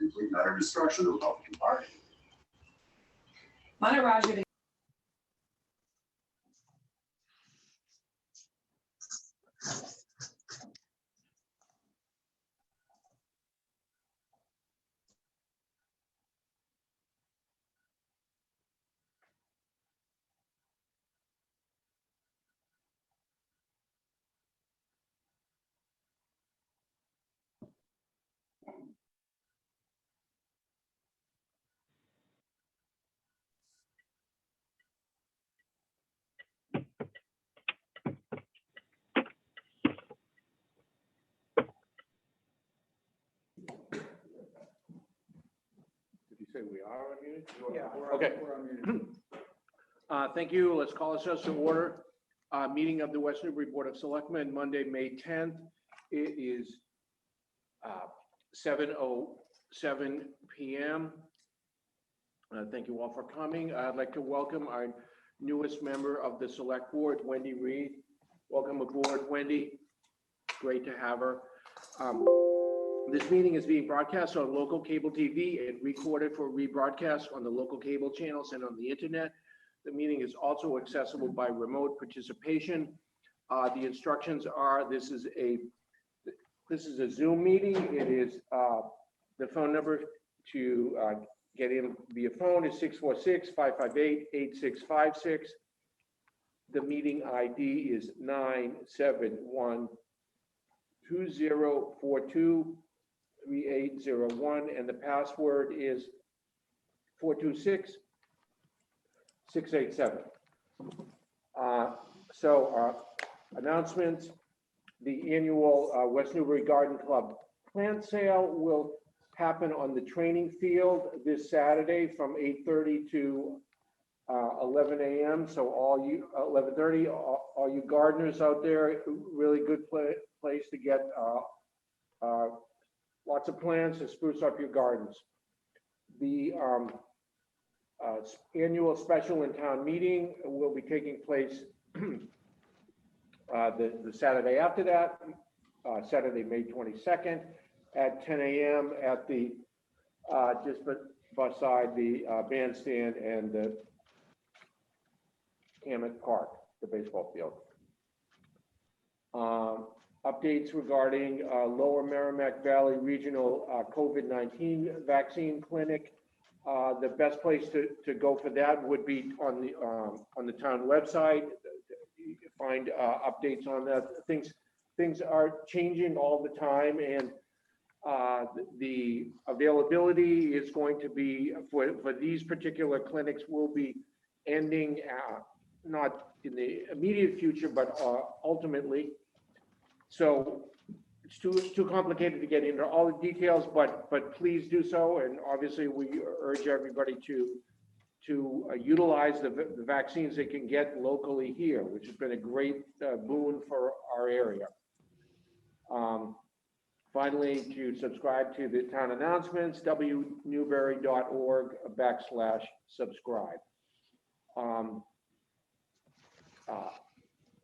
complete and utter destruction of the Republican Party. Maharaja. Did you say we are unmuted? Yeah, Okay. we're unmuted. Thank you. Let's call this to order. Meeting of the West Newbury Board of Selectmen, Monday, May 10th. It is 7:07 p.m. Thank you all for coming. I'd like to welcome our newest member of the Select Board, Wendy Reed. Welcome aboard, Wendy. Great to have her. This meeting is being broadcast on local cable TV and recorded for rebroadcast on the local cable channels and on the internet. The meeting is also accessible by remote participation. The instructions are, this is a Zoom meeting. It is the phone number to get in via phone is 646-558-8656. The meeting ID is 971-2042-3801, and the password is 426-687. Announcements. The annual West Newbury Garden Club plant sale will happen on the training field this Saturday from 8:30 to 11 a.m. So all you 11:30, all you gardeners out there, really good place to get lots of plants to spruce up your gardens. The annual special in town meeting will be taking place the Saturday after that, Saturday, May 22nd at 10 a.m. at the just beside the bandstand and the Hammett Park, the baseball field. Updates regarding Lower Merrimack Valley Regional COVID-19 vaccine clinic. The best place to go for that would be on the town website. You can find updates on that. Things are changing all the time, and the availability is going to be for these particular clinics will be ending not in the immediate future, but ultimately. So it's too complicated to get into all the details, but please do so. And obviously, we urge everybody to utilize the vaccines they can get locally here, which has been a great boon for our area. Finally, to subscribe to the town announcements, wnewbury.org/subscribe.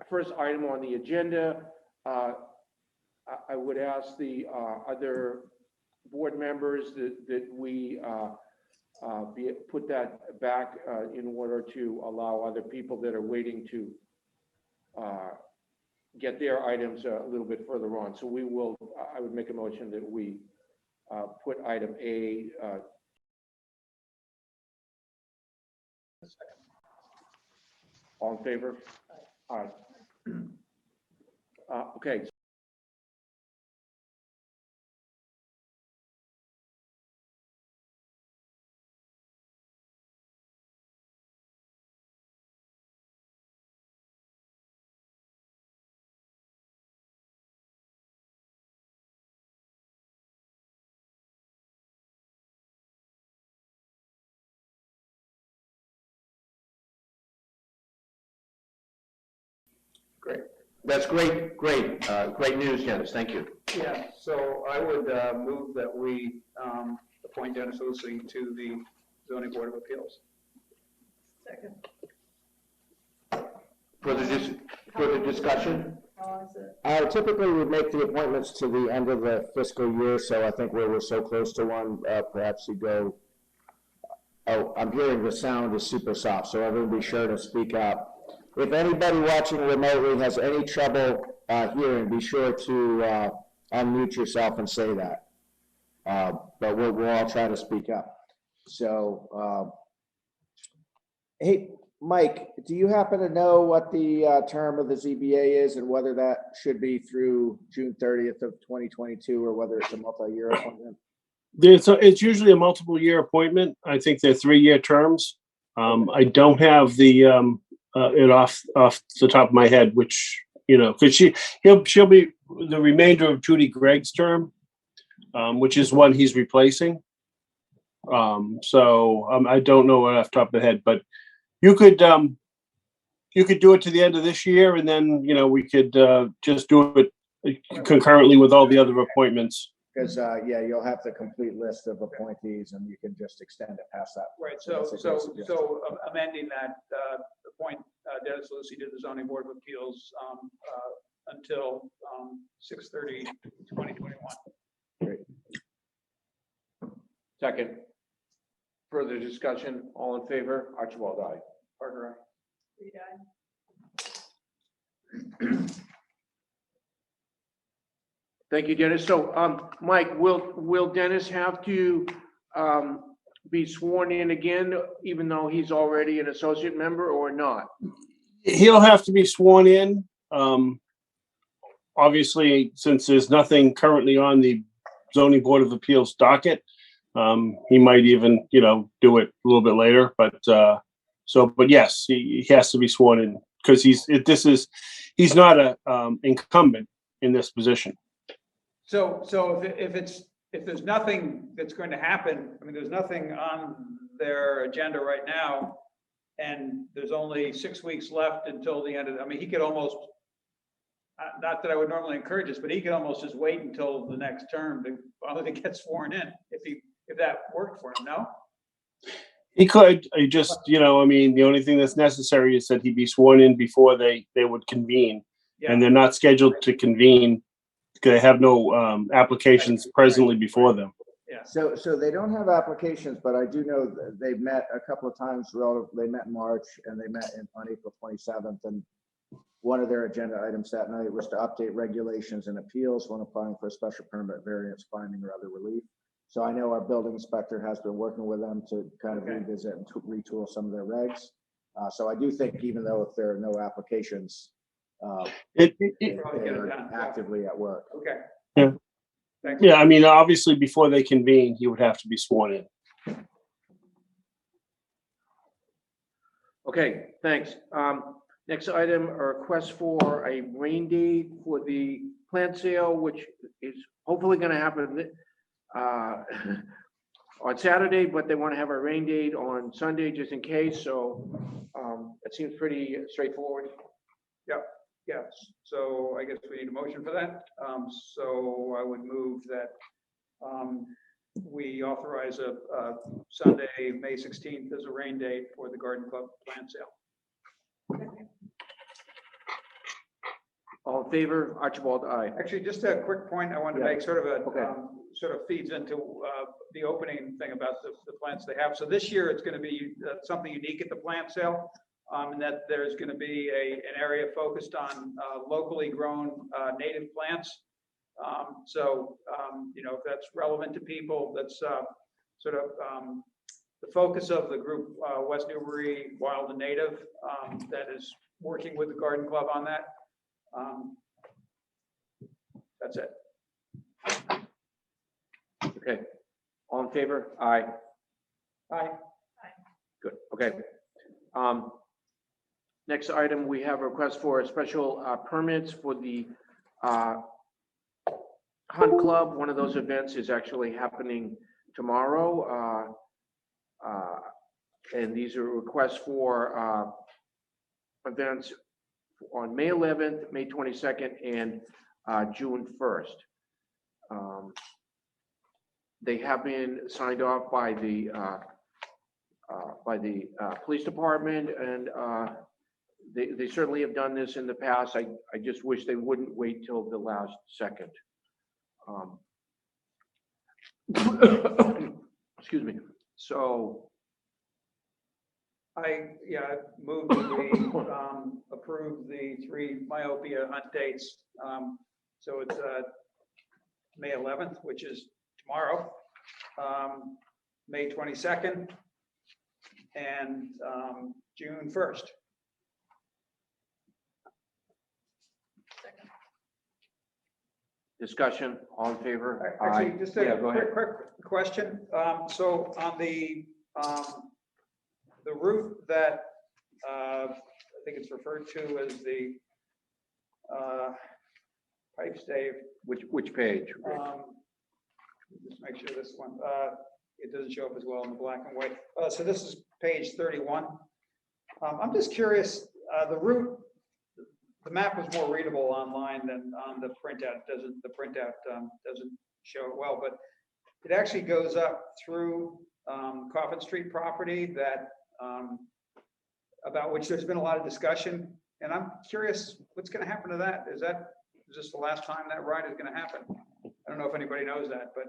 First item on the agenda, I would ask the other board members that we put that back in order to allow other people that are waiting to get their items a little bit further on. So we will, I would make a motion that we put item A. All in favor? Aye. Okay. Great. That's great news, Dennis. Thank you. Yeah, so I would move that we appoint Dennis Lucy to the Zoning Board of Appeals. Second. Further discussion? How long is it? Typically, we make the appointments to the end of the fiscal year, so I think where we're so close to one, perhaps you go. Oh, I'm hearing the sound is super soft, so everyone be sure to speak up. If anybody watching remotely has any trouble hearing, be sure to unmute yourself and say that. But we'll all try to speak up. So, hey, Mike, do you happen to know what the term of the ZBA is and whether that should be through June 30th of 2022 or whether it's a multi-year appointment? It's usually a multiple year appointment. I think they're 3-year terms. I don't have the it off the top of my head, which, because she'll be the remainder of Judy Gregg's term, which is one he's replacing. So I don't know off the top of the head, but you could do it to the end of this year, and then we could just do it concurrently with all the other appointments. Because, yeah, you'll have the complete list of appointees and you can just extend it past that. Right, That's a great suggestion. so amending that, appoint Dennis Lucy to the zoning board of appeals until 6/30/2021. Great. Second. Further discussion, all in favor? Archibald, aye. Parker, aye. Thank you, Dennis. So, Mike, will Dennis have to be sworn in again, even though he's already an associate member, or not? He'll have to be sworn in. Obviously, since there's nothing currently on the zoning board of appeals docket, he might even, do it a little bit later. But yes, he has to be sworn in because he's not a incumbent in this position. So if there's nothing that's going to happen, I mean, there's nothing on their agenda right now, and there's only 6 weeks left until the end of, he could almost, not that I would normally encourage this, but he could almost just wait until the next term to get sworn in, if that worked for him, no? He could, the only thing that's necessary is that he be sworn in before they would convene. Yeah. And they're not scheduled to convene because they have no applications presently before them. Yeah. So they don't have applications, but I do know that they've met a couple of times. They met in March and they met on April 27th. And one of their agenda items that night was to update regulations and appeals when applying for a special permit, variance, finding, or other relief. So I know our building inspector has been working with them to kind of revisit and retool some of their regs. So I do think even though if there are no applications, they're actively at work. Okay. Yeah. Thanks. Yeah, obviously before they convene, he would have to be sworn in. Okay, thanks. Next item, a request for a rain date for the plant sale, which is hopefully going to happen on Saturday, but they want to have a rain date on Sunday just in case. So it seems pretty straightforward. Yep. Yes. So I guess we need a motion for that. So I would move that we authorize a Sunday, May 16th as a rain date for the Garden Club plant sale. All in favor? Archibald, aye. Actually, just a quick point I wanted to make, sort of Okay. sort of feeds into the opening thing about the plants they have. So this year it's going to be something unique at the plant sale, and that there's going to be an area focused on locally grown native plants. If that's relevant to people, that's sort of the focus of the group, West Newbury Wild and Native, that is working with the Garden Club on that. That's it. Okay. All in favor? Aye. Aye. Good. Okay. Next item, we have a request for a special permits for the Hunt Club. One of those events is actually happening tomorrow. And these are requests for events on May 11th, May 22nd, and June 1st. They have been signed off by the police department, and they certainly have done this in the past. I just wish they wouldn't wait till the last second. Excuse me. So, I move that we approve the 3 myopia hunt dates. So it's May 11th, which is tomorrow, May 22nd, and June 1st. discussion, all in favor? Actually, Aye. just Yeah, a go ahead. quick question. So on the route that I think it's referred to as the pipes, Dave. Which page? Rick? Just make sure this one, it doesn't show up as well in the black and white. So this is page 31. I'm just curious, the route, the map was more readable online than on the printout. The printout doesn't show it well, but it actually goes up through Coffin Street property that about which there's been a lot of discussion. And I'm curious, what's going to happen to that? Is this the last time that ride is going to happen? I don't know if anybody knows that, but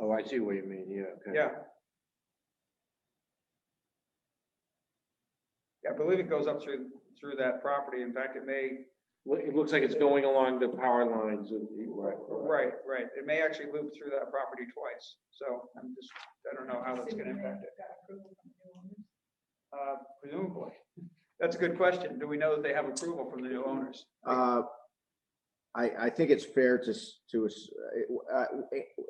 Oh, I see what you mean, yeah. Okay. yeah. Yeah, I believe it goes up through that property. In fact, it may. It looks like it's going along the power lines. Right. It may actually loop through that property twice. So I don't know how that's going to impact it. Presumably. That's a good question. Do we know that they have approval from the new owners? I think it's fair to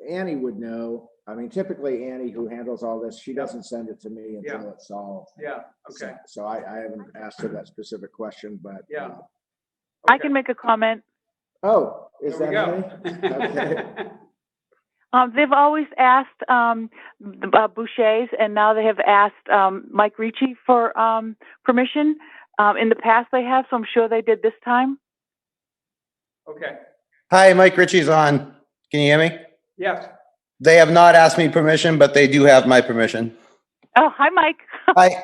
Annie would know. I mean, typically Annie, who handles all this, she doesn't send it to me until it's all. Yeah, okay. So I haven't asked her that specific question, but. Yeah. I can make a comment. Oh, is There that we Annie? Okay. go. They've always asked the Bouchers, and now they have asked Mike Ricci for permission. In the past they have, so I'm sure they did this time. Okay. Hi, Mike Ritchie's on. Can you hear me? Yes. They have not asked me permission, but they do have my permission. Oh, hi, Mike. Hi.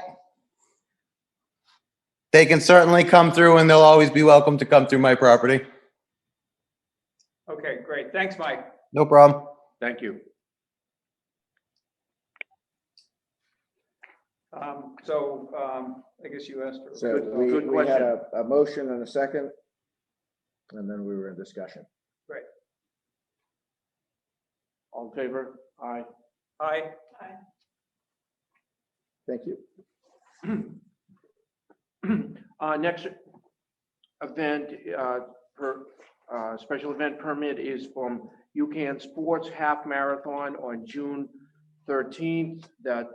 They can certainly come through and they'll always be welcome to come through my property. Okay, great. Thanks, Mike. No problem. Thank you. I guess you asked for. So Good we had question. a motion and a second, and then we were in discussion. Great. All in favor? Aye. Aye. Thank you. Next event, special event permit is from UCAN Sports Half Marathon on June 13th. That,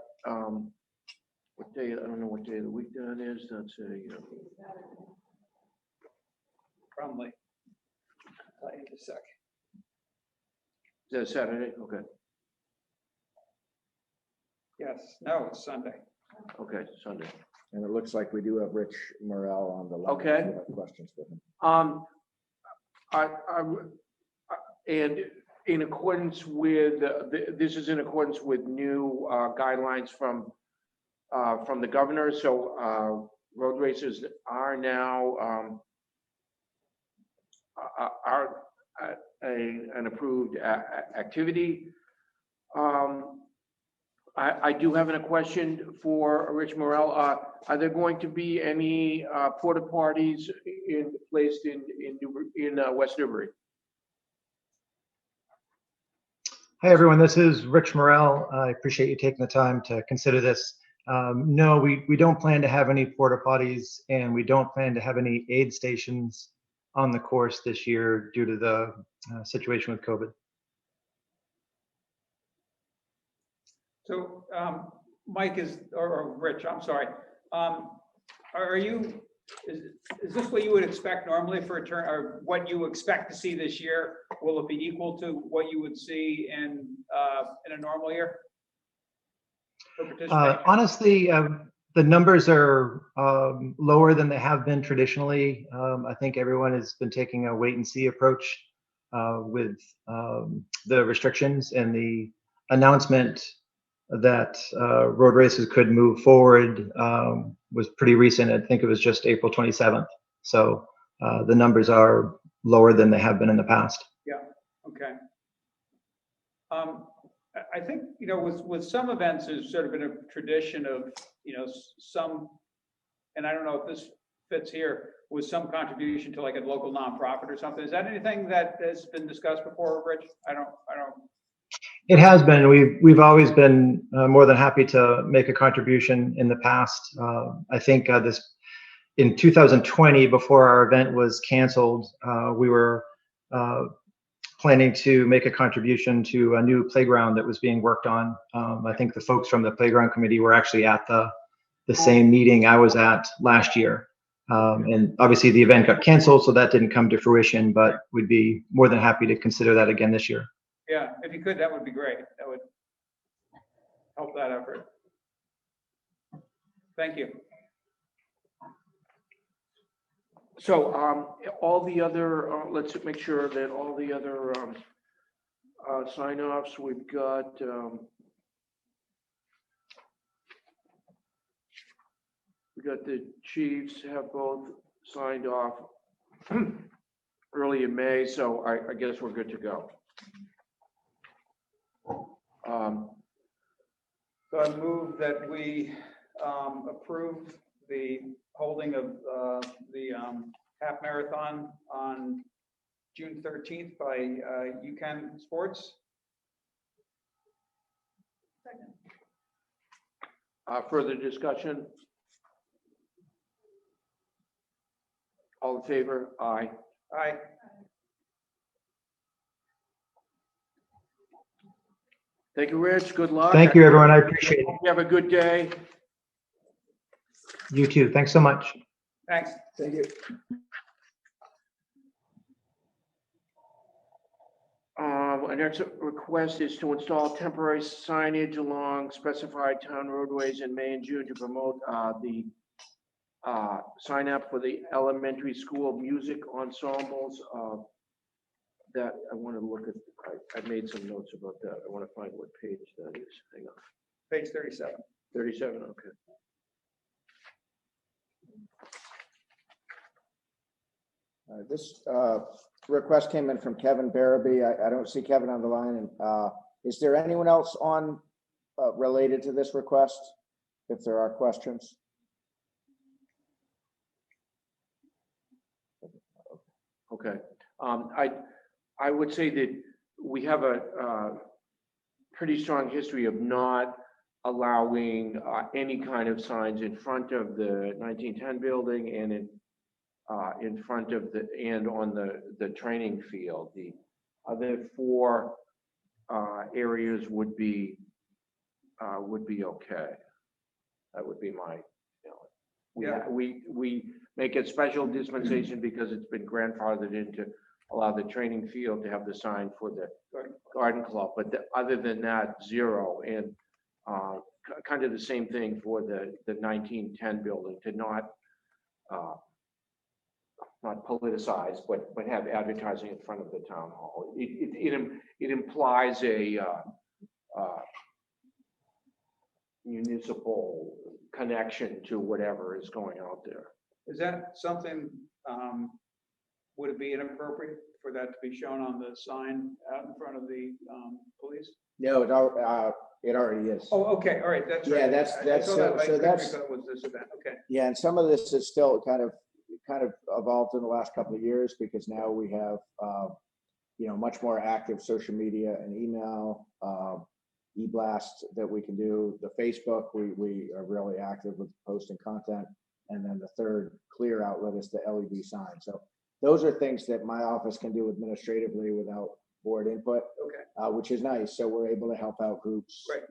what day, I don't know what day of the week that is. That's Probably. I'll tell you in a sec. is that Saturday? Okay, Yes, no, it's Sunday. okay, Sunday. And it looks like we do have Rich Morel on the line. Okay. If you have questions for him. And in accordance with, this is in accordance with new guidelines from the governor. So road races are now an approved activity. I do have a question for Rich Morel. Are there going to be any porta potties placed in West Newbury? Hi, everyone. This is Rich Morel. I appreciate you taking the time to consider this. No, we don't plan to have any porta potties, and we don't plan to have any aid stations on the course this year due to the situation with COVID. So, Mike or Rich, I'm sorry. Is this what you would expect normally for a turn, or what you expect to see this year? Will it be equal to what you would see in a normal year? For participation? Honestly, the numbers are lower than they have been traditionally. I think everyone has been taking a wait and see approach with the restrictions and the announcement that road races could move forward was pretty recent. I think it was just April 27th. So the numbers are lower than they have been in the past. Yeah, okay. I think, with some events, there's sort of been a tradition of, some, and I don't know if this fits here, with some contribution to like a local nonprofit or something. Is that anything that has been discussed before, Rich? I don't. It has been. We've always been more than happy to make a contribution in the past. I think in 2020, before our event was canceled, we were planning to make a contribution to a new playground that was being worked on. I think the folks from the playground committee were actually at the same meeting I was at last year. And obviously the event got canceled, so that didn't come to fruition, but we'd be more than happy to consider that again this year. Yeah, if you could, that would be great. That would help that effort. Thank you. So all the other, let's make sure that all the other sign-offs, we've got the chiefs have both signed off early in May, so I guess we're good to go. So I move that we approve the holding of the half marathon on June 13th by UCAN Sports. Further discussion? All in favor? Aye. Aye. Thank you, Rich. Good luck. Thank you, everyone. I appreciate it. You have a good day. You too. Thanks so much. Thanks. Thank you. Our next request is to install temporary signage along specified town roadways in May and June to promote the sign up for the elementary school music ensembles. That I want to look at. I made some notes about that. I want to find what page that is. Hang on. Page 37. 37. Okay. This request came in from Kevin Barabee. I don't see Kevin on the line. And is there anyone else on related to this request? If there are questions. Okay. I would say that we have a pretty strong history of not allowing any kind of signs in front of the 1910 building and in front of and on the training field. The other four areas would be okay. That would be my feeling. We make a special dispensation because it's been grandfathered in to allow the training field to have the sign for the garden club, but other than that, zero. And kind of the same thing for the 1910 building, to not politicize, but have advertising in front of the town hall. It implies a municipal connection to whatever is going out there. Is that something, would it be inappropriate for that to be shown on the sign out in front of the police? No, it already is. Oh, okay, all right, that's right. Yeah, that's I so that's thought it was this event, okay. yeah, and some of this is still kind of evolved in the last couple of years because now we have much more active social media and email, e-blast that we can do. The Facebook, we are really active with posting content, and then the third clear outlet is the LED sign. So those are things that my office can do administratively without board input, which is nice. So we're able to help out groups, right.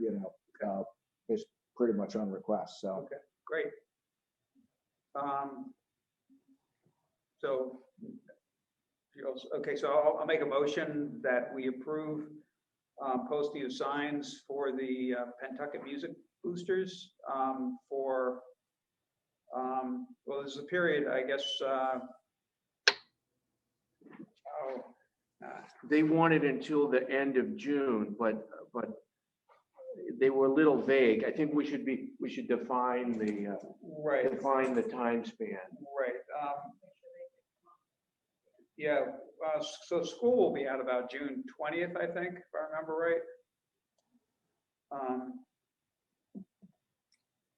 Is pretty much on request. So okay, great. So I'll make a motion that we approve posting of signs for the Pentucket Music Boosters for well, there's a period, I guess. They wanted until the end of June, but they were a little vague. I think we should define Right, define the time span. right. Yeah, so school will be out about June 20th, I think, if I remember right.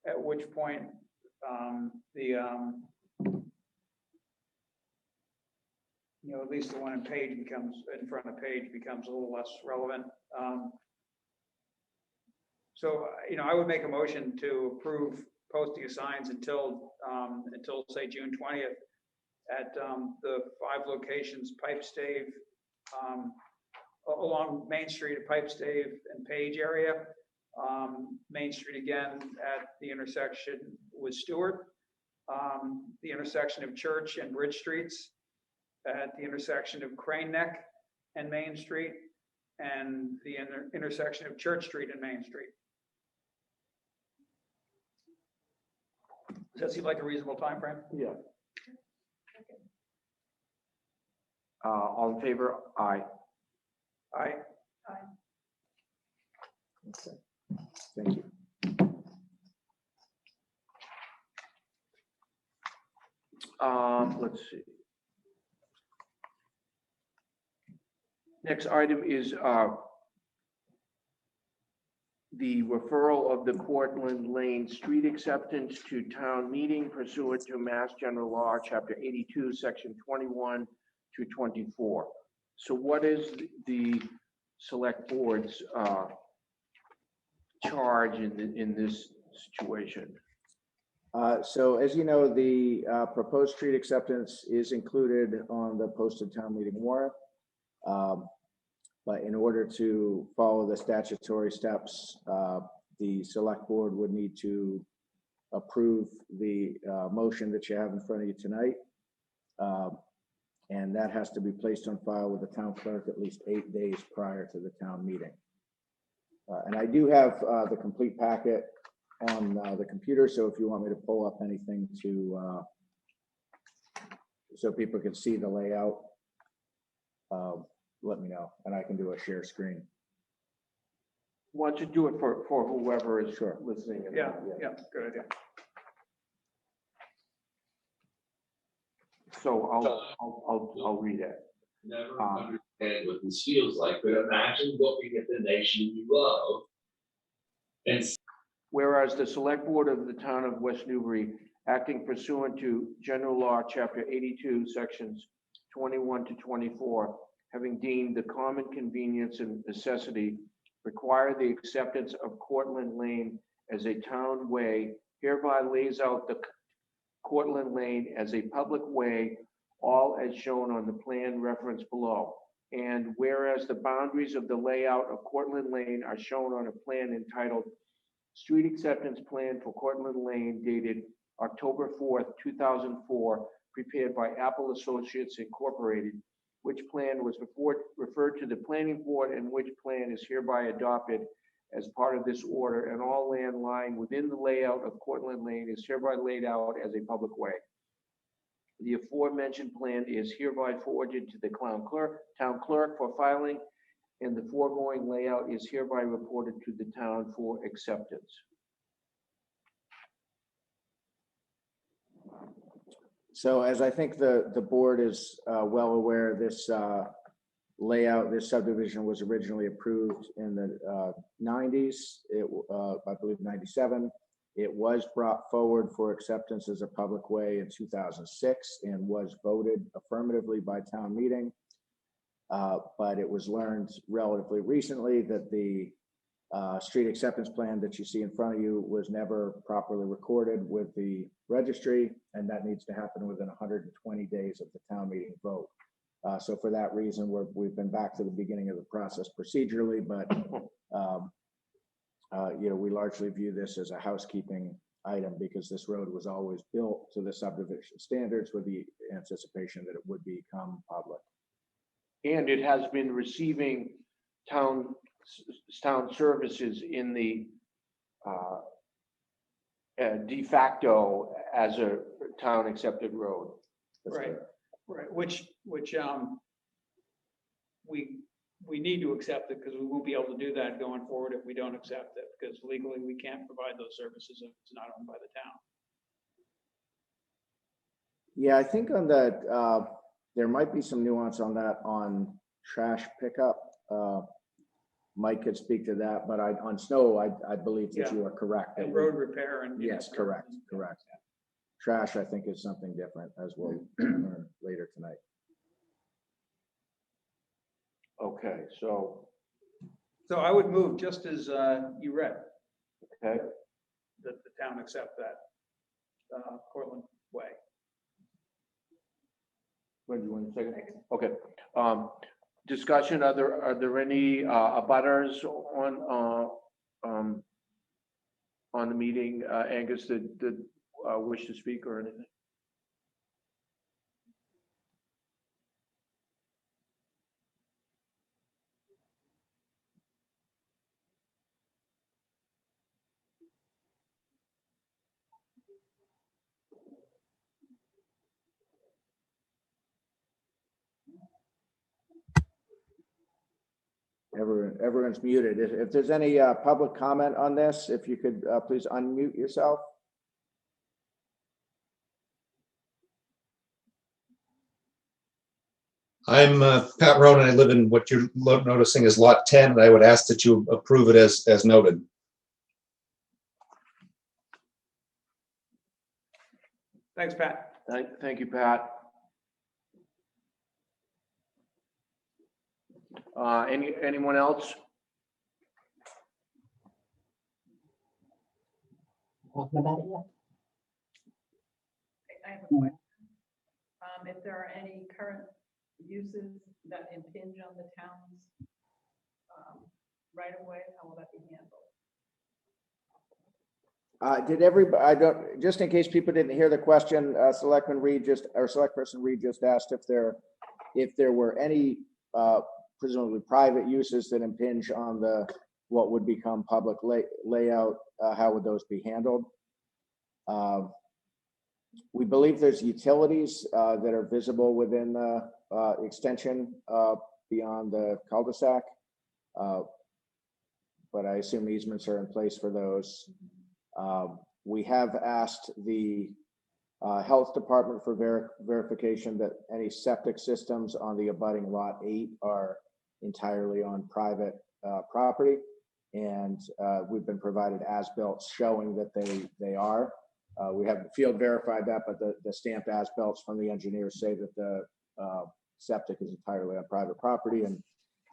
At which point, at least the one in front of Page becomes a little less relevant. So, I would make a motion to approve posting of signs until say June 20th at the 5 locations, Pipe Stave, along Main Street at Pipe Stave and Page area. Main Street again at the intersection with Stewart, the intersection of Church and Bridge Streets, at the intersection of Crane Neck and Main Street, and the intersection of Church Street and Main Street. Does that seem like a reasonable time frame? Yeah. All in favor? Aye. Aye. Okay. Thank you. Let's see. Next item is the referral of the Cortlandt Lane street acceptance to town meeting pursuant to Mass General Law, Chapter 82, Section 21 to 24. So what is the select board's charge in this situation? So as you know, the proposed street acceptance is included on the posted town meeting warrant. But in order to follow the statutory steps, the select board would need to approve the motion that you have in front of you tonight. And that has to be placed on file with the town clerk at least 8 days prior to the town meeting. And I do have the complete packet on the computer, so if you want me to pull up anything to so people can see the layout, let me know, and I can do a share screen. Why don't you do it for whoever is listening? Yeah, good idea. So I'll read it. Never understand what this feels like, but imagine looking at the nation you love and Whereas the select board of the town of West Newbury, acting pursuant to General Law, Chapter 82, Sections 21 to 24, having deemed the common convenience and necessity require the acceptance of Cortlandt Lane as a town way, hereby lays out the Cortlandt Lane as a public way, all as shown on the plan referenced below. And whereas the boundaries of the layout of Cortlandt Lane are shown on a plan entitled Street Acceptance Plan for Cortlandt Lane dated October 4th, 2004, prepared by Apple Associates Incorporated, which plan was referred to the planning board and which plan is hereby adopted as part of this order, and all land lying within the layout of Cortlandt Lane is hereby laid out as a public way. The aforementioned plan is hereby forwarded to the town clerk for filing, and the foregoing layout is hereby reported to the town for acceptance. So as I think the board is well aware, this layout, this subdivision was originally approved in the 90s, I believe 97. It was brought forward for acceptance as a public way in 2006 and was voted affirmatively by town meeting. But it was learned relatively recently that the street acceptance plan that you see in front of you was never properly recorded with the registry, and that needs to happen within 120 days of the town meeting vote. So for that reason, we've been back to the beginning of the process procedurally, but we largely view this as a housekeeping item because this road was always built to the subdivision standards with the anticipation that it would become public. And it has been receiving town services in the de facto as a town accepted road. That's Right. Right, which we we need to accept it because we won't be able to do that going forward if we don't accept it, because legally we can't provide those services if it's not owned by the town. Yeah, I think on that, there might be some nuance on that on trash pickup. Mike could speak to that, but on snow, I believe that you are correct. And road repair and. Yes, correct. Trash, I think, is something different, as we'll learn later tonight. Okay, so, So I would move just as you read, okay, that the town accept that Cortland Way. when do you want to second? Okay, discussion, are there any abutters on the meeting, Angus, that wish to speak or anything? Everyone's muted. If there's any public comment on this, if you could please unmute yourself. I'm Pat Rowan. I live in what you're noticing is lot 10, and I would ask that you approve it as noted. Thanks, Pat. Thank you, Pat. Anyone else? I have a question. If there are any current uses that impinge on the town's right of way, how will that be handled? Did everybody, I don't, just in case people didn't hear the question, Selectperson Reed just asked if there were any presumably private uses that impinge on what would become public layout, how would those be handled? We believe there's utilities that are visible within the extension beyond the cul-de-sac, but I assume easements are in place for those. We have asked the health department for verification that any septic systems on the abutting lot 8 are entirely on private property, and we've been provided as-built showing that they are. We haven't field verified that, but the stamped as-built from the engineers say that the septic is entirely on private property, and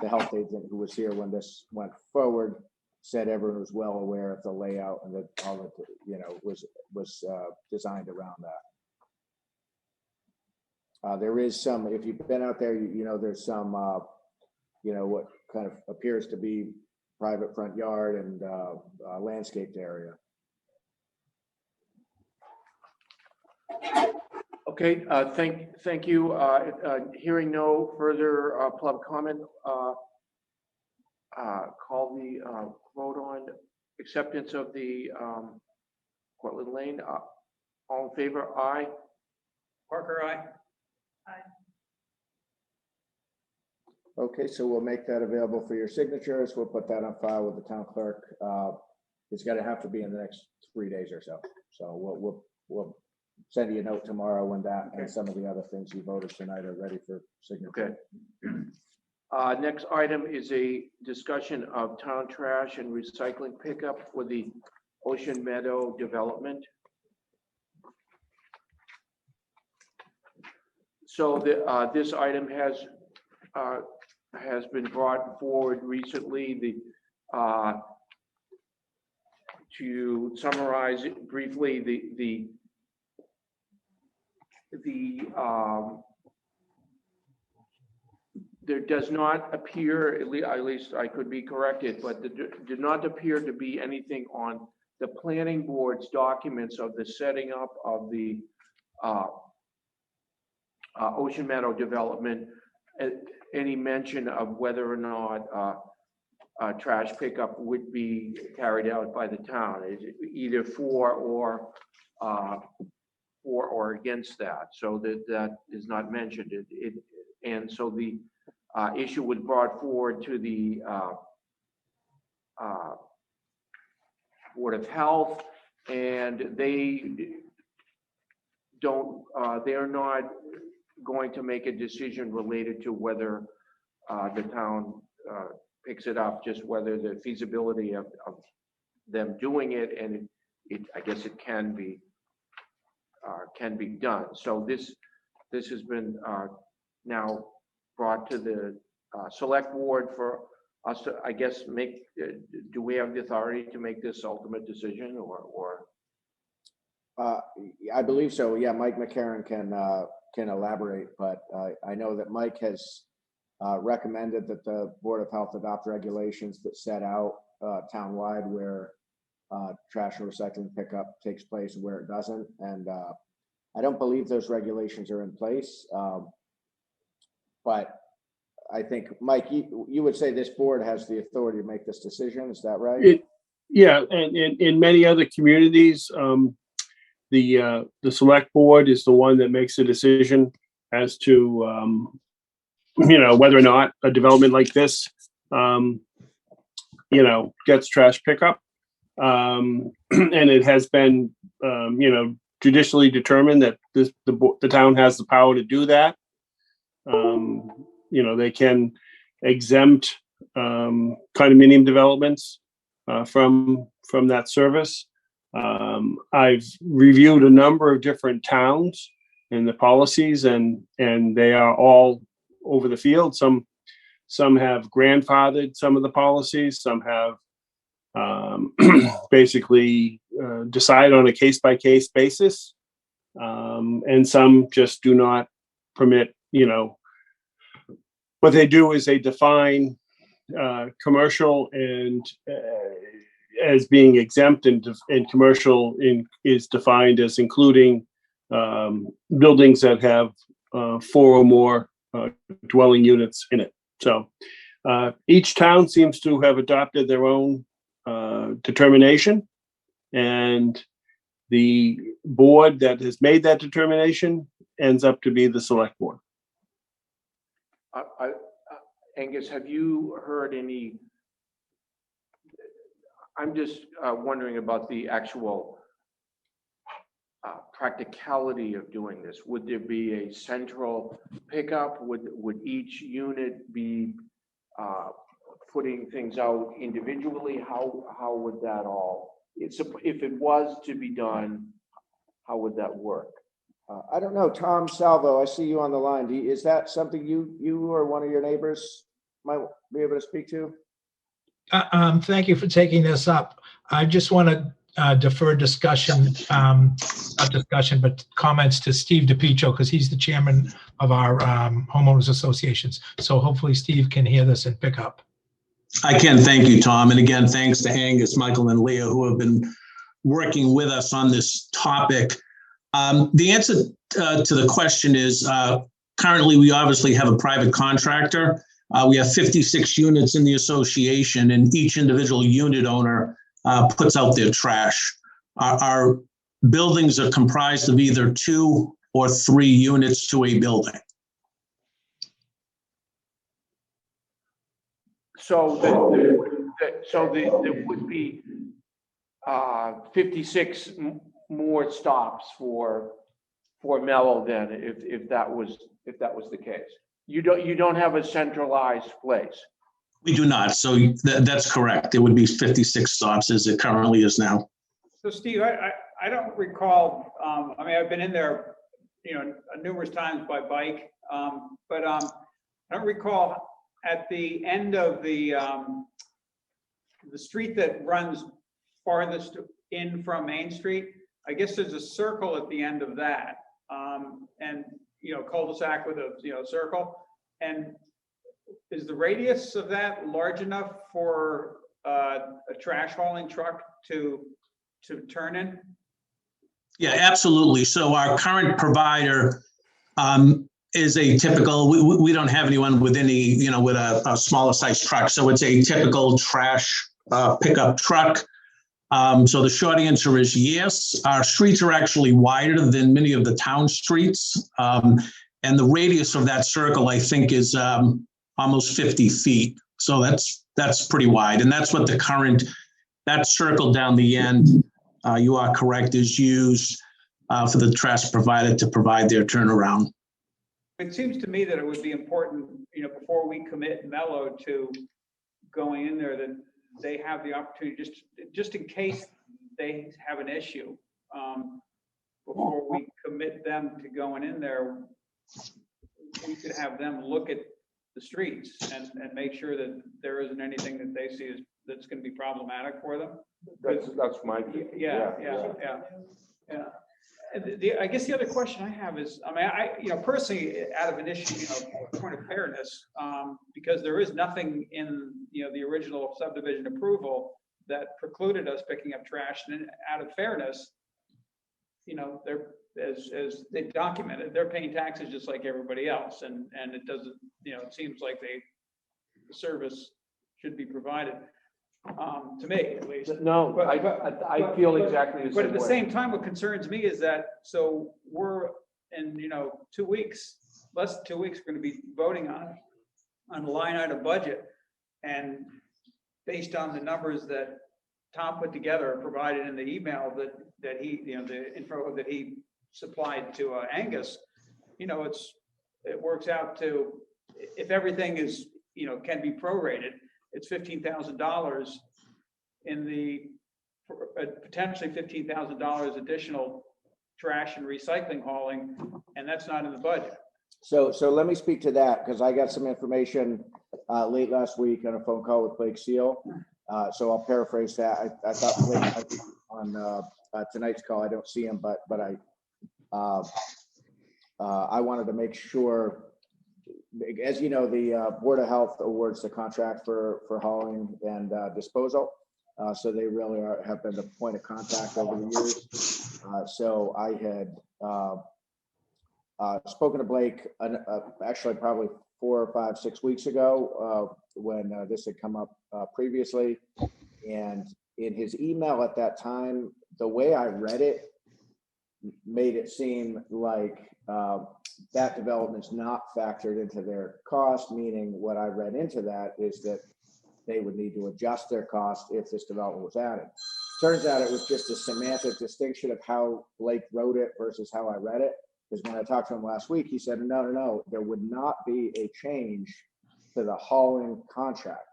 the health agent who was here when this went forward said everyone was well aware of the layout and that all of it, was designed around that. There is some, if you've been out there, there's some, what kind of appears to be private front yard and landscaped area. Okay, thank you. Hearing no further public comment, call the vote on acceptance of the Cortland Lane. All in favor? Aye. Parker, aye. Aye. Okay, so we'll make that available for your signatures. We'll put that on file with the town clerk. It's going to have to be in the next 3 days or so. So we'll send you a note tomorrow when that and some of the other things you voted tonight are ready for signature. Okay. Next item is a discussion of town trash and recycling pickup for the Ocean Meadow development. So this item has been brought forward recently. To summarize it briefly, there does not appear, at least I could be corrected, but there did not appear to be anything on the planning board's documents of the setting up of the Ocean Meadow development, any mention of whether or not trash pickup would be carried out by the town, either for or against that. So that is not mentioned. And so the issue was brought forward to the Board of Health, and they're not going to make a decision related to whether the town picks it up, just whether the feasibility of them doing it, and I guess it can be done. So this has been now brought to the select board for us to, I guess, make. Do we have the authority to make this ultimate decision, or? I believe so. Yeah, Mike McCarron can elaborate, but I know that Mike has recommended that the Board of Health adopt regulations that set out townwide where trash and recycling pickup takes place and where it doesn't. And I don't believe those regulations are in place. But I think, Mike, you would say this board has the authority to make this decision. Is that right? Yeah, and in many other communities, the select board is the one that makes a decision as to whether or not a development like this gets trash pickup, and it has been judicially determined that the town has the power to do that. They can exempt condominium developments from that service. I've reviewed a number of different towns and the policies, and they are all over the field. Some have grandfathered some of the policies. Some have basically decide on a case-by-case basis, and some just do not permit. What they do is they define commercial and as being exempt, and commercial is defined as including buildings that have 4 or more dwelling units in it. So each town seems to have adopted their own determination, and the board that has made that determination ends up to be the select board. Angus, have you heard any? I'm just wondering about the actual practicality of doing this. Would there be a central pickup? Would each unit be putting things out individually? How would that all? If it was to be done, how would that work? I don't know, Tom Salvo, I see you on the line. Is that something you or one of your neighbors might be able to speak to? Thank you for taking this up. I just want to defer discussion, not discussion, but comments to Steve DiPietro, because he's the chairman of our homeowners associations. So hopefully Steve can hear this and pick up. I can. Thank you, Tom. And again, thanks to Angus, Michael, and Leah, who have been working with us on this topic. The answer to the question is currently we obviously have a private contractor. We have 56 units in the association, and each individual unit owner puts out their trash. Our buildings are comprised of either 2 or 3 units to a building. So there would be 56 more stops for Mellow then, if that was the case. You don't have a centralized place. We do not. So that's correct. It would be 56 stops as it currently is now. So Steve, I don't recall. I mean, I've been in there, numerous times by bike, but I don't recall at the end of the street that runs farthest in from Main Street. I guess there's a circle at the end of that, and cul-de-sac with a circle. And is the radius of that large enough for a trash hauling truck to turn in? Yeah, absolutely. So our current provider is a typical. We don't have anyone with any with a smaller size truck. So it's a typical trash pickup truck. So the short answer is yes. Our streets are actually wider than many of the town streets. And the radius of that circle, I think, is almost 50 feet. So that's pretty wide. And that's what the current, that circle down the end, you are correct, is used for the trash provider to provide their turnaround. It seems to me that it would be important, before we commit Mello to going in there, that they have the opportunity, just in case they have an issue, before we commit them to going in there, we could have them look at the streets and make sure that there isn't anything that they see that's going to be problematic for them. That's my view. Yeah. I guess the other question I have is, personally, out of an issue, point of fairness, because there is nothing in, the original subdivision approval that precluded us picking up trash, and out of fairness, they're, as they documented, they're paying taxes just like everybody else, and it doesn't, it seems like the service should be provided, to me at least. No, But- I feel exactly the same way. But at the same time, what concerns me is that, so we're in, 2 weeks, less than 2 weeks, we're gonna be voting on a line item budget. And based on the numbers that Tom put together, provided in the email that he, the info that he supplied to Angus, it works out to, if everything is, can be prorated, it's $15,000 in the, potentially $15,000 additional trash and recycling hauling, and that's not in the budget. So let me speak to that, because I got some information late last week on a phone call with Blake Seal. So I'll paraphrase that. I thought Blake on tonight's call, I don't see him, but I wanted to make sure, as you know, the Board of Health awards the contract for hauling and disposal. So they really have been the point of contact over the years. So I had spoken to Blake actually probably 4 or 5, 6 weeks ago when this had come up previously. And in his email at that time, the way I read it made it seem like that development's not factored into their cost, meaning what I read into that is that they would need to adjust their cost if this development was added. Turns out it was just a semantic distinction of how Blake wrote it versus how I read it. Because when I talked to him last week, he said, no, there would not be a change to the hauling contract.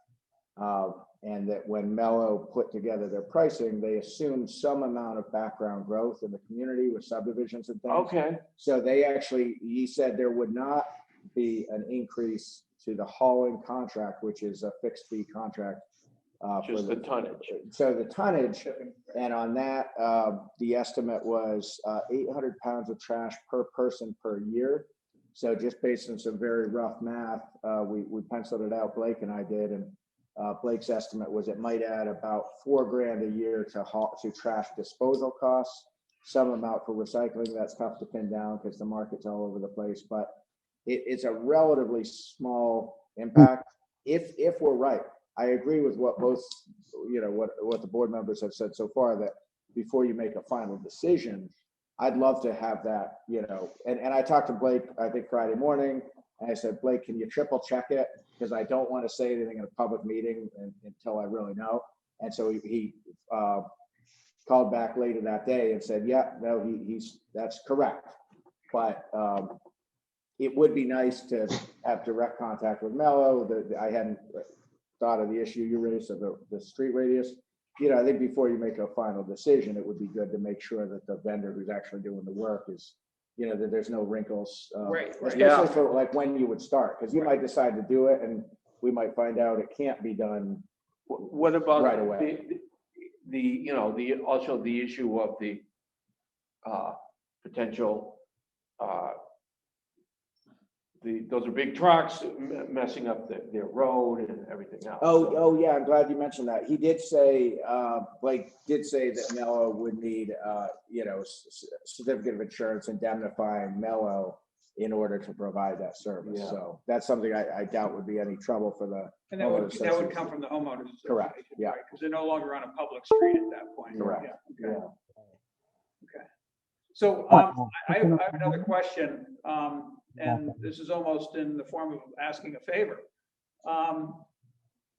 And that when Mello put together their pricing, they assumed some amount of background growth in the community with subdivisions and things. Okay. So he said there would not be an increase to the hauling contract, which is a fixed fee contract. Just the tonnage. So the tonnage, and on that, the estimate was 800 pounds of trash per person per year. So just based on some very rough math, we penciled it out, Blake and I did, and Blake's estimate was it might add about $4,000 a year to trash disposal costs. Some amount for recycling, that's tough to pin down because the market's all over the place, but it's a relatively small impact if we're right. I agree with what both, what the board members have said so far, that before you make a final decision, I'd love to have that, and I talked to Blake, I think Friday morning, and I said, Blake, can you triple check it? Because I don't want to say anything in a public meeting until I really know. And so he called back later that day and said, yeah, no, that's correct. But it would be nice to have direct contact with Mello. I hadn't thought of the issue you raised of the street radius. I think before you make a final decision, it would be good to make sure that the vendor who's actually doing the work is, that there's no wrinkles, Right. especially for like when you would start, because you might decide to do it and we might find out it can't be done. What about right away? Also the issue of the potential, those are big trucks messing up their road and everything else. Oh yeah, I'm glad you mentioned that. He did say, Blake did say that Mello would need, certificate of insurance indemnifying Mello in order to provide that service. Yeah. So that's something I doubt would be any trouble for the. And that would come from the homeowners. Correct, yeah. Because they're no longer on a public street at that point. Correct. Yeah. Okay. Okay. So I have another question, and this is almost in the form of asking a favor.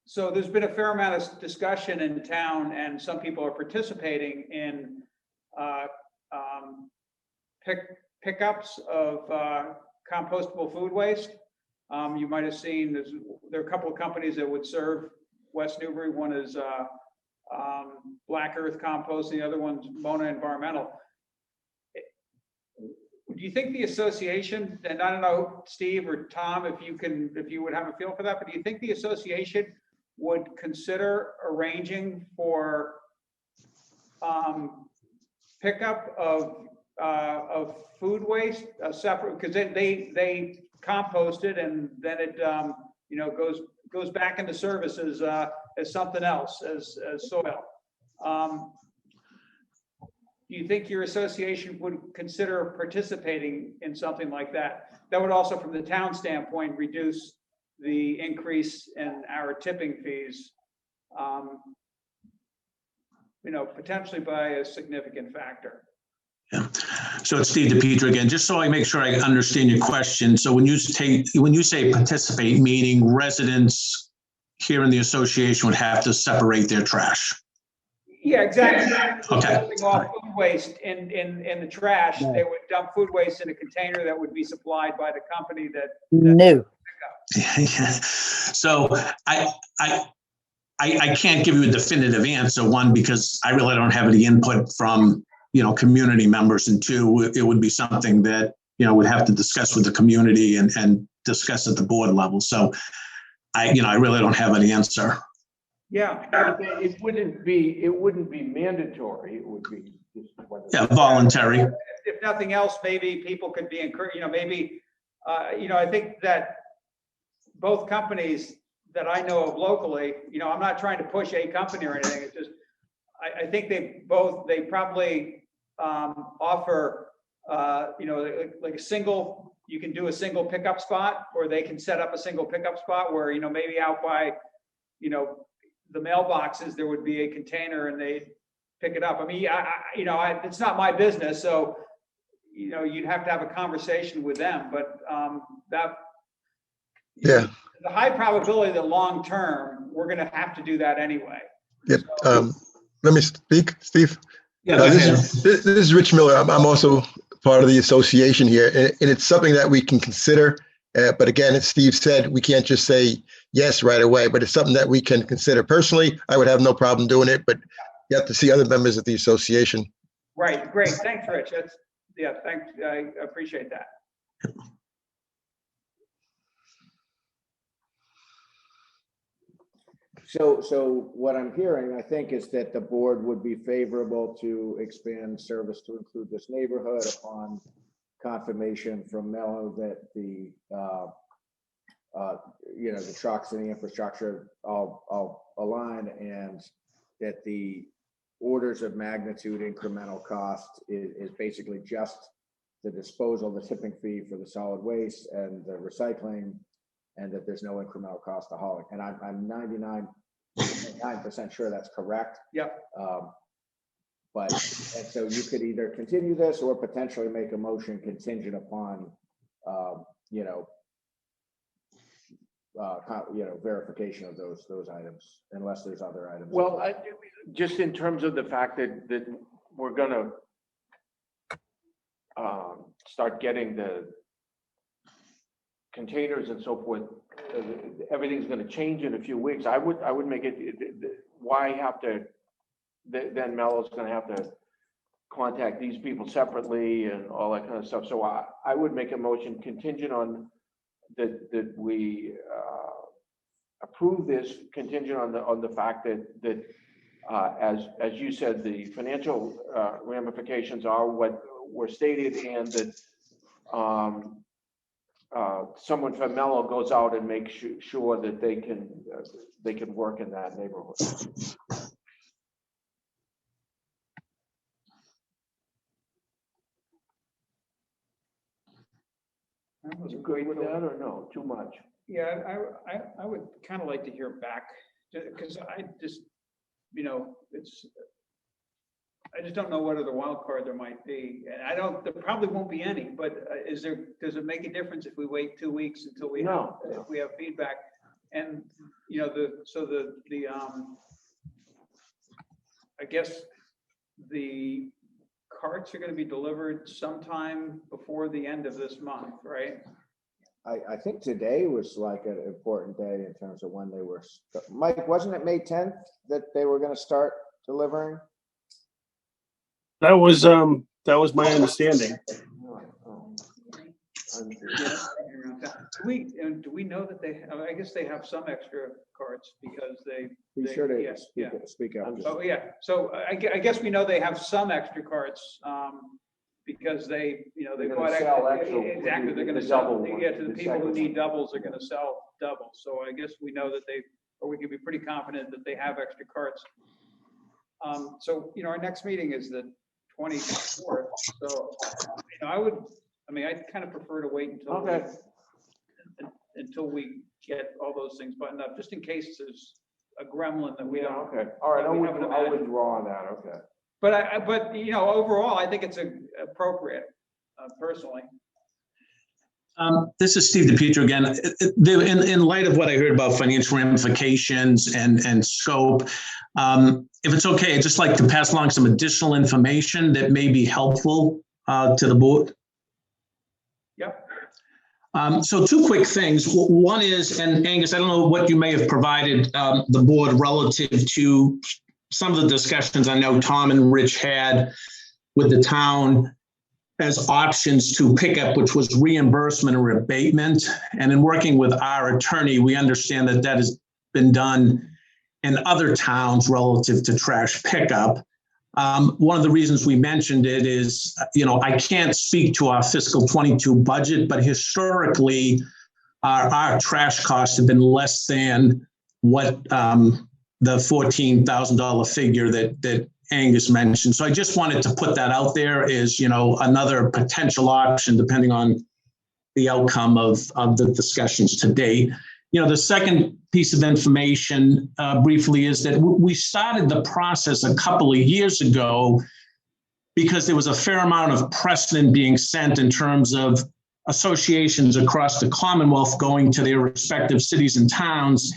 So there's been a fair amount of discussion in town, and some people are participating in pickups of compostable food waste. You might have seen there are a couple of companies that would serve West Newbury. One is Black Earth Compost, and the other one's Mona Environmental. Do you think the association, and I don't know, Steve or Tom, if you would have a feel for that, but do you think the association would consider arranging for pickup of food waste separate, because they compost it and then it goes back into service as something else, as soil. Do you think your association would consider participating in something like that? That would also, from the town standpoint, reduce the increase in our tipping fees, potentially by a significant factor. Yeah. So it's Steve DePietro again, just so I make sure I understand your question. So when you say participate, meaning residents here in the association would have to separate their trash? Yeah, exactly. Okay. Dumping off food waste in the trash, they would dump food waste in a container that would be supplied by the company that. No. So I can't give you a definitive answer, one, because I really don't have any input from, community members, and two, it would be something that, would have to discuss with the community and discuss at the board level. So I really don't have an answer. Yeah, it wouldn't be mandatory. It would be just voluntary. If nothing else, maybe people could be encouraged, I think that both companies that I know of locally, I'm not trying to push a company or anything. It's just, I think they probably offer, like a single, you can do a single pickup spot, or they can set up a single pickup spot where, maybe out by, the mailboxes, there would be a container and they pick it up. I mean, it's not my business, so, you'd have to have a conversation with them, but the high probability that long term, we're going to have to do that anyway. Yep. Let me speak, Steve. Yeah, this is Rich Miller. I'm also part of the association here, and it's something that we can consider. But again, as Steve said, we can't just say yes right away, but it's something that we can consider. Personally, I would have no problem doing it, but you have to see other members of the association. Right. Great. Thanks, Rich. Thanks. I appreciate that. So what I'm hearing, I think, is that the board would be favorable to expand service to include this neighborhood upon confirmation from Mello that the trucks and the infrastructure all align, and that the orders of magnitude incremental cost is basically just the disposal, the tipping fee for the solid waste and the recycling, and that there's no incremental cost to hauling. And I'm 99% sure that's correct. Yep. And so you could either continue this or potentially make a motion contingent upon, verification of those items, unless there's other items. Well, just in terms of the fact that we're gonna start getting the containers and so forth, everything's gonna change in a few weeks. I would make it, why have to, then Mello's gonna have to contact these people separately and all that kind of stuff. So I would make a motion contingent on that we approve this, contingent on the fact that as you said, the financial ramifications are what were stated, and that someone from Mello goes out and makes sure that they can work in that neighborhood. You agree with that or no? Too much? Yeah, I would kind of like to hear back, because I just, I just don't know what other wild card there might be. And there probably won't be any, but does it make a difference if we wait 2 weeks until we have feedback? And, you know, I guess the carts are gonna be delivered sometime before the end of this month, right? I think today was like an important day in terms of when they were, Mike, wasn't it May 10th that they were gonna start delivering? That was my understanding. Do we know that I guess they have some extra carts because Be sure to yeah. speak up. Oh, yeah, so I guess we know they have some extra carts, because they bought extra. Exactly, they're gonna sell, to the people who need doubles, they're gonna sell doubles, so I guess we know that we can be pretty confident that they have extra carts. So, our next meeting is the 24th, so, I'd kind of prefer to wait until we get all those things buttoned up, just in case there's a gremlin that we don't. Okay, all right, we haven't I'll imagined. withdraw on that, okay. But overall, I think it's appropriate, personally. This is Steve DePietro again. In light of what I heard about financial ramifications and scope, if it's okay, I'd just like to pass along some additional information that may be helpful to the board. Yep. So two quick things. One is, and Angus, I don't know what you may have provided the board relative to some of the discussions I know Tom and Rich had with the town as options to pick up, which was reimbursement or abatement. And in working with our attorney, we understand that has been done in other towns relative to trash pickup. One of the reasons we mentioned it is, I can't speak to our fiscal 22 budget, but historically, our trash costs have been less than what the $14,000 figure that Angus mentioned. So I just wanted to put that out there as, another potential option, depending on the outcome of the discussions to date. The second piece of information briefly is that we started the process a couple of years ago because there was a fair amount of precedent being sent in terms of associations across the Commonwealth going to their respective cities and towns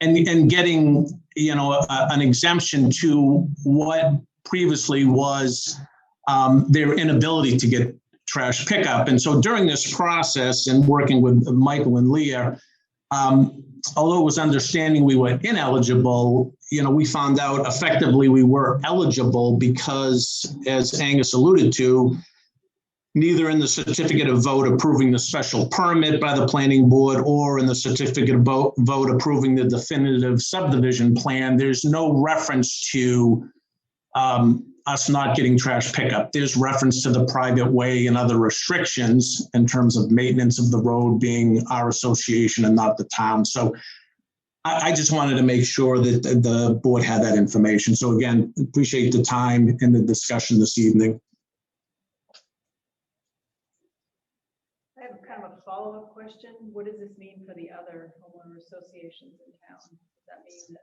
and getting, an exemption to what previously was their inability to get trash pickup. And so during this process and working with Michael and Leah, although it was understanding we were ineligible, we found out effectively we were eligible because, as Angus alluded to, neither in the certificate of vote approving the special permit by the planning board or in the certificate of vote approving the definitive subdivision plan, there's no reference to us not getting trash pickup. There's reference to the private way and other restrictions in terms of maintenance of the road being our association and not the town. So I just wanted to make sure that the board had that information. So again, appreciate the time and the discussion this evening. I have kind of a follow-up question. What does this mean for the other homeowner associations in town? Does that mean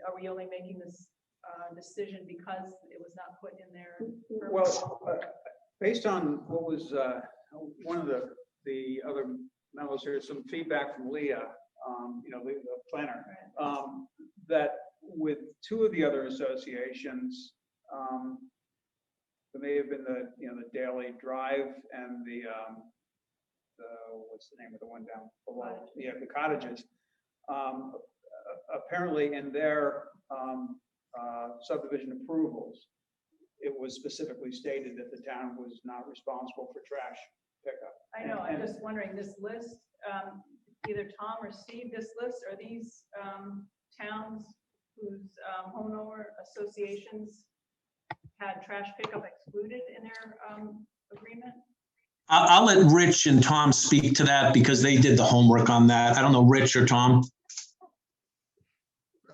are we only making this decision because it was not put in there? Well, based on what was one of the other memos here, some feedback from Leah, the planner, that with two of the other associations, there may have been the Daily Drive and the what's the name of the one down below? Yeah, the Cottages. Apparently, in their subdivision approvals, it was specifically stated that the town was not responsible for trash pickup. I know. I'm just wondering, this list, either Tom or Steve, this list, are these towns whose homeowner associations had trash pickup excluded in their agreement? I'll let Rich and Tom speak to that because they did the homework on that. I don't know, Rich or Tom.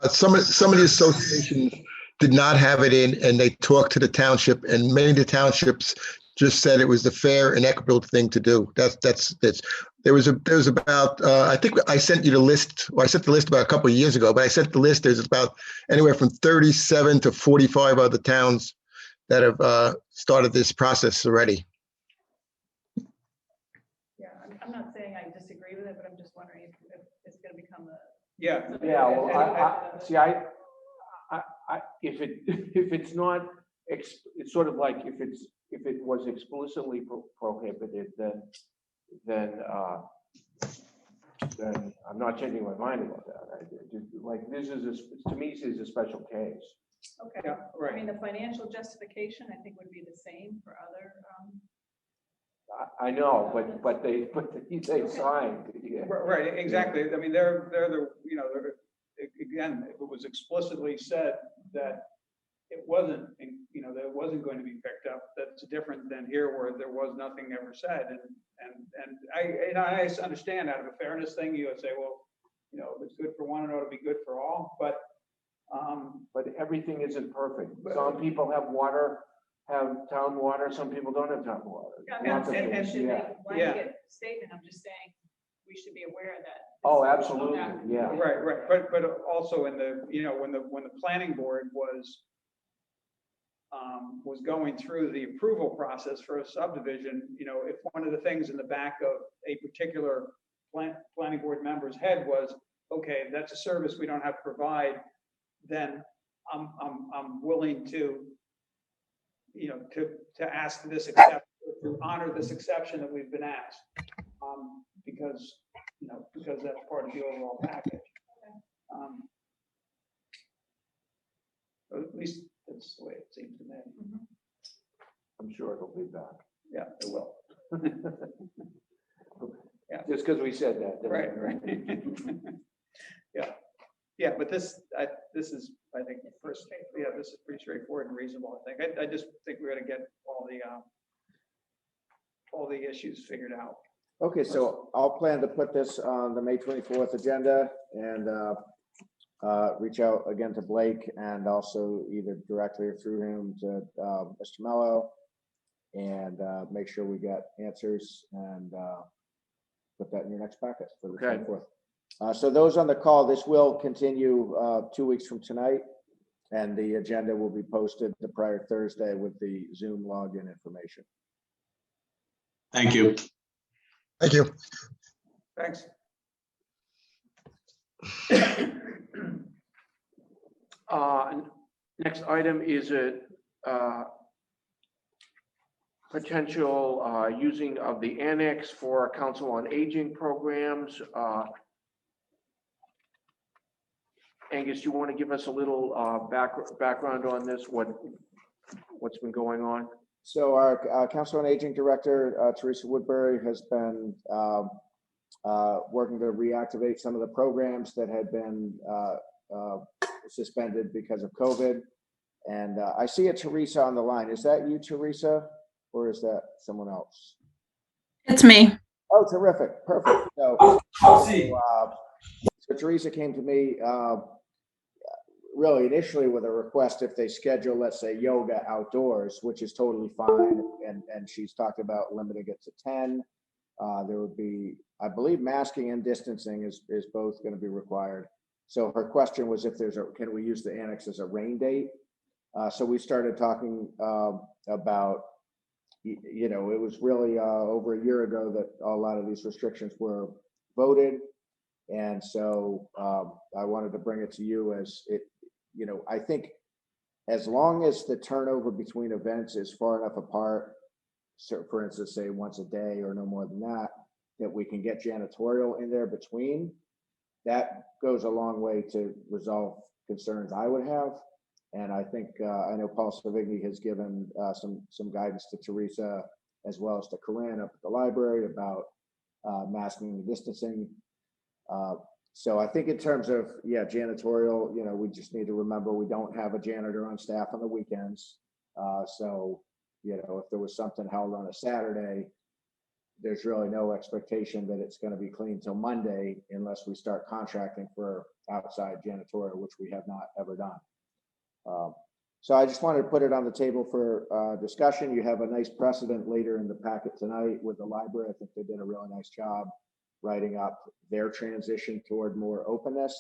Some of the associations did not have it in, and they talked to the township, and many of the townships just said it was the fair and equitable thing to do. That's there was about I think I sent you the list, or I sent the list about a couple of years ago, but I sent the list. There's about anywhere from 37 to 45 other towns that have started this process already. Yeah, I'm not saying I disagree with it, but I'm just wondering if it's going to become a Yeah. Yeah, well, if it's not, it's sort of like if it was explicitly prohibited, then I'm not changing my mind about that. Like, to me, this is a special case. Okay, Yeah, right. I mean, the financial justification, I think, would be the same for other, I know, but they signed. Yeah. Right, exactly. I mean, they're the, again, if it was explicitly said that it wasn't, that it wasn't going to be picked up, that's different than here where there was nothing ever said. And I understand out of a fairness thing, you would say, well, if it's good for one, it ought to be good for all, but everything isn't perfect. Some people have water, have town water, some people don't have town water. I'm not saying we should make a blanket statement, I'm just saying we should be aware that. Oh, absolutely, yeah. Right. But also in the, when the planning board was going through the approval process for a subdivision, if one of the things in the back of a particular planning board member's head was, okay, that's a service we don't have to provide, then I'm willing to, to ask this exception, to honor this exception that we've been asked, because that's part of the overall package. Or at least that's the way it seems to me. I'm sure it'll be back. Yeah, it will. Yeah. Just because we said that. Right. Yeah, but this is, I think, this is pretty straightforward and reasonable, I think. I just think we're gonna get all the issues figured out. Okay, so I'll plan to put this on the May 24th agenda and reach out again to Blake and also either directly or through him to Mr. Mello and make sure we get answers and put that in your next packet for the 24th. So those on the call, this will continue 2 weeks from tonight, and the agenda will be posted the prior Thursday with the Zoom login information. Thank you. Thank you. Thanks. Next item is a potential using of the annex for Council on Aging programs. Angus, you want to give us a little background on this? What's been going on? So our Council on Aging Director, Teresa Woodbury, has been working to reactivate some of the programs that had been suspended because of COVID. And I see a Teresa on the line. Is that you, Teresa, or is that someone else? It's me. Oh, terrific. Perfect. So Teresa came to me really initially with a request if they schedule, let's say, yoga outdoors, which is totally fine. And she's talked about limiting it to 10. There would be, I believe, masking and distancing is both going to be required. So her question was if can we use the annex as a rain date? So we started talking about, it was really over a year ago that a lot of these restrictions were voted. And so I wanted to bring it to you as it, I think as long as the turnover between events is far enough apart, so for instance, say once a day or no more than that, that we can get janitorial in there between, that goes a long way to resolve concerns I would have. And I think, I know Paul Savigny has given some guidance to Teresa as well as to Corinne up at the library about masking and distancing. So I think in terms of, janitorial, we just need to remember we don't have a janitor on staff on the weekends. So, if there was something held on a Saturday, there's really no expectation that it's going to be clean till Monday unless we start contracting for outside janitorial, which we have not ever done. So I just wanted to put it on the table for discussion. You have a nice precedent later in the packet tonight with the library. I think they did a really nice job writing up their transition toward more openness.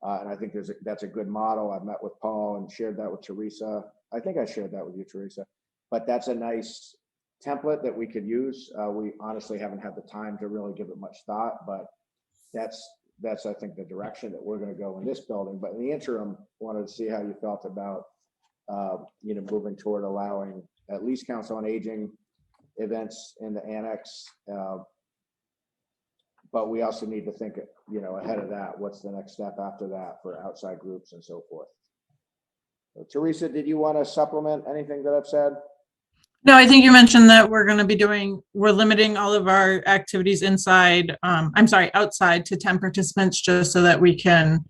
And I think that's a good model. I've met with Paul and shared that with Teresa. I think I shared that with you, Teresa. But that's a nice template that we could use. We honestly haven't had the time to really give it much thought, but that's that's, I think, the direction that we're gonna go in this building. But in the interim, wanted to see how you felt about, moving toward allowing at least Council on Aging events in the annex. But we also need to think, ahead of that, what's the next step after that for outside groups and so forth. So, Teresa, did you want to supplement anything that I've said? No, I think you mentioned that we're limiting all of our activities outside to 10 participants, just so that we can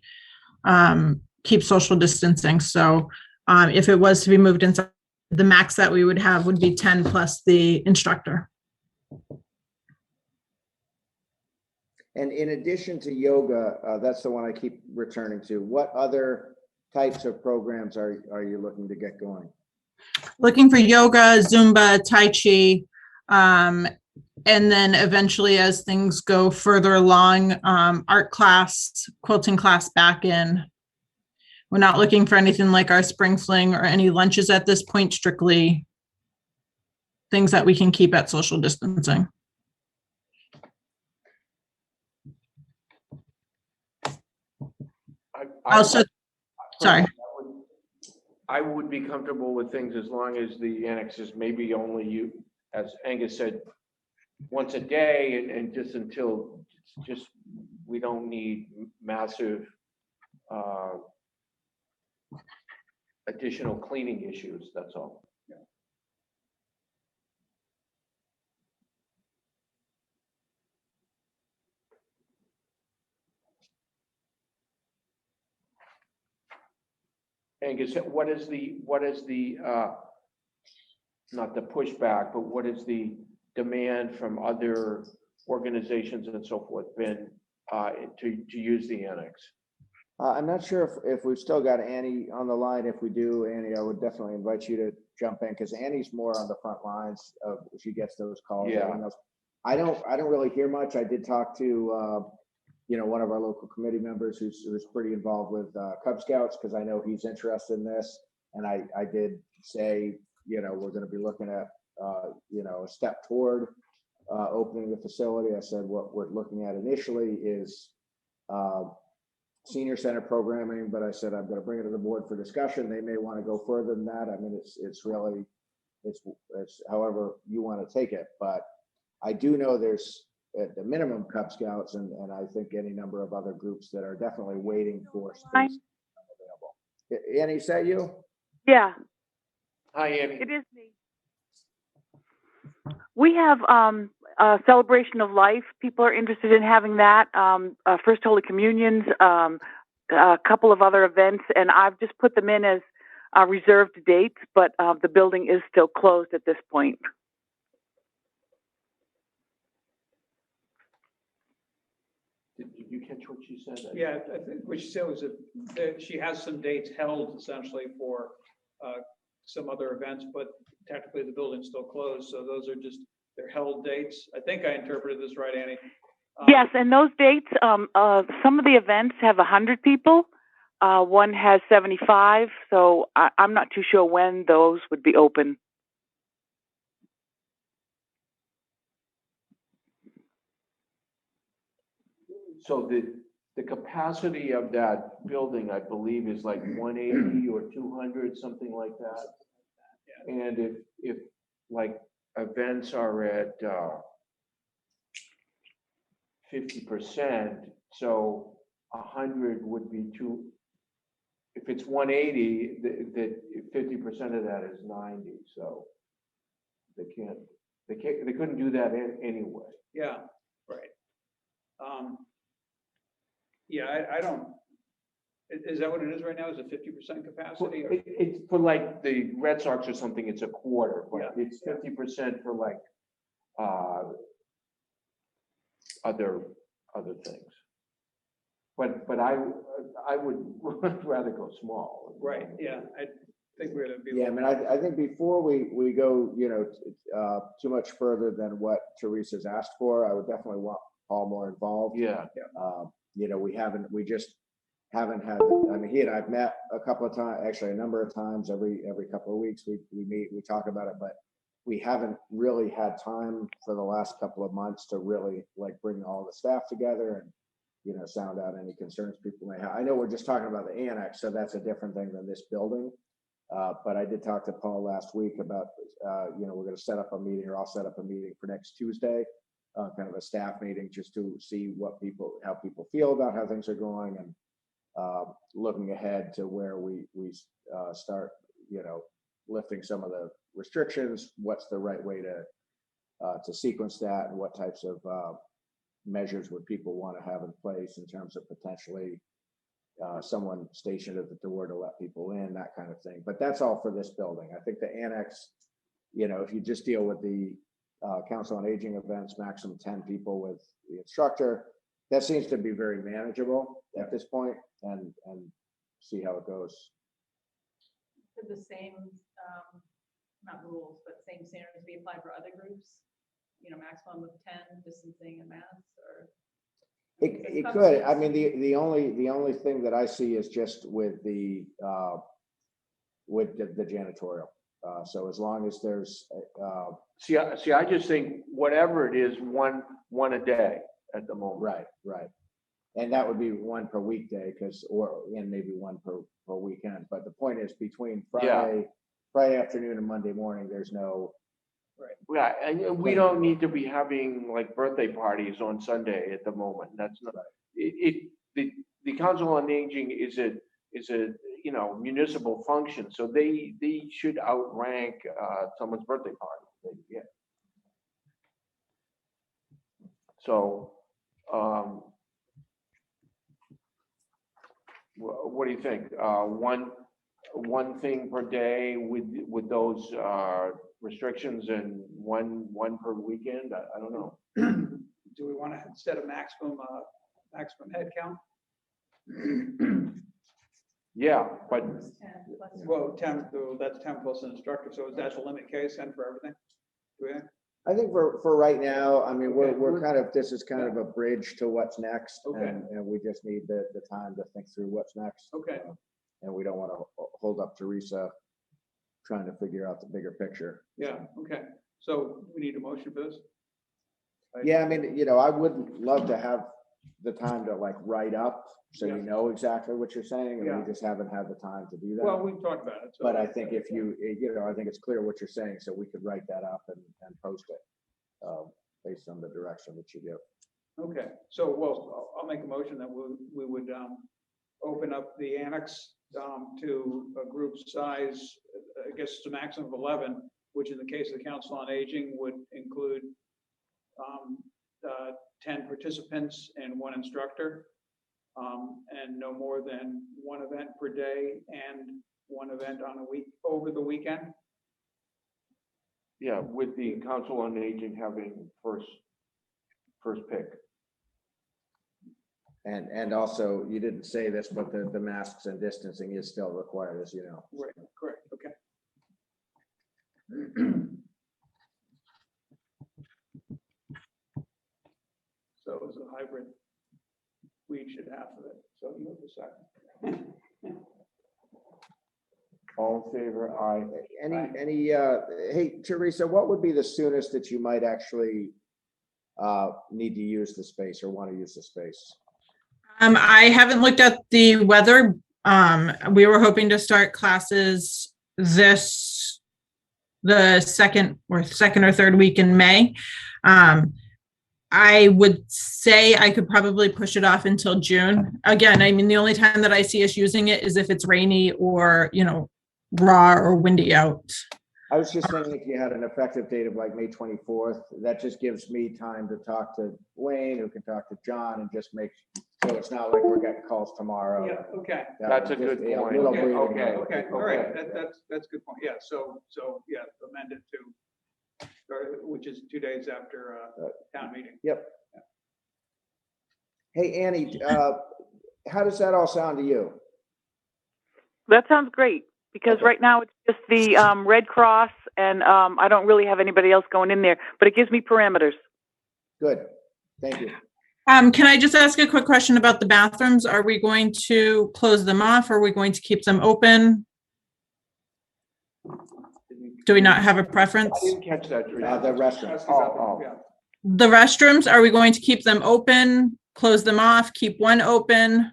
keep social distancing. So if it was to be moved inside, the max that we would have would be 10 plus the instructor. And in addition to yoga, that's the one I keep returning to. What other types of programs are you looking to get going? Looking for yoga, Zumba, Tai Chi, and then eventually, as things go further along, art class, quilting class back in. We're not looking for anything like our spring fling or any lunches at this point, strictly things that we can keep at social distancing. I would be comfortable with things as long as the annexes maybe only you, as Angus said, once a day and just until we don't need massive additional cleaning issues, that's all. Angus, what is the not the pushback, but what is the demand from other organizations and so forth been to use the annex? I'm not sure if we've still got Annie on the line. If we do, Annie, I would definitely invite you to jump in, because Annie's more on the front lines of, she gets those calls. Yeah. I don't really hear much. I did talk to one of our local committee members who's pretty involved with Cub Scouts, because I know he's interested in this. And I did say, we're going to be looking at, a step toward opening the facility. I said, what we're looking at initially is senior center programming, but I said, I'm going to bring it to the board for discussion. They may want to go further than that. I mean, it's really however you want to take it, but I do know there's at the minimum Cub Scouts and I think any number of other groups that are definitely waiting for space available. Annie, is that you? Yeah, Hi, Annie. it is me. We have a celebration of life. People are interested in having that. First Holy Communions, a couple of other events, and I've just put them in as reserved dates, but the building is still closed at this point. Did you catch what she said? Yeah, I think what she said was that she has some dates held essentially for some other events, but technically the building's still closed. So those are just, they're held dates. I think I interpreted this right, Annie. Yes, and those dates, some of the events have 100 people. One has 75. So I'm not too sure when those would be open. So the capacity of that building, I believe, is like 180 or 200, something like that. And if like events are at 50%, so 100 would be two. If it's 180, that 50% of that is 90. So they couldn't do that anyway. Yeah, right. Yeah, I don't, is that what it is right now? Is it 50% capacity? Or? It's for like the Red Sox or something, it's a quarter, but Yeah. it's 50% for like other things. But I would rather go small. Right, yeah, I think we're gonna be. Yeah, I mean, I think before we go, too much further than what Teresa's asked for, I would definitely want Paul more involved. Yeah. We just haven't had, I mean, he and I've met a couple of times, actually a number of times, every couple of weeks, we meet, we talk about it, but we haven't really had time for the last couple of months to really like bring all the staff together sound out any concerns people may have. I know we're just talking about the annex, so that's a different thing than this building. But I did talk to Paul last week about, we're going to set up a meeting, or I'll set up a meeting for next Tuesday, kind of a staff meeting, just to see how people feel about how things are going, and looking ahead to where we start, lifting some of the restrictions. What's the right way to sequence that, and what types of measures would people want to have in place in terms of potentially someone stationed at the door to let people in, that kind of thing. But that's all for this building. I think the annex, if you just deal with the Council on Aging events, maximum 10 people with the instructor, that seems to be very manageable at this point, and see how it goes. Could the same, not rules, but same standards be applied for other groups? Maximum of 10, distancing and masks, or? It could. I mean, the only thing that I see is just with the janitorial. So as long as there's See, I just think whatever it is, one a day at the moment. right, and that would be one per weekday, and maybe one per weekend. But the point is, between Friday afternoon and Monday morning, there's no. Yeah, and we don't need to be having like birthday parties on Sunday at the moment. That's not the Council on Aging is a municipal function, so they should outrank someone's birthday party. So, what do you think? One thing per day with those restrictions, and one per weekend? I don't know. Do we want to set a maximum head count? Yeah, but Well, 10, that's 10 plus an instructor, so is that the limit case then for everything? Do we think? I think for right now, I mean, we're kind of, this is kind of a bridge to what's next. Okay. And we just need the time to think through what's next. Okay. And we don't want to hold up Teresa trying to figure out the bigger picture. Yeah, okay. So we need a motion for this? Yeah, I mean, I would love to have the time to like write up, so you know exactly what you're saying, and we just haven't had the time to do that. Well, we've talked about it. So But I think if I think it's clear what you're saying, so we could write that up and post it based on the direction that you give. Okay, so, well, I'll make a motion that we would open up the annex to a group size, I guess it's a maximum of 11, which in the case of the Council on Aging would include 10 participants and 1 instructor, and no more than 1 event per day and 1 event over the weekend. yeah, with the Council on Aging having first pick. And also, you didn't say this, but the masks and distancing is still required, as you know. Right, correct, okay. So it was a hybrid. We each should half of it, so you have the second. All in favor? Aye. Any hey, Teresa, what would be the soonest that you might actually need to use the space or want to use the space? I haven't looked at the weather. We were hoping to start classes the second or third week in May. I would say I could probably push it off until June. Again, I mean, the only time that I see us using it is if it's rainy or, raw or windy out. I was just saying, if you had an effective date of like May 24th, that just gives me time to talk to Wayne, who can talk to John, and just make, so it's not like we're getting calls tomorrow. Yeah, okay. That's a good point. Okay, all right, that's a good point. Yeah, so yeah, amend it to, which is 2 days after town meeting. Yep. Hey, Annie, how does that all sound to you? That sounds great, because right now it's just the Red Cross, and I don't really have anybody else going in there, but it gives me parameters. Good, thank you. Can I just ask a quick question about the bathrooms? Are we going to close them off? Or are we going to keep them open? Do we not have a preference? I didn't catch that. The restaurants. Oh. The restrooms, are we going to keep them open close them off, keep one open?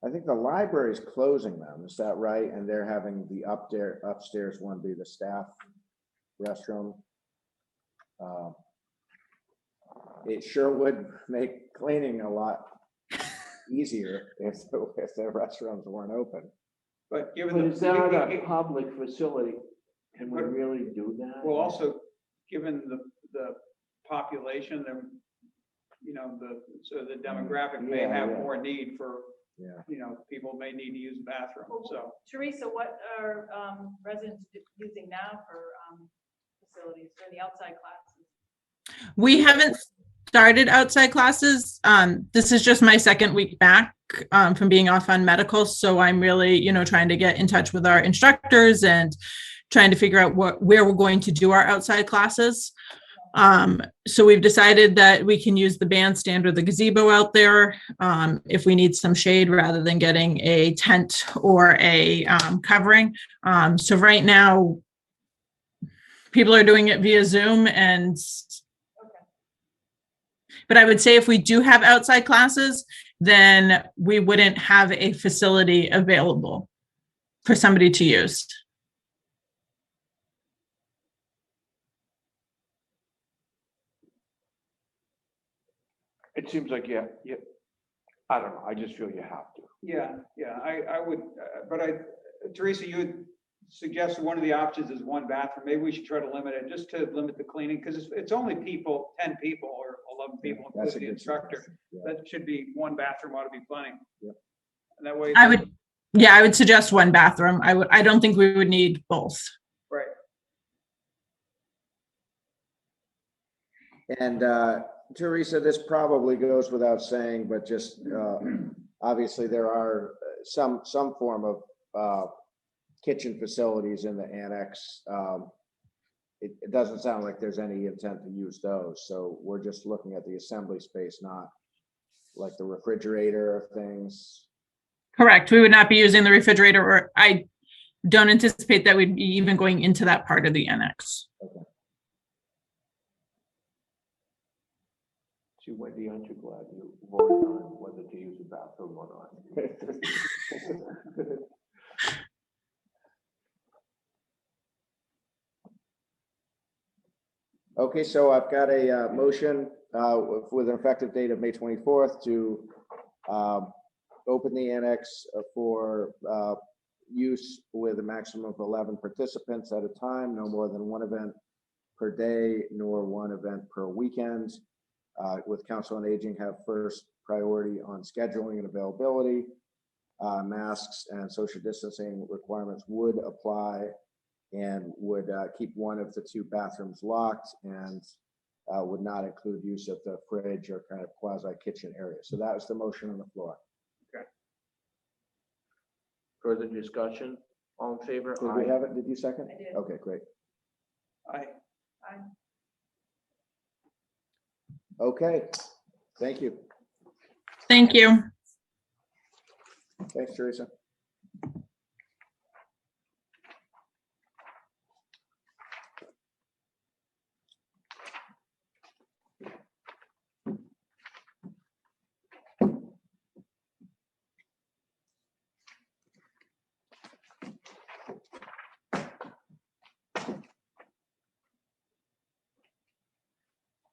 I think the library's closing them, is that right? And they're having the upstairs one be the staff restroom. It sure would make cleaning a lot easier if the restrooms weren't open. But given But the. is that a public facility? Can we But- really do that? Well, also, given the population and, you know, the demographic may Yeah, have yeah. more need for, Yeah. you know, people may need to use a bathroom, so. Teresa, what are residents using now for facilities for the outside classes? We haven't started outside classes. This is just my second week back from being off on medical. So I'm really, you know, trying to get in touch with our instructors and trying to figure out where we're going to do our outside classes. So we've decided that we can use the bandstand or the gazebo out there if we need some shade rather than getting a tent or a covering. So right now, people are doing it via Zoom and but I would say if we do have outside classes, then we wouldn't have a facility available for somebody to use. It seems like, yeah, I don't know, I just feel you have to. Yeah, I would, but Teresa, you would suggest one of the options is one bathroom. Maybe we should try to limit it, just to limit the cleaning, because it's only 10 people or 11 people, That's a including the good instructor. suggestion. Yeah. That should be one bathroom, ought to be plenty. Yep. And that way. I would suggest one bathroom. I don't think we would need both. Right. And Teresa, this probably goes without saying, but just obviously there are some form of kitchen facilities in the annex. It doesn't sound like there's any intent to use those. So we're just looking at the assembly space, not like the refrigerator of things. Correct. We would not be using the refrigerator, or I don't anticipate that we'd be even going into that part of the annex. Okay. See, Wendy, aren't you glad you voted on whether to use a bathroom or not? Okay, so I've got a motion with an effective date of May 24th to open the annex for use with a maximum of 11 participants at a time, no more than one event per day, nor one event per weekend. With Council on Aging have first priority on scheduling and availability. Masks and social distancing requirements would apply and would keep one of the two bathrooms locked and would not include use of the fridge or kind of quasi kitchen area. So that was the motion on the floor. Okay. Further discussion? All in favor? Did we have it? Did you second? I did. Okay, great. Aye. Okay, thank you. Thank you. Thanks, Teresa.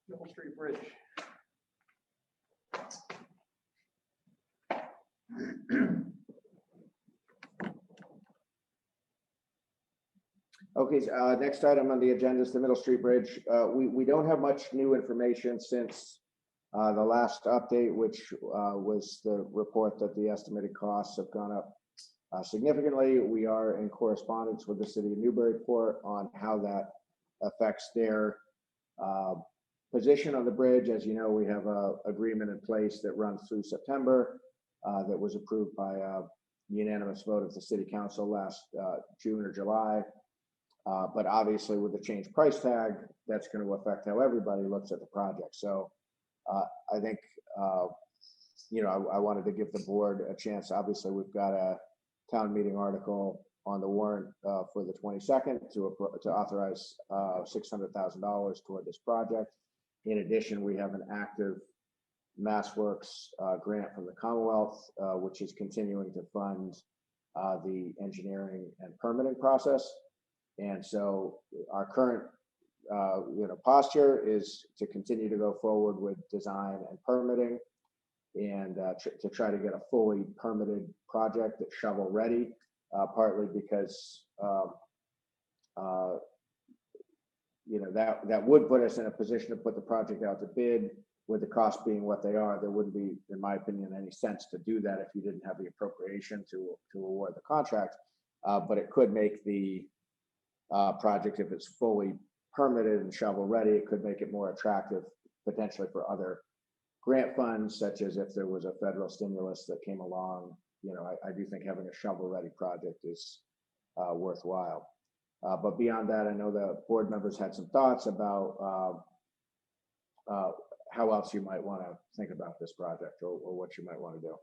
Middle Street Bridge. Okay, next item on the agenda is the Middle Street Bridge. We don't have much new information since the last update, which was the report that the estimated costs have gone up significantly. We are in correspondence with the city of Newburyport on how that affects their position on the bridge. As you know, we have an agreement in place that runs through September that was approved by a unanimous vote of the city council last June or July. But obviously with the change price tag, that's going to affect how everybody looks at the project. So I think, you know, I wanted to give the board a chance. Obviously, we've got a town meeting article on the warrant for the 22nd to authorize $600,000 toward this project. In addition, we have an active MassWorks grant from the Commonwealth, which is continuing to fund the engineering and permitting process. And so our current posture is to continue to go forward with design and permitting, and to try to get a fully permitted project that's shovel ready, partly because that would put us in a position to put the project out to bid. With the costs being what they are, there wouldn't be, in my opinion, any sense to do that if you didn't have the appropriation to award the contract. But it could make the project, if it's fully permitted and shovel ready, it could make it more attractive potentially for other grant funds, such as if there was a federal stimulus that came along. I do think having a shovel ready project is worthwhile. But beyond that, I know the board members had some thoughts about how else you might want to think about this project, or what you might want to do.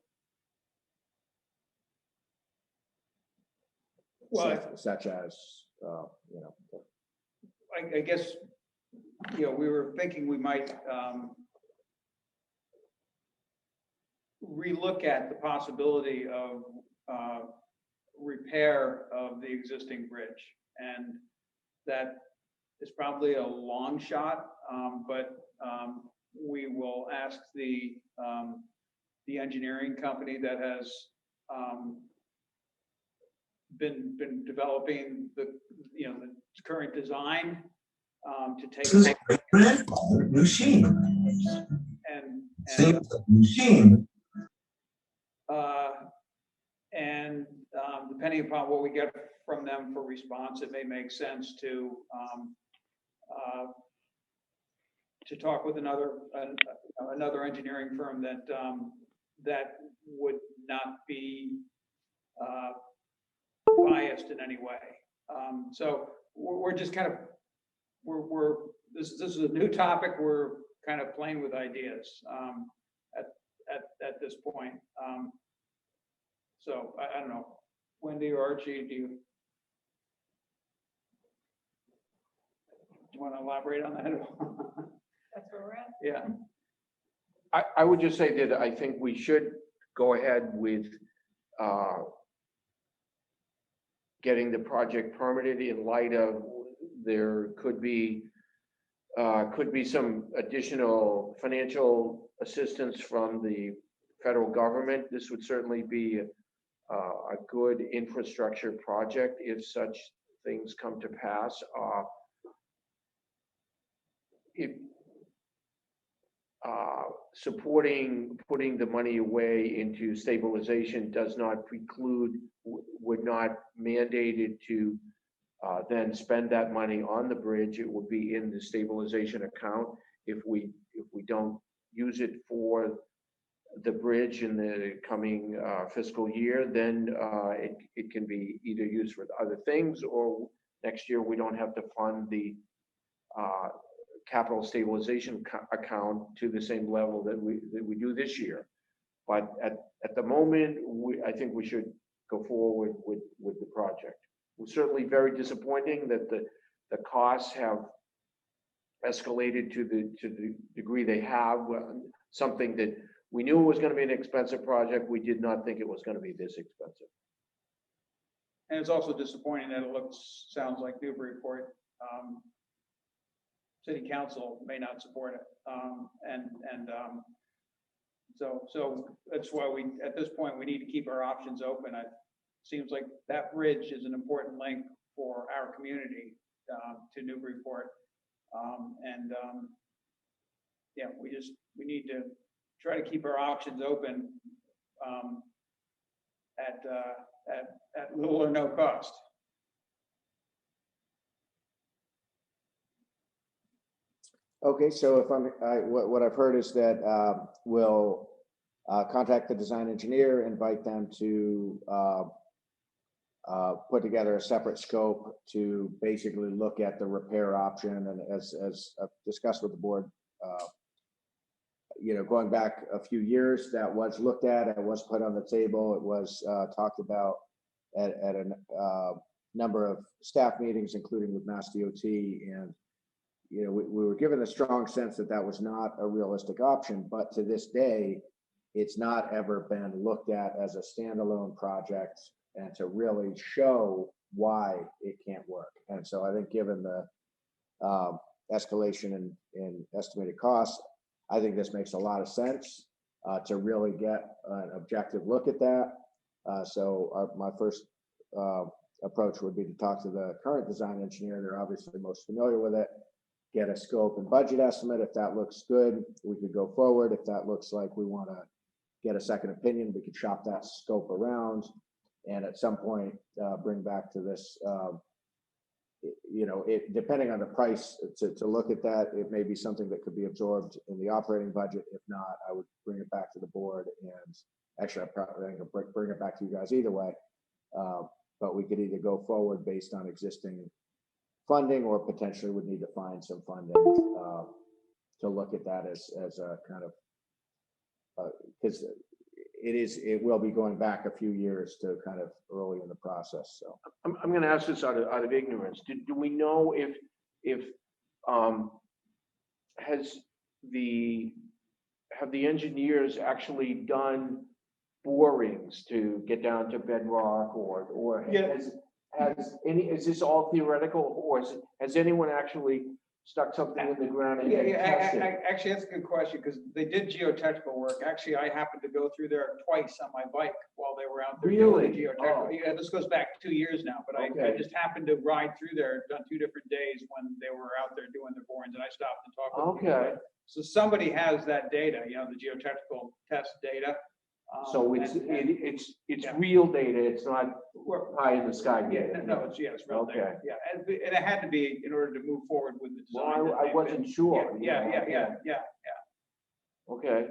Well, such as, I guess, we were thinking we might relook at the possibility of repair of the existing bridge. And that is probably a long shot, but we will ask the engineering company that has been developing the current design to take machine and depending upon what we get from them for response, it may make sense to talk with another engineering firm that would not be biased in any way. So we're just kind of this is a new topic. We're kind of playing with ideas at this point. So I don't know, Wendy or Archie, do you want to elaborate on that at all? That's where we're at. Yeah. I would just say that I think we should go ahead with getting the project permitted, in light of there could be some additional financial assistance from the federal government. This would certainly be a good infrastructure project if such things come to pass. Putting the money away into stabilization does not preclude, would not mandate it to then spend that money on the bridge. It would be in the stabilization account. If we don't use it for the bridge in the coming fiscal year, then it can be either used for other things, or next year we don't have to fund the capital stabilization account to the same level that we do this year. But at the moment, I think we should go forward with the project. It's certainly very disappointing that the costs have escalated to the degree they have. Something that we knew was going to be an expensive project. We did not think it was going to be this expensive. And it's also disappointing that it sounds like Newburyport City Council may not support it. So that's why at this point, we need to keep our options open. It seems like that bridge is an important link for our community to Newburyport. Yeah, we need to try to keep our options open at little or no cost. Okay, so if what I've heard is that we'll contact the design engineer, invite them to put together a separate scope to basically look at the repair option. And as I've discussed with the board, going back a few years, that was looked at, it was put on the table, it was talked about at a number of staff meetings, including with Mass DOT, and we were given a strong sense that that was not a realistic option, but to this day, it's not ever been looked at as a standalone project and to really show why it can't work. And so I think given the escalation in estimated costs, I think this makes a lot of sense to really get an objective look at that. My first approach would be to talk to the current design engineer. They're obviously most familiar with it, get a scope and budget estimate. If that looks good, we could go forward. If that looks like we want to get a second opinion, we could shop that scope around and at some point bring back to this, depending on the price to look at that, it may be something that could be absorbed in the operating budget. If not, I would bring it back to the board, and actually I think I'll bring it back to you guys either way. But we could either go forward based on existing funding or potentially would need to find some funding to look at that as a kind of, because it will be going back a few years to kind of early in the process. So I'm going to ask this out of ignorance. Do we know if have the engineers actually done borings to get down to bedrock, or is this all theoretical, or has anyone actually stuck something in the ground and tested? Actually, that's a good question, because they did geotechnical work. Actually, I happened to go through there twice on my bike while they were out there. Really? Doing geotechnical. Oh. Yeah, this goes back 2 years now, but I just happened to ride through there, done 2 different days when they were out there doing their borings, and I stopped and talked with them. Okay. So somebody has that data, the geotechnical test data. So it's real data. It's not pie in the sky data. No, it's real data. Yeah, and it had to be in order to move forward with the design. Well, I wasn't sure. Yeah. Okay.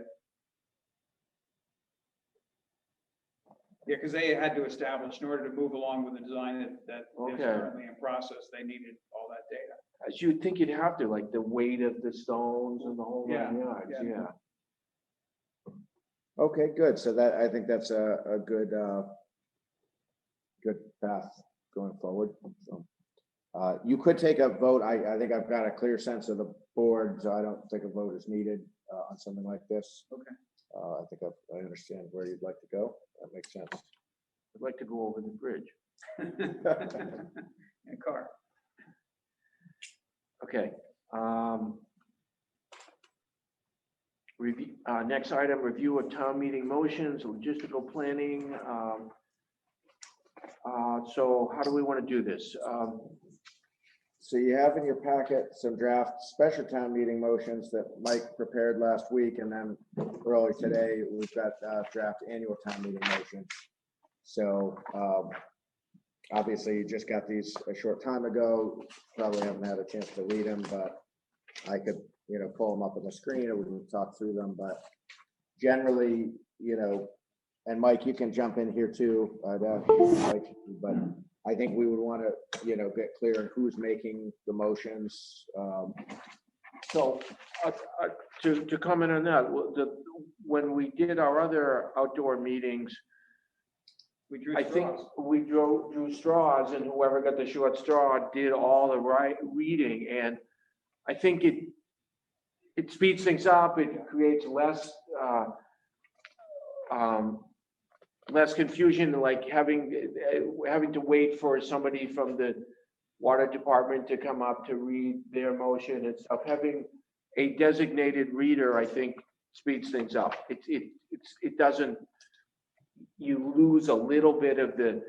Yeah, because they had to establish, in order to move along with the design that is currently in process, they needed all that data. As you'd think you'd have to, like the weight of the stones and the whole nine yards. Yeah. okay, good. So that, I think that's a good path going forward. So you could take a vote. I think I've got a clear sense of the board, so I don't think a vote is needed on something like this. Okay. I think I understand where you'd like to go. That makes sense. I'd like to go over the bridge. In a car. Okay. Review, next item, review of town meeting motions, logistical planning. So how do we want to do this? So you have in your packet some draft special town meeting motions that Mike prepared last week, and then early today, we've got draft annual town meeting motion. So obviously you just got these a short time ago, probably haven't had a chance to read them, but I could, pull them up on the screen or we can talk through them, but generally, and Mike, you can jump in here too, but I think we would want to, get clear on who's making the motions. So to comment on that, when we did our other outdoor meetings, I think we drew straws, and whoever got the short straw did all the right reading, and I think it speeds things up. It creates less confusion, like having to wait for somebody from the water department to come up to read their motion and stuff. Having a designated reader, I think, speeds things up. It doesn't. You lose a little bit of the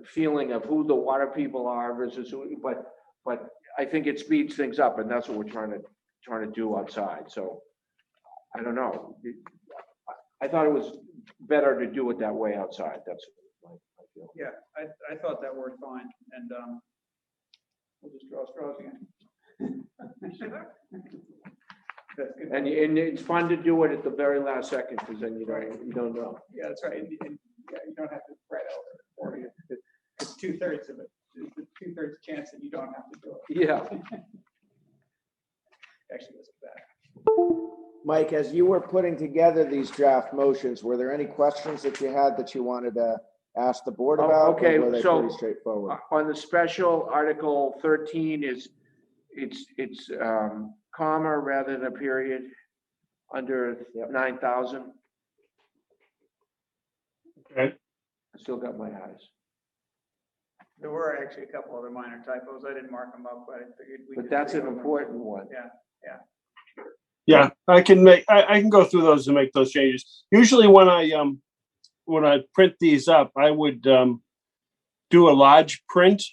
feeling of who the water people are versus who, but I think it speeds things up, and that's what we're trying to do outside. So I don't know. I thought it was better to do it that way outside. That's what I feel. Yeah, I thought that worked fine, and we'll just draw straws again. That's good. And it's fun to do it at the very last second, because then you don't know. Yeah, that's right. And you don't have to fret over it, or it's 2/3 of it. It's a 2/3 chance that you don't have to do it. Yeah. Actually, wasn't bad. Mike, as you were putting together these draft motions, were there any questions that you had that you wanted to asked the board Oh, about? okay, Or were they so- pretty straightforward? On the special, Article 13 is, it's comma rather than a period under 9,000. Okay. I still got my eyes. There were actually a couple other minor typos. I didn't mark them up, but I figured we. But could that's read an over them. important one. Yeah. Yeah, I can go through those and make those changes. Usually when I print these up, I would do a large print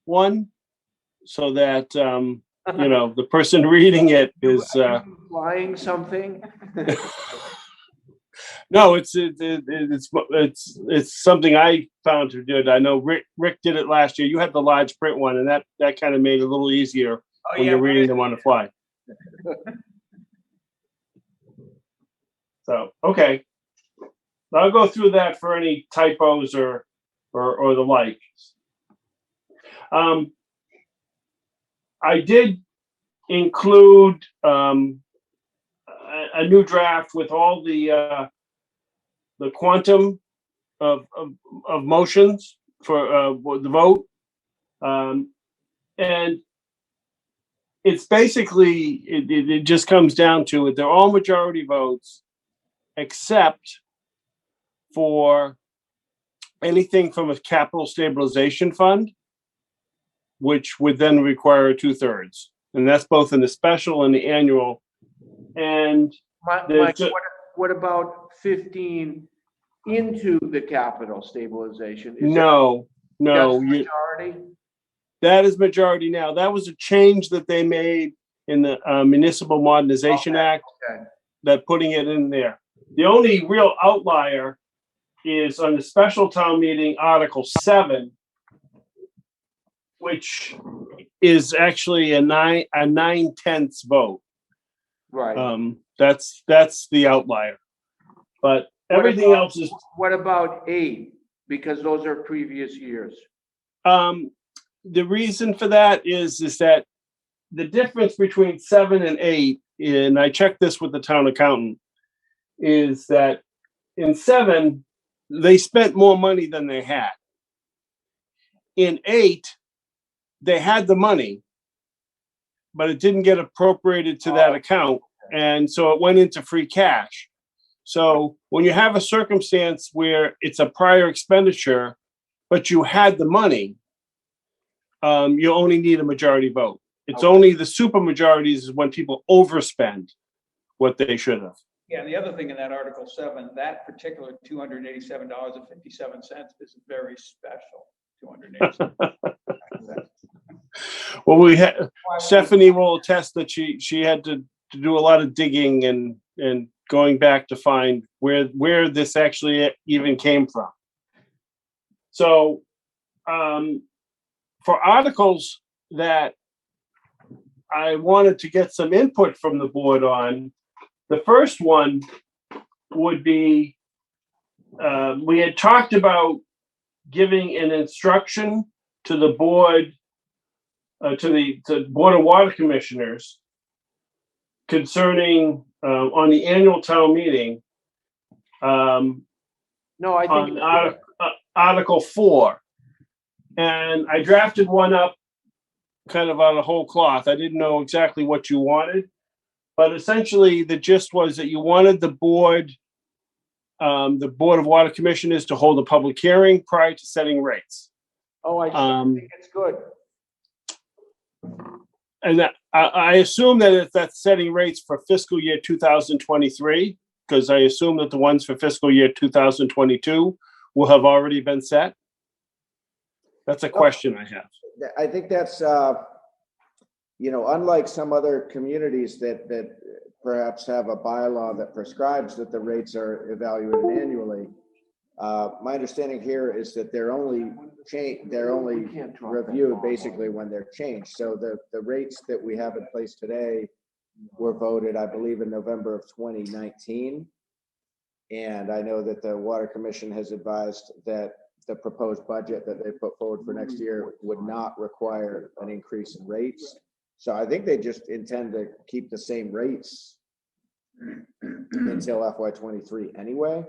one so that the person reading it is Flying something? no, it's something I found to do. I know Rick did it last year. You had the large print one, and that kind of made it a little easier when you're reading them on the fly. So, okay. I'll go through that for any typos or the like. I did include a new draft with all the quantum of motions for the vote. And it's basically, it just comes down to it. They're all majority votes, except for anything from a capital stabilization fund, which would then require a 2/3. And that's both in the special and the annual. And Mike, what about 15 into the capital stabilization? Is no, that's majority? that is majority now. That was a change that they made in the Municipal Modernization Act, that putting it in there. The only real outlier is on the special town meeting, Article 7, which is actually a 9/10 vote. Right. That's the outlier. But everything else is. What about 8? Because those are previous years. The reason for that is that the difference between 7 and 8, and I checked this with the town accountant, is that in 7, they spent more money than they had. In 8, they had the money, but it didn't get appropriated to that account. And so it went into free cash. So when you have a circumstance where it's a prior expenditure, but you had the money, you only need a majority vote. It's only the super majorities is when people overspend what they should have. Yeah, and the other thing in that Article 7, that particular $287.57 is very special. 287. Well, we had Stephanie will attest that she had to do a lot of digging and going back to find where this actually even came from. So for articles that I wanted to get some input from the board on, the first one would be, we had talked about giving an instruction to the board, to the Board of Water Commissioners concerning on the annual town meeting. No, I think on Article 4, and I drafted one up kind of on a whole cloth. I didn't know exactly what you wanted, but essentially the gist was that you wanted the Board of Water Commissioners to hold a public hearing prior to setting rates. Oh, I think it's good. And that, I assume that if that's setting rates for fiscal year 2023, because I assume that the ones for fiscal year 2022 will have already been set. That's a question I have. I think that's, unlike some other communities that perhaps have a bylaw that prescribes that the rates are evaluated annually. My understanding here is that they're only reviewed basically when they're changed. So the rates that we have in place today were voted, I believe, in November of 2019. And I know that the Water Commission has advised that the proposed budget that they put forward for next year would not require an increase in rates. So I think they just intend to keep the same rates until FY23 anyway.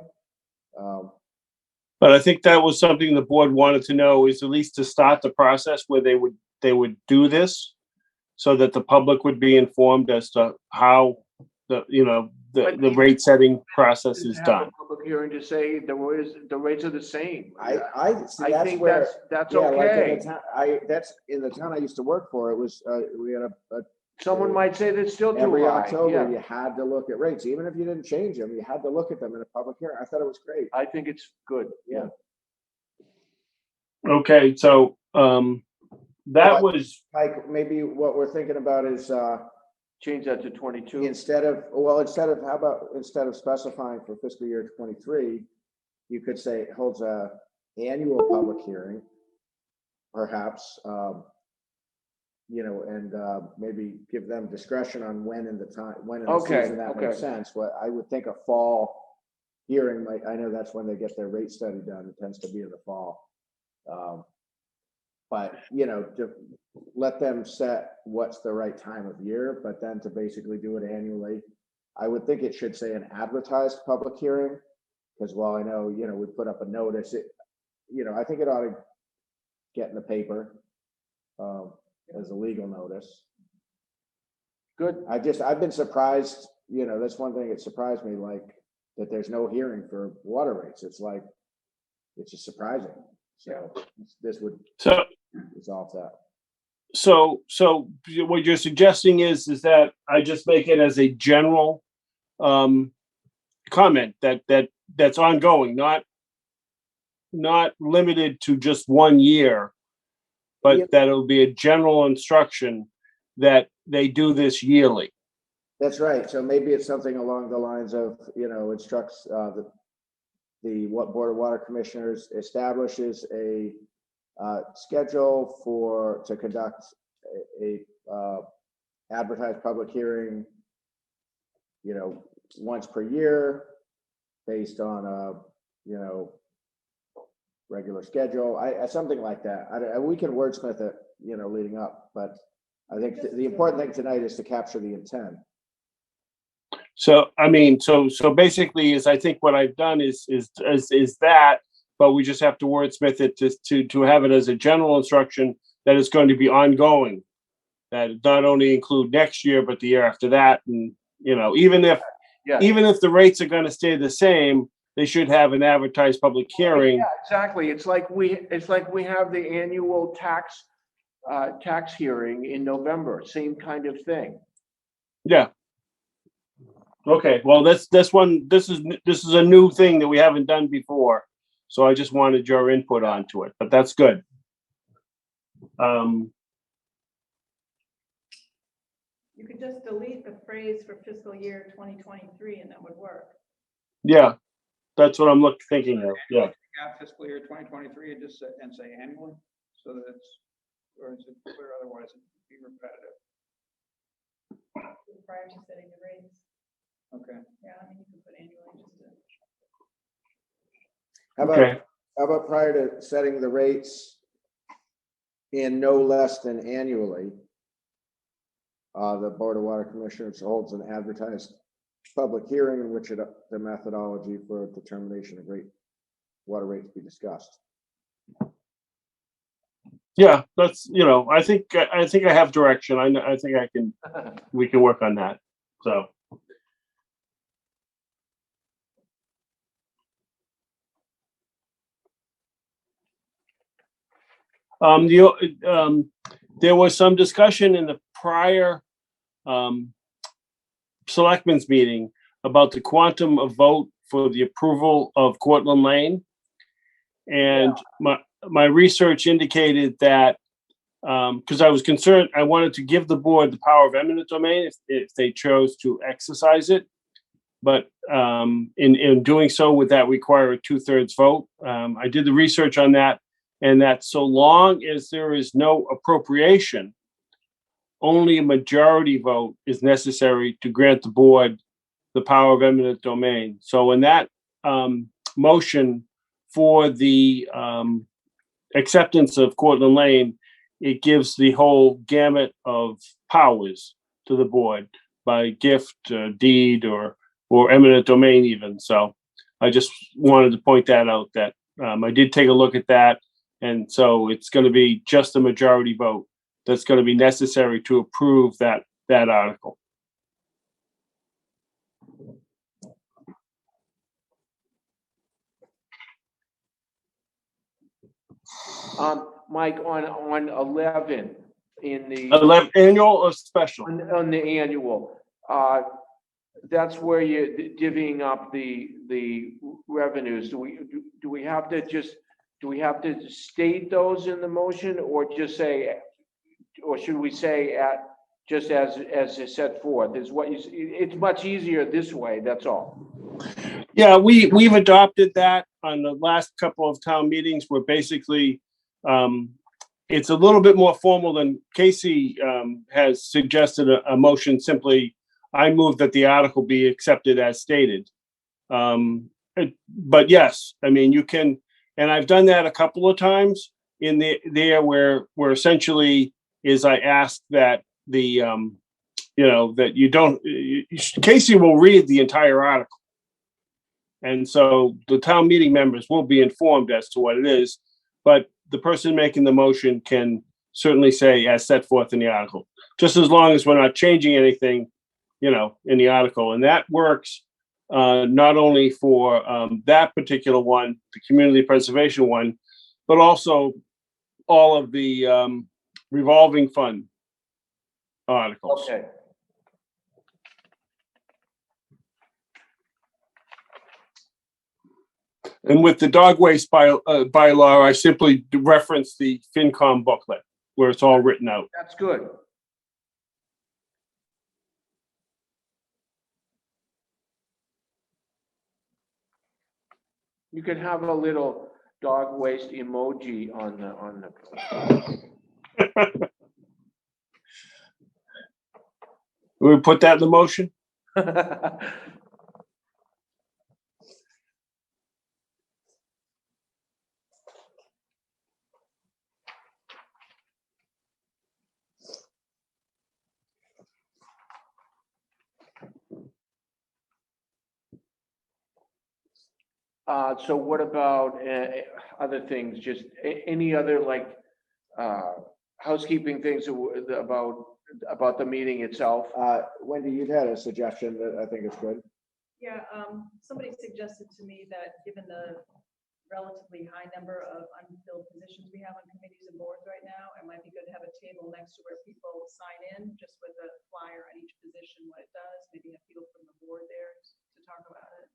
But I think that was something the board wanted to know, is at least to start the process where they would do this, so that the public would be informed as to how the rate setting process is Have done. a public hearing to say the rates are the same. I see, I that's think where, that's yeah, like in okay. the town, that's in the town I used to work for, it was, we had a Someone might say that's still too every high. October, Yeah, you had to look at rates, even if you didn't change them, you had to look at them in a public hearing. I thought it was great. I think it's good. Yeah. Okay, so that But, was, Mike, maybe what we're thinking about is, Change that to 22. instead of specifying for fiscal year 23, you could say it holds a annual public hearing, perhaps, and maybe give them discretion on when in the season that makes sense. What I would think a fall hearing might, I know that's when they get their rate study done. It tends to be in the fall. But, to let them set what's the right time of year, but then to basically do it annually. I would think it should say an advertised public hearing, because while I know, we put up a notice, I think it ought to get in the paper as a legal notice. Good. I've been surprised, that's one thing that surprised me, like, that there's no hearing for water rates. It's like, it's just surprising. So this would resolve that. so what you're suggesting is that I just make it as a general comment that's ongoing, not limited to just 1 year, but that it'll be a general instruction that they do this yearly. That's right. So maybe it's something along the lines of, instructs the Board of Water Commissioners establishes a schedule to conduct a advertised public hearing, once per year, based on a, regular schedule. Something like that. We can wordsmith it, leading up, but I think the important thing tonight is to capture the intent. So, I mean, so basically I think what I've done is that, but we just have to wordsmith it to have it as a general instruction that it's going to be ongoing, that it not only include next year, but the year after that. And, even if the rates are going to stay the same, they should have an advertised public hearing. Yeah, exactly. It's like we have the annual tax hearing in November, same kind of thing. Yeah. Okay, well, this is a new thing that we haven't done before, so I just wanted your input onto it, but that's good. You could just delete the phrase for fiscal year 2023 and that would work. Yeah, that's what I'm thinking of. Yeah. Fiscal year 2023 and just say annually, so that or is it clear otherwise? It'd be repetitive. Prior to setting the rates. Okay. Yeah, you can put annually just to. How about prior to setting the rates in no less than annually, the Board of Water Commissioners holds an advertised public hearing in which the methodology for determination of water rates be discussed. Yeah, that's, I think I have direction. I think we can work on that. So. There was some discussion in the prior selectmen's meeting about the quantum of vote for the approval of Cortlandt Lane. And my research indicated that, because I was concerned, I wanted to give the board the power of eminent domain if they chose to exercise it. But in doing so, would that require a 2/3 vote? I did the research on that, and that so long as there is no appropriation, only a majority vote is necessary to grant the board the power of eminent domain. So in that motion for the acceptance of Cortlandt Lane, it gives the whole gamut of powers to the board by gift, deed, or eminent domain even. So I just wanted to point that out, that I did take a look at that, and so it's going to be just a majority vote that's going to be necessary to approve that article. Mike, on 11 in the 11 annual or special? on the annual, that's where you're divvying up the revenues. Do we have to state those in the motion, or just say, or should we say just as is set forth? It's much easier this way. That's all. Yeah, we've adopted that on the last couple of town meetings, where basically it's a little bit more formal than Casey has suggested a motion. Simply, I move that the article be accepted as stated. But yes, I mean, you can, and I've done that a couple of times in there where essentially is I ask that that you don't, Casey will read the entire article. And so the town meeting members will be informed as to what it is, but the person making the motion can certainly say as set forth in the article, just as long as we're not changing anything, in the article. And that works not only for that particular one, the community preservation one, but also all of the revolving fund articles. Okay. And with the dog waste bylaw, I simply reference the FinCom booklet where it's all written out. That's good. You can have a little dog waste emoji on the. We put that in the motion? So what about other things? Just any other housekeeping things about the meeting itself? Wendy, you'd had a suggestion that I think is good. Yeah, somebody suggested to me that given the relatively high number of unfilled positions we have on committees and boards right now, it might be good to have a table next to where people sign in, just with a flyer on each position, what it does, maybe a feel from the board there to talk about it.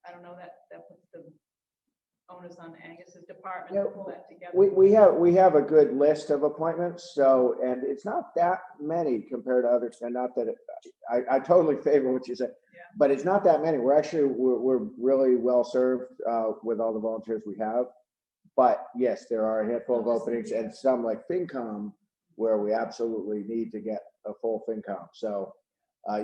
I don't know, that puts the onus on Angus's department to pull that together. We have a good list of appointments, and it's not that many compared to others, and not that I totally favor what you said, but it's not that many. We're really well served with all the volunteers we have. But yes, there are a handful of openings, and some like FinCom where we absolutely need to get a full FinCom. So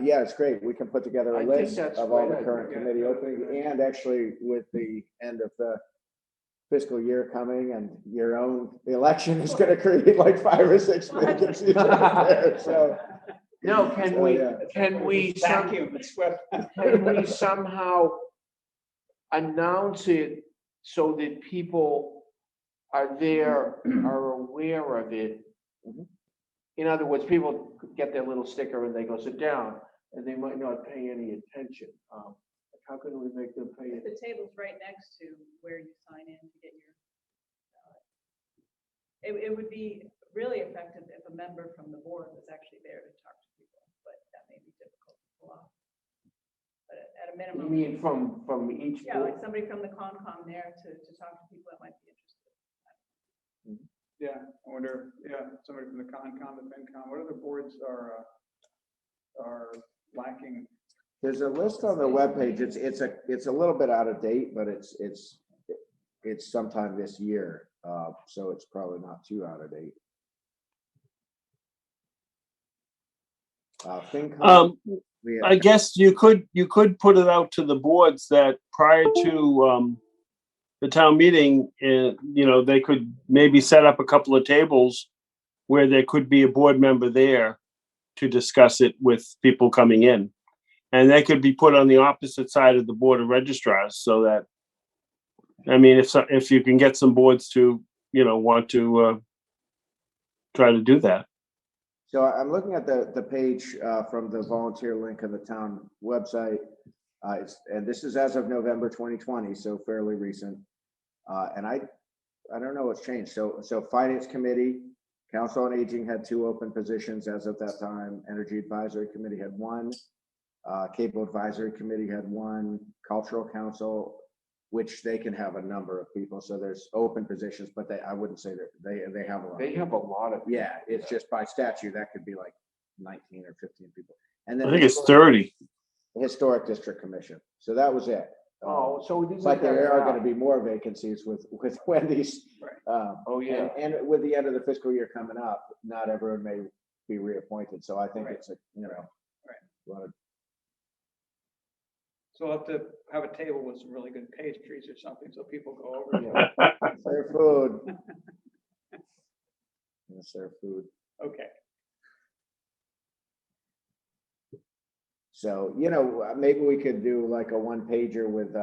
yeah, it's great. We can put together a list of all the current committee openings, and actually with the end of the fiscal year coming and your own election is going to create like 5 or 6 vacancies there. So no, can we somehow announce it so that people are aware of it? In other words, people get their little sticker and they go sit down, and they might not pay any attention. How can we make them pay The table's right next to where you sign in to get your ballot. It would be really effective if a member from the board was actually there to talk to people, but that may be difficult to pull off. But at a minimum. You mean from each? Yeah, board? like somebody from the Concom there to talk to people that might be interested. Yeah, I wonder, somebody from the Concom, the FinCom, what other boards are lacking? There's a list on the webpage. It's a little bit out of date, but it's sometime this year, so it's probably not too out of date. FinCom, I guess you could put it out to the boards that prior to the town meeting, they could maybe set up a couple of tables where there could be a board member there to discuss it with people coming in. And they could be put on the opposite side of the board of registrars so that, I mean, if you can get some boards to, want to try to do that. So I'm looking at the page from the volunteer link on the town website. And this is as of November 2020, so fairly recent. And I don't know what's changed. So Finance Committee, Council on Aging had 2 open positions as of that time. Energy Advisory Committee had 1. Cable Advisory Committee had 1. Cultural Council, which they can have a number of people. So there's open positions, but I wouldn't say that they have a lot. They have a lot of. Yeah, it's just by statute, that could be like 19 or 15 people. And then I think it's 30. Historic District Commission. So that was it. Oh, so these But there are going to be more vacancies with Wendy's. Right. Oh, yeah. And with the end of the fiscal year coming up, not everyone may be reappointed. So I think it's a, Right. So we'll have to have a table with some really good pastries or something so people go over. serve food. Serve food. Okay. So, maybe we could do like a 1-pager with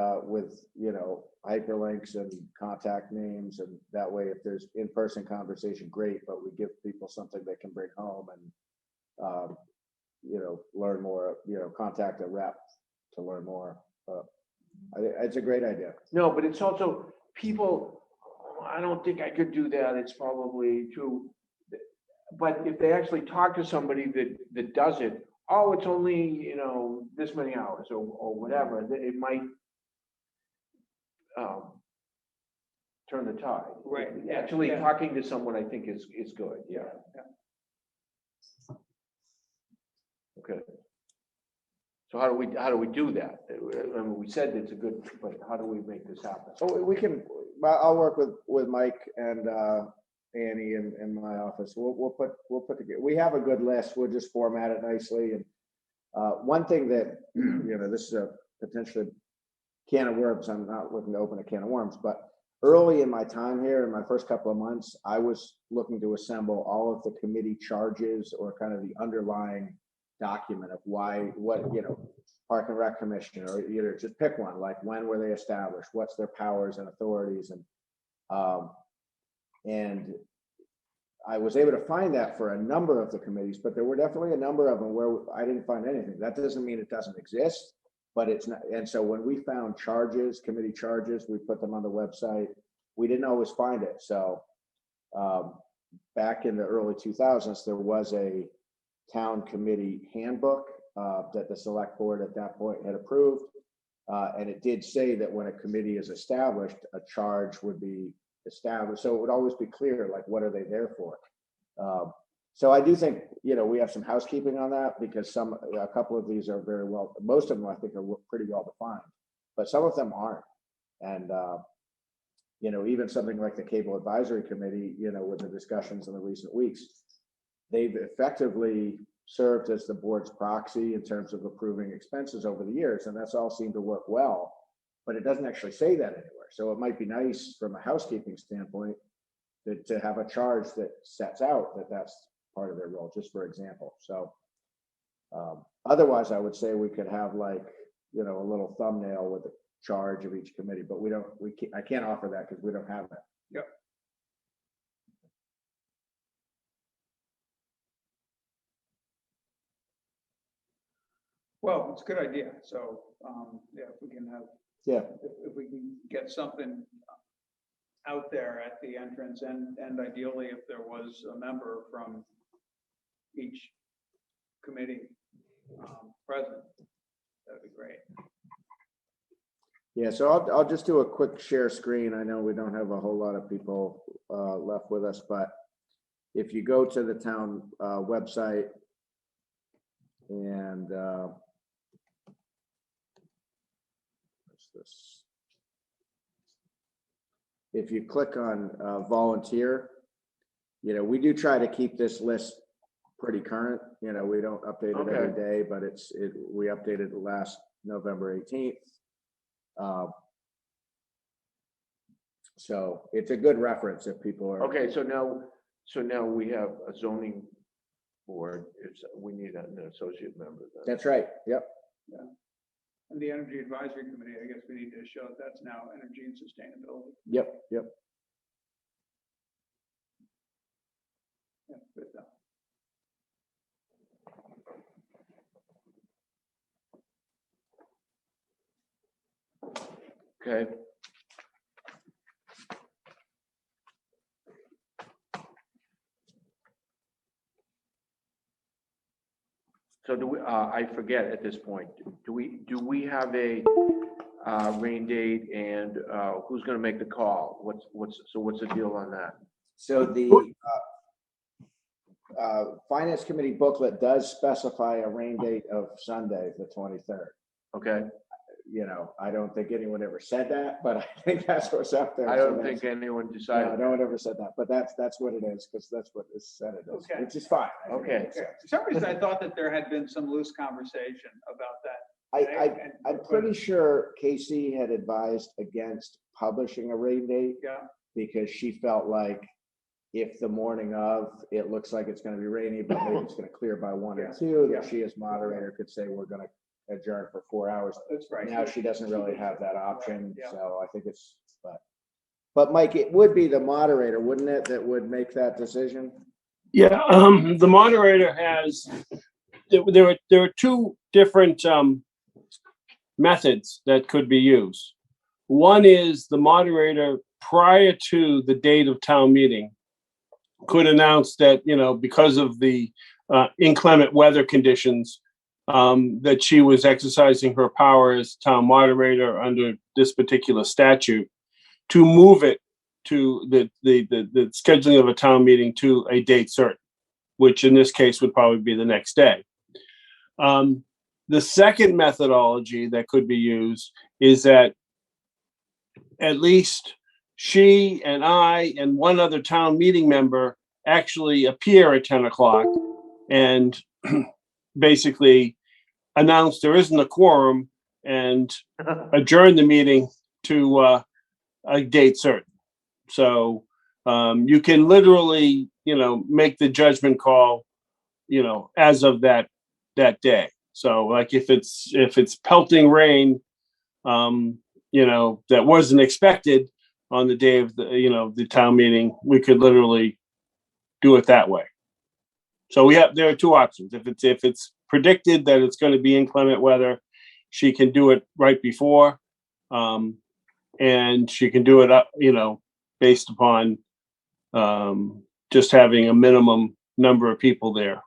hyperlinks and contact names. And that way, if there's in-person conversation, great, but we give people something they can bring home and, learn more, contact a rep to learn more. It's a great idea. No, but it's also people, I don't think I could do that. It's probably too, but if they actually talk to somebody that does it, oh, it's only, this many hours or whatever, it might turn the tide. Right. Actually Yeah. talking to someone, I think is good. Yeah. Okay. So how do we do that? I mean, we said it's a good, but how do we make this happen? So we can, I'll work with Mike and Annie in my office. We'll put together, we have a good list. We'll just format it nicely. And one thing that, this is a potentially can of worms. I'm not looking to open a can of worms, but early in my time here, in my first couple of months, I was looking to assemble all of the committee charges or kind of the underlying document of Park and Rec Commission, or just pick one, like when were they established, what's their powers and authorities, and I was able to find that for a number of the committees, but there were definitely a number of them where I didn't find anything. That doesn't mean it doesn't exist, but it's not. And so when we found charges, committee charges, we put them on the website. We didn't always find it. So back in the early 2000s, there was a town committee handbook that the select board at that point had approved. And it did say that when a committee is established, a charge would be established. So it would always be clear, like, what are they there for? So I do think, we have some housekeeping on that, because a couple of these are very well, most of them I think are pretty well defined, but some of them aren't. And, even something like the Cable Advisory Committee, with the discussions in the recent weeks, they've effectively served as the board's proxy in terms of approving expenses over the years, and that's all seemed to work well, but it doesn't actually say that anywhere. So it might be nice from a housekeeping standpoint to have a charge that sets out that that's part of their role, just for example. So otherwise, I would say we could have like, a little thumbnail with the charge of each committee, but I can't offer that because we don't have that. Yep. Well, it's a good idea. So, if we can have, if we can get something out there at the entrance, and ideally if there was a member from each committee present, that'd be great. Yeah, so I'll just do a quick share screen. I know we don't have a whole lot of people left with us, but if you go to the town website and what's this? If you click on volunteer, we do try to keep this list pretty current. We don't update it every day, but we updated it last November 18th. So it's a good reference if people are. Okay, so now we have a zoning board. We need an associate member then. That's right. Yep. Yeah. And the Energy Advisory Committee, I guess we need to show that that's now energy and sustainability. Yep, yep. Yeah, good stuff. Okay. So do we, I forget at this point, do we have a rain date and who's gonna make the call? What's the deal on that? So the Finance Committee booklet does specify a rain date of Sunday, the 23rd. Okay, You know, I don't think anyone ever said that, but I think that's what's up there. I So don't that's- think anyone No, decided. no one ever said that, but that's what it is, because that's what is said it is, Okay. which is fine. I think it Okay. makes sense. For some reason, I thought that there had been some loose conversation about that. I'm pretty sure Casey had advised against publishing a rain date Yeah, because she felt like if the morning of, it looks like it's gonna be rainy, but maybe it's gonna clear by 1 or 2, that she as moderator could say, we're gonna adjourn for 4 hours. that's right. Now she doesn't really have that option, Yeah. so I think it's, but Mike, it would be the moderator, wouldn't it, that would make that decision? Yeah, the moderator has, there are two different methods that could be used. One is the moderator, prior to the date of town meeting, could announce that, you know, because of the inclement weather conditions, that she was exercising her power as town moderator under this particular statute to move it to the scheduling of a town meeting to a date certain, which in this case would probably be the next day. The second methodology that could be used is that at least she and I and one other town meeting member actually appear at 10 o'clock and basically announce there isn't a quorum and adjourn the meeting to a date certain. So you can literally, you know, make the judgment call, you know, as of that day. So like if it's pelting rain, you know, that wasn't expected on the day of the town meeting, we could literally do it that way. So there are two options. If it's predicted that it's going to be inclement weather, she can do it right before, and she can do it up, you know, based upon just having a minimum number of people there.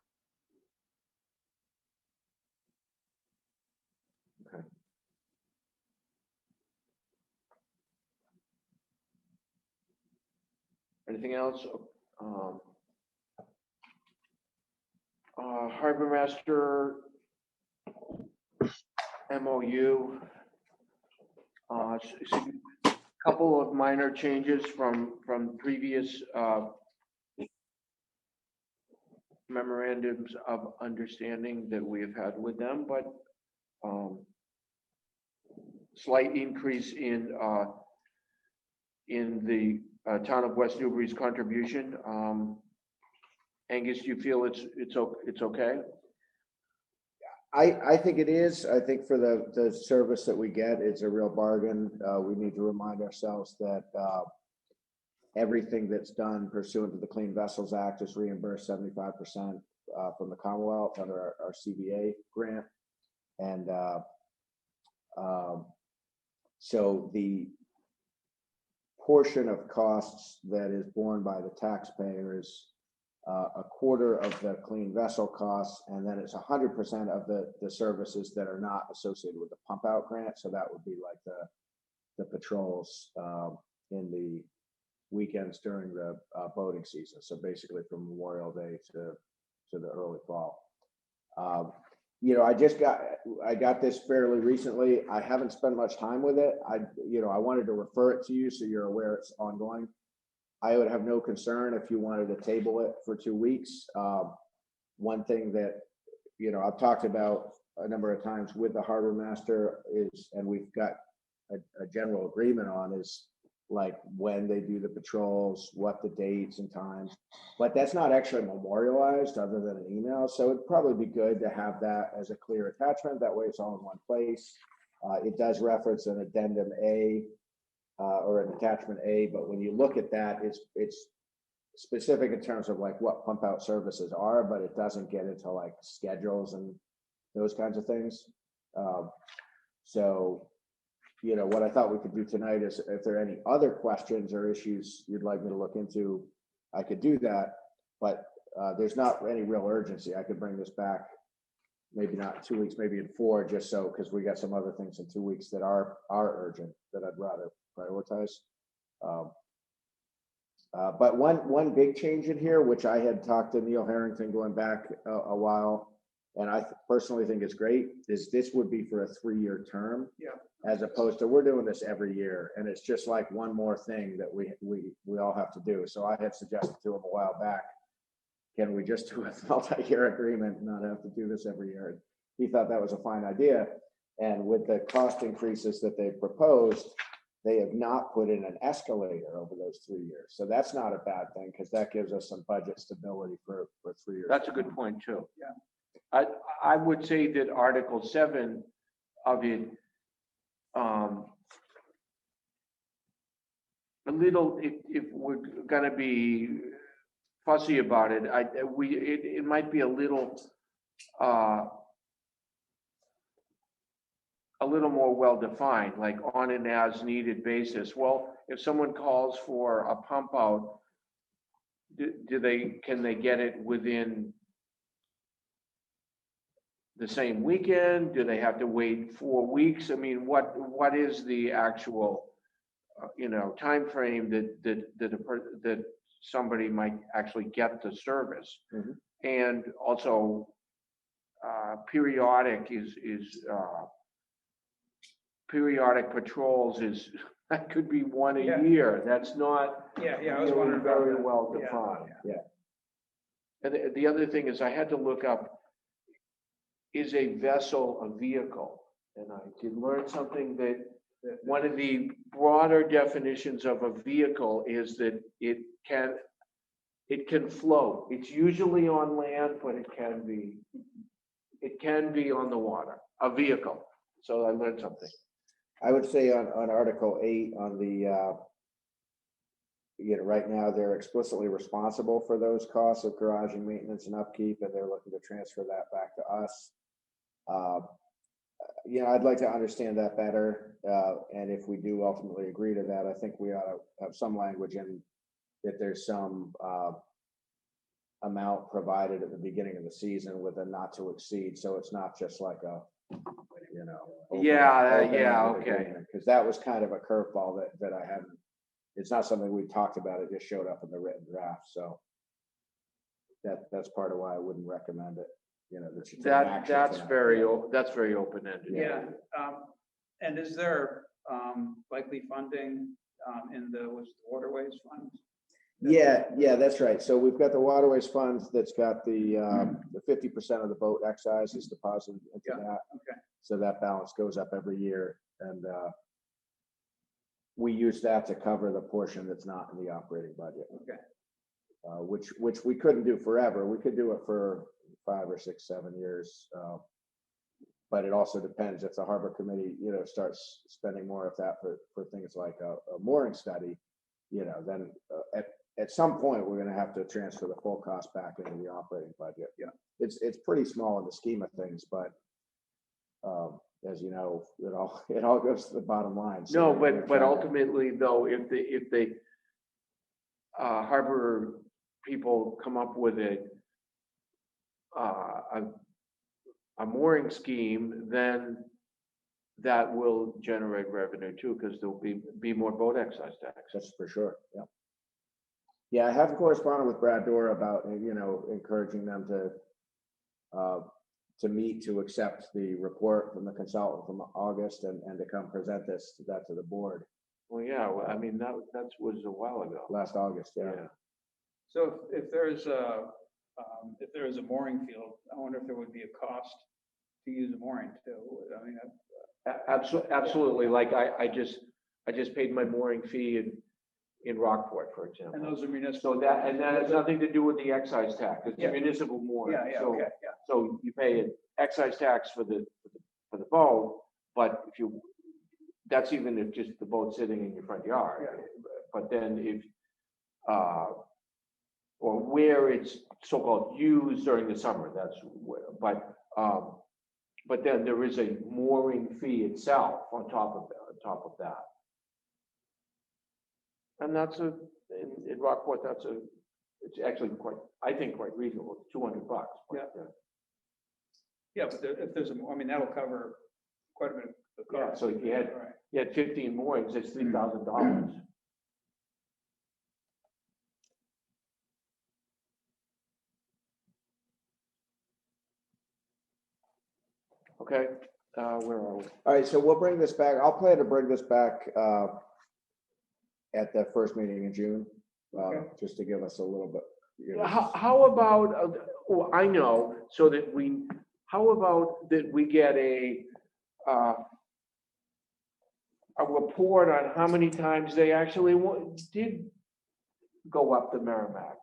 Anything else? Harbor Master MOU. A couple of minor changes from previous memorandums of understanding that we have had with them, but slight increase in the town of West Newbury's contribution. Angus, do you feel it's okay? I think it is. I think for the service that we get, it's a real bargain. We need to remind ourselves that everything that's done pursuant to the Clean Vessels Act is reimbursed 75% from the Commonwealth under our CVA grant. And so the portion of costs that is borne by the taxpayer is a quarter of the clean vessel costs, and then it's 100% of the services that are not associated with the pump out grant. So that would be like the patrols in the weekends during the boating season. So basically from Memorial Day to the early fall. You know, I got this fairly recently. I haven't spent much time with it. I wanted to refer it to you so you're aware it's ongoing. I would have no concern if you wanted to table it for 2 weeks. One thing that, you know, I've talked about a number of times with the harbor master is, and we've got a general agreement on, is like when they do the patrols, what the dates and times, but that's not actually memorialized other than an email. So it'd probably be good to have that as a clear attachment. That way it's all in one place. It does reference an addendum A or an attachment A, but when you look at that, it's specific in terms of like what pump out services are, but it doesn't get into like schedules and those kinds of things. So, you know, what I thought we could do tonight is if there are any other questions or issues you'd like me to look into, I could do that, but there's not any real urgency. I could bring this back, maybe not in 2 weeks, maybe in 4, just so, because we got some other things in 2 weeks that are urgent that I'd rather prioritize. But one big change in here, which I had talked to Neil Harrington going back a while, and I personally think it's great, is this would be for a 3-year term. Yeah. As opposed to we're doing this every year, and it's just like one more thing that we all have to do. So I had suggested to him a while back, can we just do a multi-year agreement and not have to do this every year? And he thought that was a fine idea. And with the cost increases that they proposed, they have not put in an escalator over those 3 years. So that's not a bad thing, because that gives us some budget stability for 3 years. That's a good point too. Yeah. I would say that Article 7 of it, a little, if we're gonna be fussy about it, it might be a little more well-defined, like on an as-needed basis. Well, if someone calls for a pump out, can they get it within the same weekend? Do they have to wait 4 weeks? I mean, what is the actual, time frame that somebody might actually get the service? Mm-hmm. And also, periodic periodic patrols that could be one a year. That's not I was wondering about very that. well defined. Yeah. And the other thing is I had to look up, is a vessel a vehicle? And I did learn something that one of the broader definitions of a vehicle is that it can float. It's usually on land, but it can be on the water, a vehicle. So I learned something. I would say on Article 8 on the, right now they're explicitly responsible for those costs of garaging, maintenance and upkeep, and they're looking to transfer that back to us. I'd like to understand that better. And if we do ultimately agree to that, I think we ought to have some language in that there's some amount provided at the beginning of the season with a not to exceed. So it's not just like a, okay. Because that was kind of a curveball that I hadn't, it's not something we talked about. It just showed up in the written draft. So that's part of why I wouldn't recommend it. That's very open-ended. Yeah. And is there likely funding in the waterways fund? Yeah, that's right. So we've got the waterways funds that's got the 50% of the boat excise is deposited into that. Okay. So that balance goes up every year, and we use that to cover the portion that's not in the operating budget. Okay. Which we couldn't do forever. We could do it for 5 or 6, 7 years. But it also depends if the harbor committee, starts spending more of that for things like a mooring study, then at some point we're going to have to transfer the full cost back into the operating budget. Yeah, it's pretty small in the scheme of things, but as you know, it all goes to the bottom line. So but ultimately though, if the harbor people come up with a mooring scheme, then that will generate revenue too, because there'll be more boat excise tax. That's for sure. Yeah, I have corresponded with Brad Dorr about encouraging them to meet to accept the report from the consultant from August and to come present that to the board. Well, yeah, I mean that was a while ago. Last August, yeah. So if there's a mooring field, I wonder if there would be a cost to use a mooring too. I mean, absolutely. Like I just paid my mooring fee in Rockport, for example. And those are municipal. So that has nothing to do with the excise tax. It's municipal mooring. Yeah. So you pay an excise tax for the boat, But if you, that's even if just the boat sitting in your front yard. But then if, or where it's so-called used during the summer, that's where, but then there is a mooring fee itself on top of that. And that's in Rockport, it's actually quite, I think, quite reasonable, $200. Yeah, but if there's a, I mean, that'll cover quite a bit of the Yeah, cost. so if you had 15 moorings, it's $3,000. Okay, where are we? All right, so we'll bring this back. I'll plan to bring this back at the first meeting in June, just to give us a little bit. How about, well, I know, so that how about that we get a report on how many times they actually did go up the Merrimack?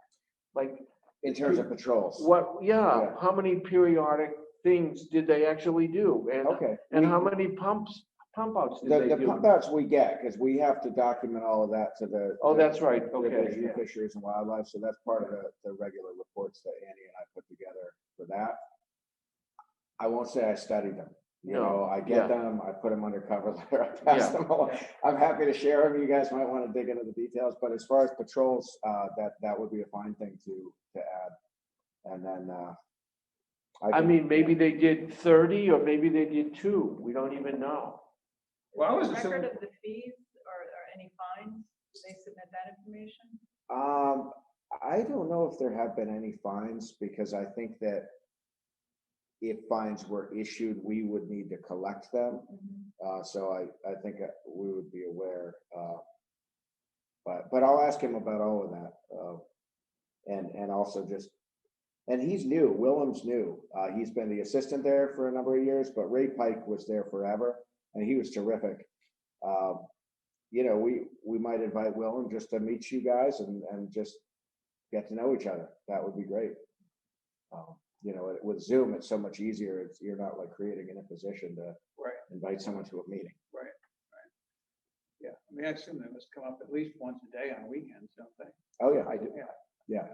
Like, in terms of patrols. Yeah, how many periodic things did they actually do? And how many pump outs did they do? The pump outs we get, because we have to document all of that to the. Oh, that's right, okay, Division of yeah. Fisheries and Wildlife, so that's part of the regular reports that Andy and I put together for that. I won't say I studied them. You know, I get them, I put them under cover letter, I pass them along. I'm happy to share them. You guys might want to dig into the details, but as far as patrols, that would be a fine thing to add. And then, I mean, maybe they did 30 or maybe they did 2. We don't even know. Well, I was Record of the fees or any fines? Do they submit that information? I don't know if there have been any fines, because I think that if fines were issued, we would need to collect them. So I think we would be aware. But I'll ask him about all of that. And also just, and he's new, Willem's new. He's been the assistant there for a number of years, but Ray Pike was there forever and he was terrific. You know, we might invite Willem just to meet you guys and just get to know each other. That would be great. You know, with Zoom, it's so much easier. You're not like creating an imposition to invite someone to a meeting. Right. Yeah, I mean, I assume they must come up at least once a day on weekends, don't they? Oh, yeah, I do. Yeah.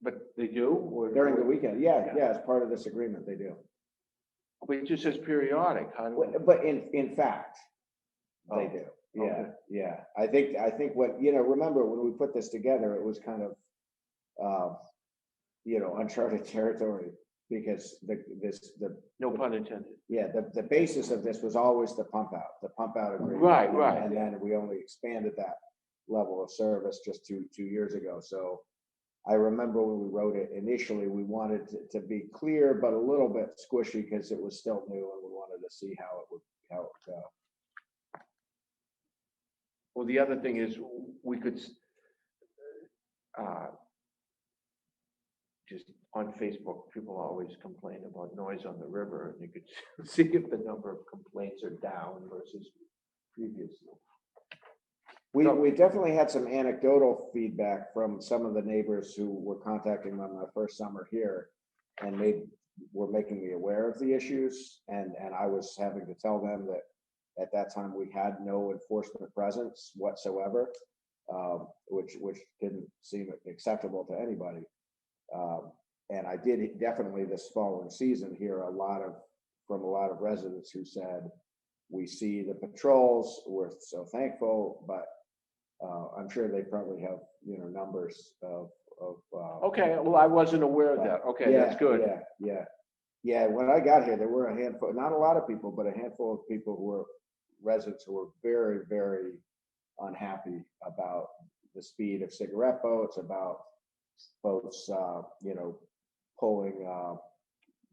But they do? Or During the weekend, yeah, as part of this agreement, they do. But it just says periodic. But in fact, they do. Yeah, okay. yeah. I think what, you know, remember when we put this together, it was kind of, you know, uncharted territory, because the no pun intended. Yeah, the basis of this was always the pump out agreement. Right. And then we only expanded that level of service just two years ago. So I remember when we wrote it initially, we wanted to be clear, but a little bit squishy because it was still new and we wanted to see how it would go. Well, the other thing is we could just on Facebook, people always complain about noise on the river, and you could see if the number of complaints are down versus previously. We definitely had some anecdotal feedback from some of the neighbors who were contacting me on my first summer here, and they were making me aware of the issues, and I was having to tell them that at that time we had no enforcement presence whatsoever, which didn't seem acceptable to anybody. And I did definitely this following season hear from a lot of residents who said, we see the patrols, we're so thankful, but I'm sure they probably have, you know, numbers of Okay, well, I wasn't aware of that. Okay, yeah, that's good. Yeah. When I got here, there were a handful, not a lot of people, but a handful of people who were residents who were very, very unhappy about the speed of cigarette boats, about boats, you know, pulling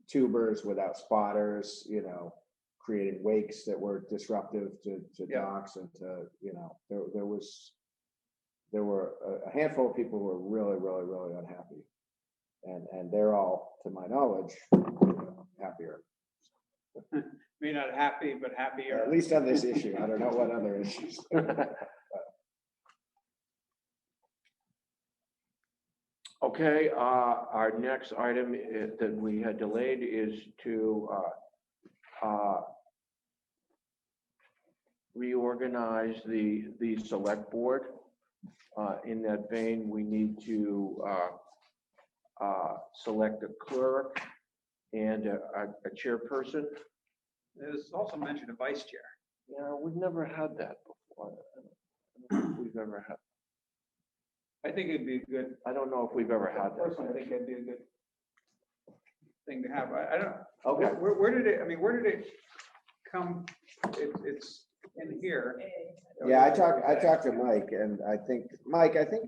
tubers without spotters, you know, creating wakes that were disruptive to docks and to, you know, there were a handful of people who were really, really, really unhappy. And they're all, to my knowledge, happier. Maybe not happy, but happier. At least on this issue. I don't know what other issues. Okay, our next item that we had delayed is to reorganize the select board. In that vein, we need to select a clerk and a chairperson. There's also mentioned a vice chair. Yeah, we've never had that before. I don't know if we've ever had. I think it'd be good. I don't know if we've ever had that. Personally, I think that'd be a good thing to have. I don't. Okay. Where did it? I mean, where did it come? It's in here. Yeah, I talked to Mike, and I think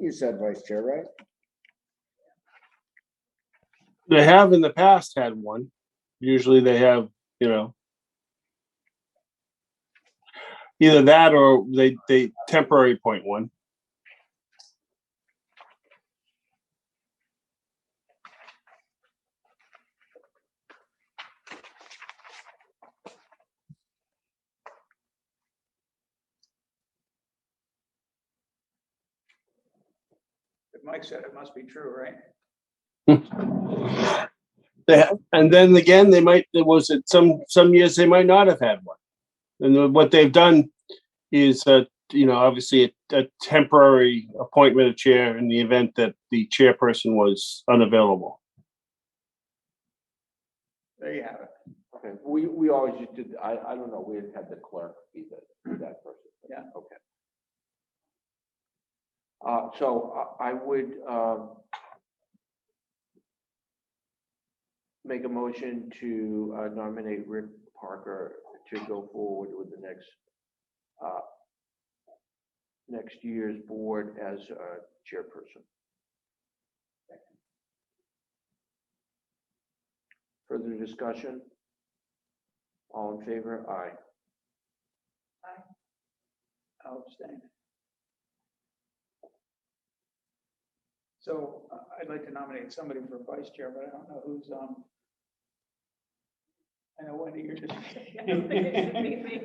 you said vice chair, right? They have in the past had one. Usually they have, either that or they temporary appoint one. If Mike said it, must be true, right? And then again, some years they might not have had one. And what they've done is, obviously a temporary appointment of chair in the event that the chairperson was unavailable. There you have it. Okay, we always just did, I don't know, we had the clerk be that person. Yeah. Okay. So I would make a motion to nominate Rick Parker to go forward with the next year's board as chairperson. Further discussion? All in favor? Aye. I'll abstain. So I'd like to nominate somebody for vice chair, but I don't know who's, I know Wendy, you're just. I don't think it should be me.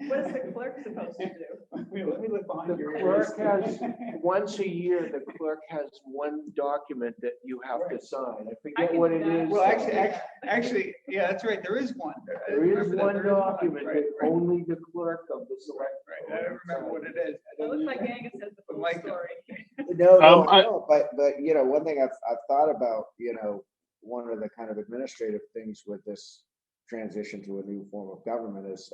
What is the clerk supposed to do? Let me look behind The your clerk ears. has, once a year, the clerk has one document that you have to sign. I I forget can what do it that. is. Well, actually, yeah, that's right, there is one. I There is remember that one there is document right, that right, only the clerk of the select. right. I don't remember what it is. It looks like Angus has the full Mike- story. No, I- no, but one thing I've thought about, one of the kind of administrative things with this transition to a new form of government is,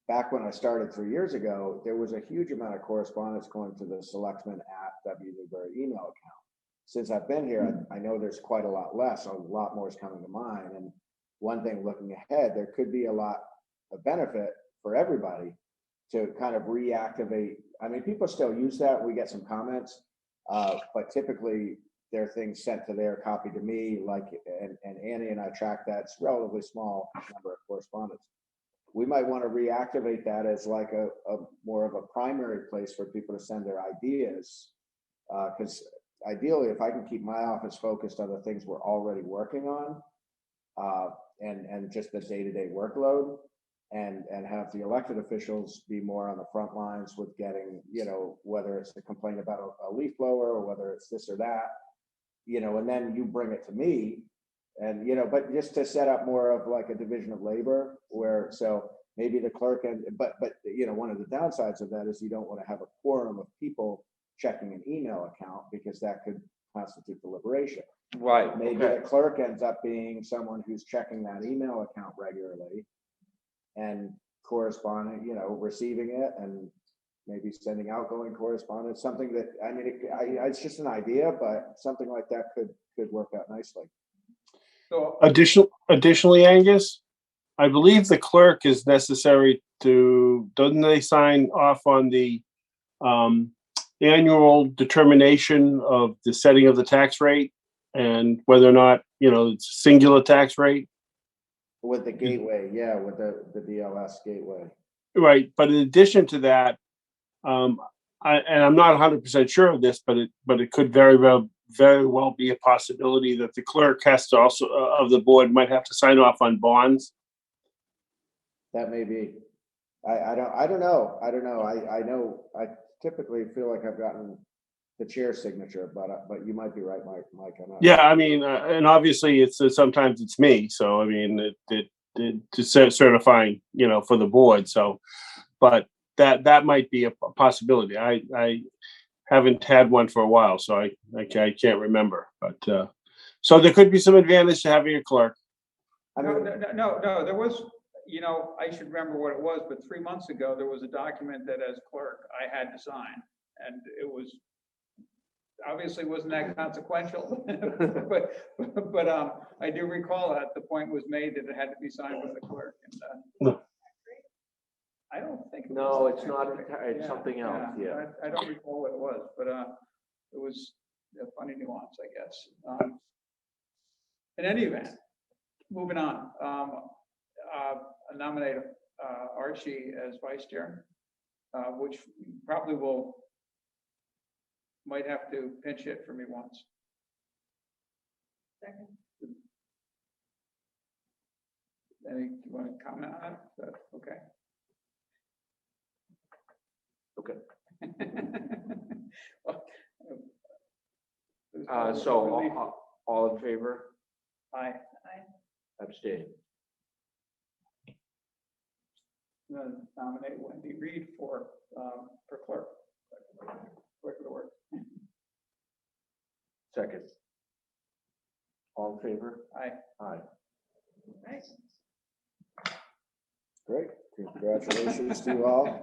back when I started 3 years ago, there was a huge amount of correspondence going to the selectman@Newbury email account. Since I've been here, I know there's quite a lot less, a lot more is coming to mind. And one thing looking ahead, there could be a lot of benefit for everybody to kind of reactivate. I mean, people still use that. We get some comments, but typically there are things sent to their copy to me, and Annie and I track that. It's a relatively small number of correspondence. We might want to reactivate that as like a more of a primary place for people to send their ideas. Because ideally, if I can keep my office focused on the things we're already working on, and just the day-to-day workload, and have the elected officials be more on the front lines with getting, whether it's a complaint about a leaf blower or whether it's this or that, and then you bring it to me. And, but just to set up more of like a division of labor so maybe the clerk but one of the downsides of that is you don't want to have a quorum of people checking an email account because that could constitute deliberation. Right. Maybe the clerk ends up being someone who's checking that email account regularly and corresponding, receiving it and maybe sending outgoing correspondence, something that, I mean, it's just an idea, but something like that could work out nicely. So, Additionally, Angus, I believe the clerk is necessary doesn't they sign off on the annual determination of the setting of the tax rate and whether or not, it's a singular tax rate? With the gateway, yeah, with the DLS gateway. Right, but in addition to that, I'm not 100% sure of this, but it could very well be a possibility that the clerk has to also of the board might have to sign off on bonds. That may be. I don't know. I know I typically feel like I've gotten the chair signature, but you might be right, Mike. I'm not. Yeah, I mean, and obviously it's sometimes it's me. So I mean, certifying, for the board. So, but that might be a possibility. I haven't had one for a while, so I can't remember. But so there could be some advantage to having a clerk. No, there was, I should remember what it was, but 3 months ago, there was a document that as clerk, I had to sign. And it was, obviously wasn't that consequential, but I do recall that the point was made that it had to be signed by the clerk. And I don't think. No, it's not, it's something else, yeah. I don't recall what it was, but it was a funny nuance, I guess. In any event, moving on, I nominate Archie as vice chair, which probably might have to pinch hit for me once. Second. You want to comment on it? Okay. Okay. So all in favor? Aye. Abstain. I'm going to nominate Wendy Reed for clerk. Clerk of the work. Second. All in favor? Aye. Aye. Nice. Great. Congratulations to you all.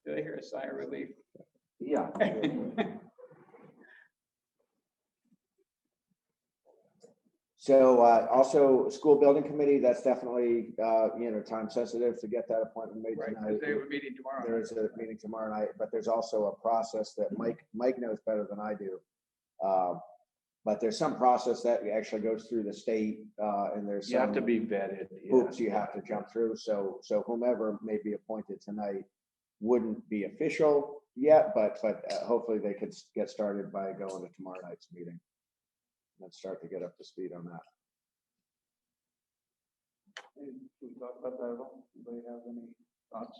Did I hear a sigh of relief? Yeah. So also school building committee, that's definitely, time sensitive to get that appointment made Right, tonight. because they have a meeting tomorrow. There's a meeting tomorrow night, but there's also a process that Mike knows better than I do. But there's some process that actually goes through the state, and there's You have some to be vetted. hoops you have to jump through. So whomever may be appointed tonight wouldn't be official yet, but hopefully they could get started by going to tomorrow night's meeting. Let's start to get up to speed on that. Can we talk about that at all? Anybody have any thoughts?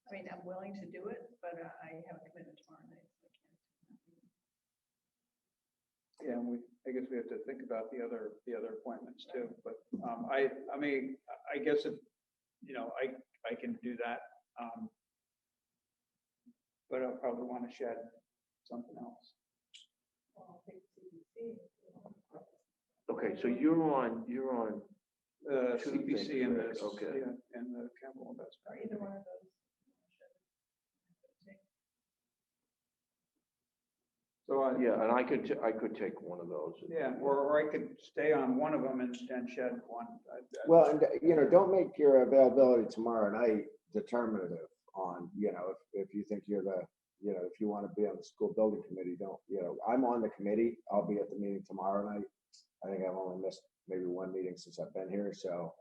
I mean, I'm willing to do it, but I have a commitment tomorrow night. So I can't. Yeah, I guess we have to think about the other appointments too, but I mean, I guess if, I can do that. But I'll probably want to shed something else. Okay, so you're on two CPC things and there. the, Okay. yeah, and the capital investment. Or either one of those. So Yeah, and I could take one of those. yeah, or I could stay on one of them and shed one. Well, and don't make your availability tomorrow night determinative on, if you think you're the, if you want to be on the school building committee, I'm on the committee. I'll be at the meeting tomorrow night. I think I've only missed maybe one meeting since I've been here. So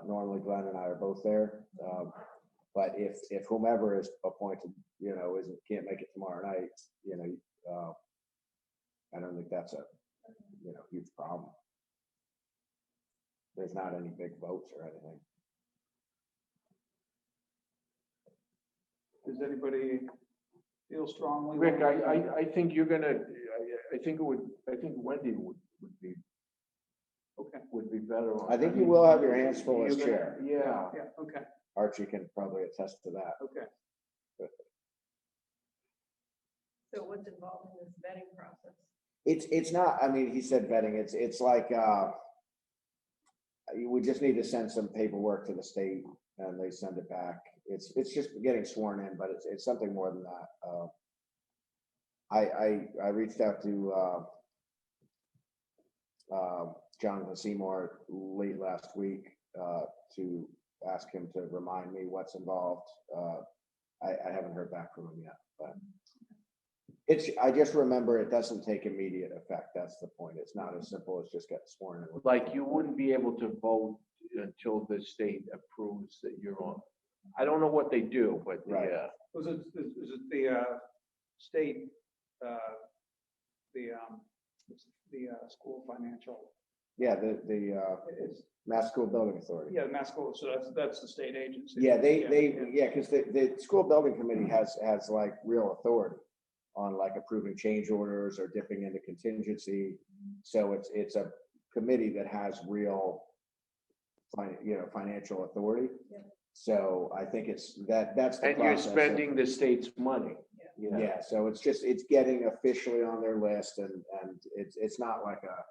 normally Glenn and I are both there. But if whomever is appointed, can't make it tomorrow night, I don't think that's a, huge problem. There's not any big votes or anything. Does anybody feel strongly? Rick, I think you're gonna, I think Wendy would be. Okay. Would be better on. I think you will have your hands full as chair. Yeah. Yeah, okay, Archie can probably attest to that. okay. So what's involved in this vetting process? It's not, I mean, he said vetting, it's like, we just need to send some paperwork to the state and they send it back. It's just getting sworn in, but it's something more than that. I reached out to Jonathan Seymour late last week to ask him to remind me what's involved. I haven't heard back from him yet, but I just remember it doesn't take immediate effect. That's the point. It's not as simple as just getting sworn in. Like you wouldn't be able to vote until the state approves that you're on. I don't know what they do, but Right. Was it the state, the school financial? Yeah, the Mass School Building Authority. Yeah, the Mass School, so that's the state agency. Yeah, because the school building committee has like real authority. on like approving change orders or dipping into contingency. So it's a committee that has real financial authority. Yep. So I think that's the And you're process of- spending the state's money. Yeah, so it's getting officially on their list, and it's not like a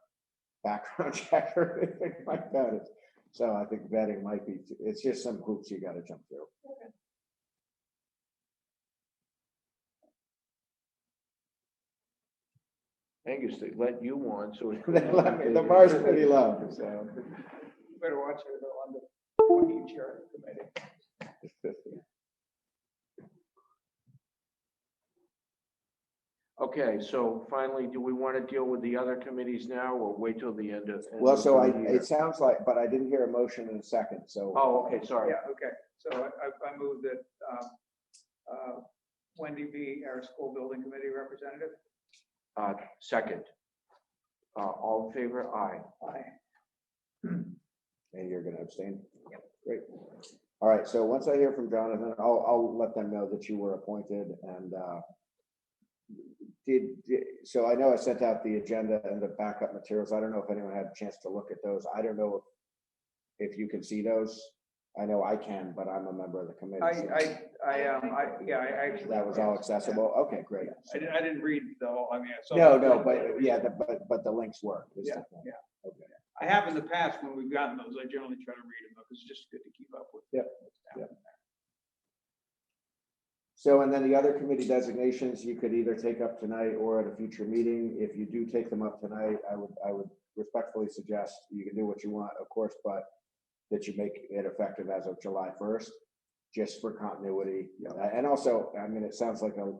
background check or anything like that. So I think vetting might be, it's just some hoops you gotta jump through. Angus, they let you on, so. The bar's pretty low, so. Better watch it on the chair committee. Okay, so finally, do we want to deal with the other committees now or wait till the end of? Well, so the year? it sounds like, but I didn't hear a motion in a second, so. Oh, okay, sorry. Yeah, okay. So I move that Wendy be our school building committee representative. Second. All in favor? Aye. Aye. And you're gonna abstain? Yep. Great. All right, so once I hear from Jonathan, I'll let them know that you were appointed, and so I know I sent out the agenda and the backup materials. I don't know if anyone had a chance to look at those. I don't know if you can see those. I know I can, but I'm a member of the committee. I actually. That was all accessible? Okay, great. I didn't read the whole, I mean, I saw. No, but yeah, but the links work. is the Yeah, thing. yeah. Okay. I have in the past when we've gotten those, I generally try to read them because it's just good to keep up with. Yep, what's happening. So, and then the other committee designations, you could either take up tonight or at a future meeting. If you do take them up tonight, I would respectfully suggest you can do what you want, of course, but that you make it effective as of July 1st, just for continuity. And also, I mean, it sounds like a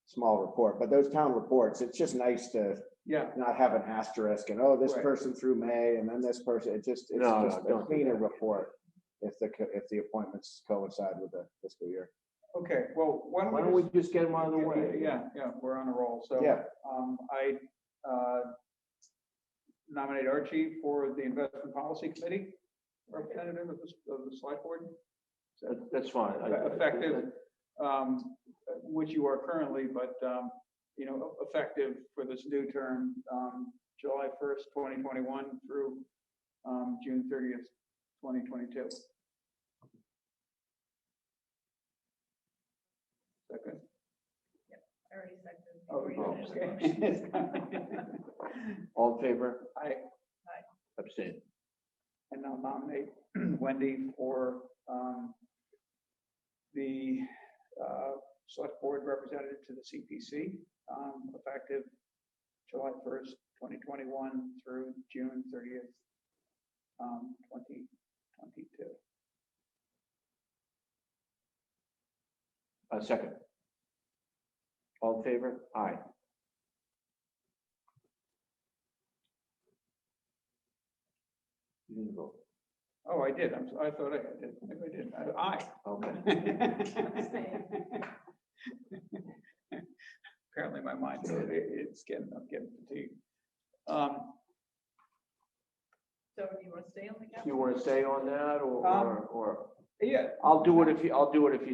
small report, but those town reports, it's just nice to not have an asterisk and, oh, this Right. person through May and then this person, it's just a don't do cleaner that. report if the appointments coincide with the fiscal year. Okay, well, Why don't we just get them out of the Yeah, way? Yeah, we're on a roll. So Yeah. I nominate Archie for the investment policy committee representative of the select board. That's fine. Effective, which you are currently, but effective for this new term, July 1st, 2021 through June 30th, 2022. Second. I already seconded. Oh, before you finished the okay. motion. All in favor? I Abstain. and I'll nominate Wendy for the select board representative to the CPC, effective July 1st, 2021 through June 30th, 2022. Second. All in favor? Aye. You didn't vote. Oh, I did. I thought I did. Maybe I didn't. Aye. Okay. Apparently my mind, I'm getting fatigued. So do you want to stay on the Do council? you want to stay on that or? Yeah. I'll do it if you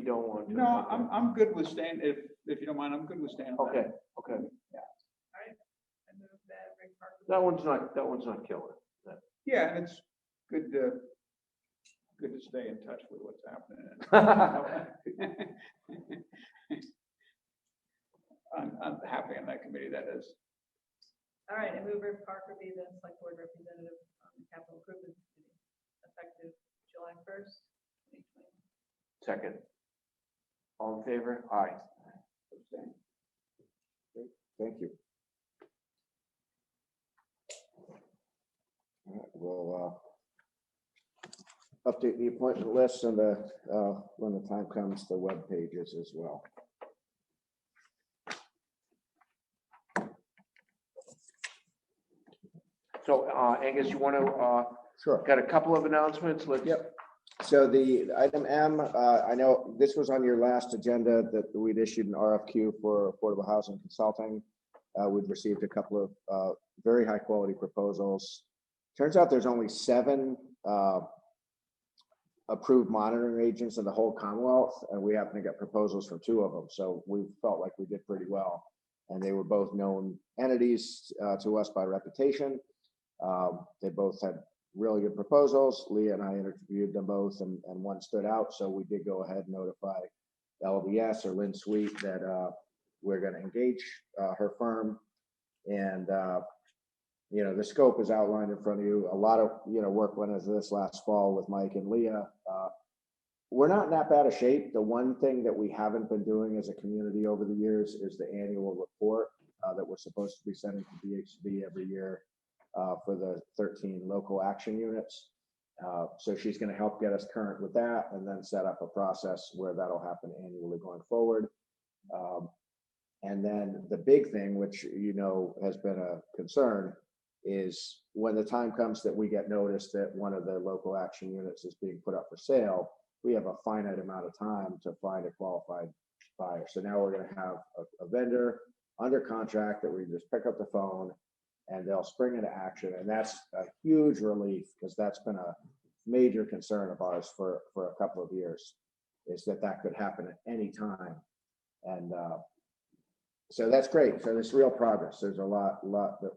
don't want to. No, I'm good with staying, if you don't mind, I'm good with staying on that. Okay, okay. All right. I move that Rick Parker. That one's not killing it. Yeah, and it's good to stay in touch with what's happening. I'm happy on that committee, that is. All right, I move Rick Parker be the select board representative on the capital improvement committee, effective July 1st, 2020. Second. All in favor? Aye. Great, thank you. All right, we'll update the appointment list and when the time comes, the web pages as well. So Angus, you want to, Sure. got a couple of announcements? Yep. So the item M, I know this was on your last agenda that we'd issued an RFQ for affordable housing consulting. We've received a couple of very high quality proposals. Turns out there's only 7 approved monitoring agents in the whole Commonwealth, and we happen to get proposals from 2 of them. So we felt like we did pretty well. and they were both known entities to us by reputation. They both had really good proposals. Leah and I interviewed them both, and one stood out, so we did go ahead and notify LBS or Lynn Sweet that we're going to engage her firm, and the scope is outlined in front of you. A lot of work went into this last fall with Mike and Leah. We're not in that bad a shape. The one thing that we haven't been doing as a community over the years is the annual report that we're supposed to be sending to DHCD every year for the 13 local action units. So she's going to help get us current with that, and then set up a process where that'll happen annually going forward. And then the big thing, which has been a concern, is when the time comes that we get notice that one of the local action units is being put up for sale, we have a finite amount of time to find a qualified buyer. So now we're going to have a vendor under contract that we just pick up the phone and they'll spring into action. And that's a huge relief, because that's been a major concern of ours for a couple of years, is that could happen at any time. And so that's great. So there's real progress. There's a lot that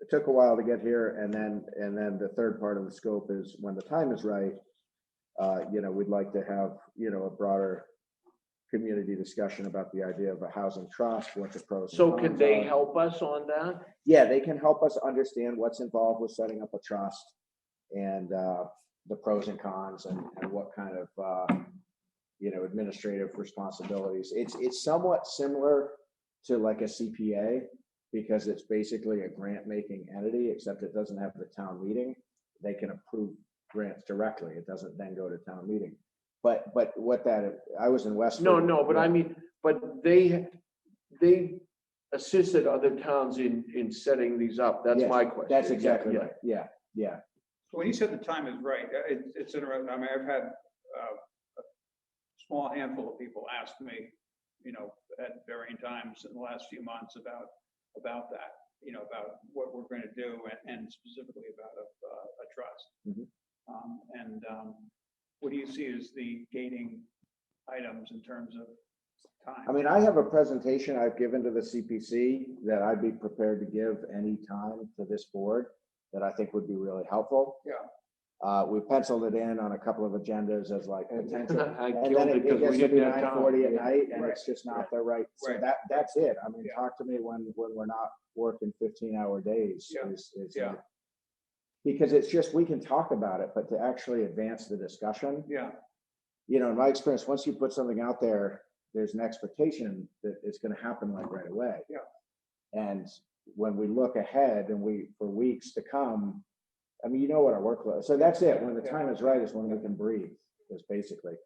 it took a while to get here. And then the third part of the scope is when the time is right, we'd like to have, a broader community discussion about the idea of a housing trust, what the pros and So cons can they are. help us on that? Yeah, they can help us understand what's involved with setting up a trust, and the pros and cons, and what kind of administrative responsibilities. It's somewhat similar to like a CPA, because it's basically a grant making entity, except it doesn't have the town meeting. They can approve grants directly. It doesn't then go to town meeting. But what that, I was in Westford. No, but I mean, but they assisted other towns in setting these up. That's Yes, my question. That's exactly Yeah. right. Yeah. So when you said the time is right, it's interesting. I mean, I've had a small handful of people ask me, at varying times in the last few months about that, about what we're going to do, and specifically about a trust. Mhm. What do you see as the gating items in terms of time? I mean, I have a presentation I've given to the CPC that I'd be prepared to give any time to this board that I think would be really helpful. Yeah. We penciled it in on a couple of agendas as like potential. I And killed then it it because gets we to be didn't have time. 9:40 at Yeah. night, and Right. it's just not the right. So Right. that's it. I mean, Yeah. talk to me when we're not working 15-hour days. Yeah. Is Yeah. because it's just, we can talk about it, but to actually advance the discussion, Yeah. in my experience, once you put something out there, there's an expectation that it's going to happen like right away. Yeah. And when we look ahead and for weeks to come, I mean, what our workload is. So that's it. When the time is right is when we can breathe, is basically.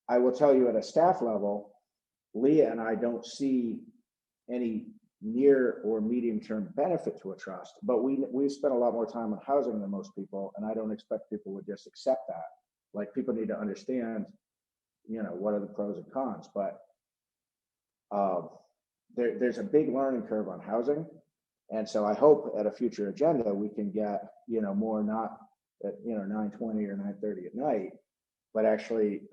I will tell you, at a staff level, Leah and I don't see any near or medium-term benefit to a trust, but we've spent a lot more time on housing than most people, and I don't expect people would just accept that. Like, people need to understand, what are the pros and cons, but there's a big learning curve on housing. And so I hope at a future agenda, we can get, more not at, 9:20 or 9:30 at night, but actually,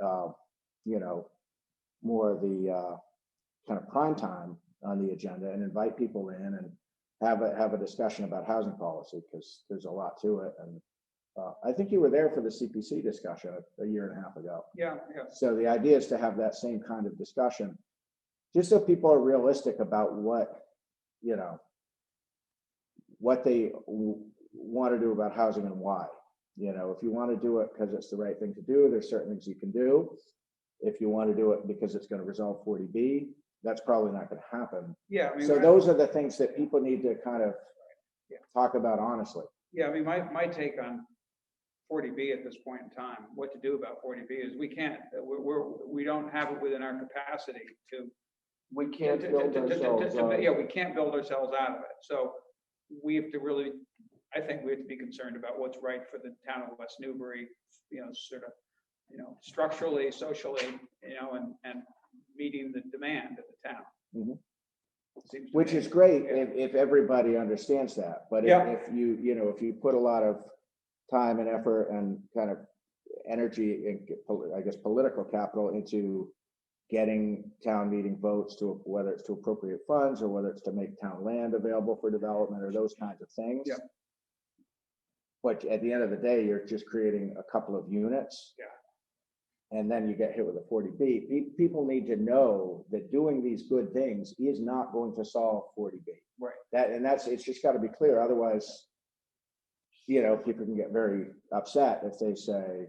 more of the kind of prime time on the agenda, and invite people in and have a discussion about housing policy, because there's a lot to it. And I think you were there for the CPC discussion a year and a half ago. Yeah. So the idea is to have that same kind of discussion, just so people are realistic about what they want to do about housing and why. If you want to do it because it's the right thing to do, there's certain things you can do. If you want to do it because it's going to resolve 40B, that's probably not going to happen. Yeah. I mean, So those are the things that people need to kind of talk about honestly. Yeah, I mean, my take on 40B at this point in time, what to do about 40B, is we can't, we don't have it within our capacity to. We can't build ourselves out. Yeah, we can't build ourselves out of it. So we have to really, I think we have to be concerned about what's right for the town of West Newbury, sort of, structurally, socially, and meeting the demand of the town. Mhm. Seems to Which me. is great Yeah. if everybody understands that. But Yeah. if if you put a lot of time and effort and kind of energy and, I guess, political capital into getting town meeting votes to, whether it's to appropriate funds or whether it's to make town land available for development or those kinds of things. Yeah. But at the end of the day, you're just creating a couple of units. Yeah. And then you get hit with a 40B. People need to know that doing these good things is not going to solve 40B. Right. It's just got to be clear. Otherwise, people can get very upset if they say,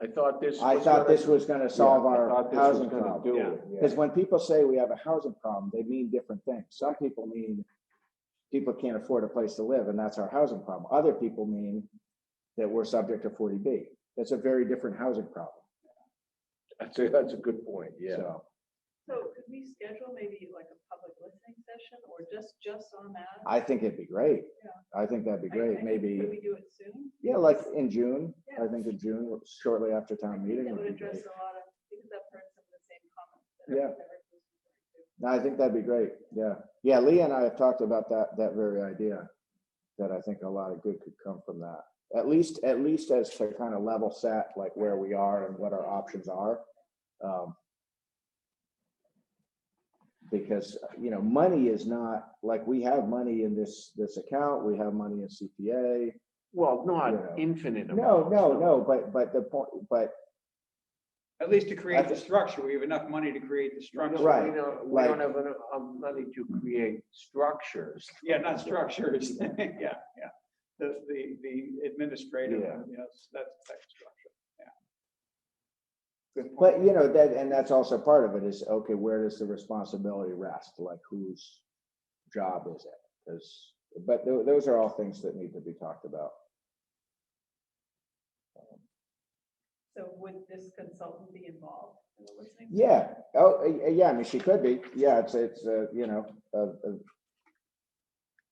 I thought this. was going to solve our housing gonna problem. do it. Because when people say we have a housing problem, they mean different things. Some people mean people can't afford a place to live, and that's our housing problem. Other people mean that we're subject to 40B. That's a very different housing problem. That's a good point, yeah. So could we schedule maybe like a public listening session or just on that? I think it'd be great. Yeah. I think that'd be great. Maybe, Could we do it soon? yeah, like in June. Yeah. I think in June, shortly after I town think meeting. that would would be address great. a lot of, because I've heard some of the same comments. Yeah. that Rick was referring to. No, I think that'd be great. Yeah. Yeah, Lee and I have talked about that very idea, that I think a lot of good could come from that. At least as to kind of level set, like where we are and what our options are. Because, money is not, like, we have money in this account, we have money in CPA. Well, not Yeah. infinite. No, amounts, but the point, but At least to create the structure, we have enough money to create the structure. Right. We don't Like- have enough money to create structures. Yeah, not structures, yeah. The administrative, Yeah. yes, that's type of structure, yeah. Good But, point. that's also part of it is, okay, where does the responsibility rest? Like, whose job is it? But those are all things that need to be talked about. So would this consultant be involved in the listening? Yeah. Oh, yeah. I mean, she could be. Yeah.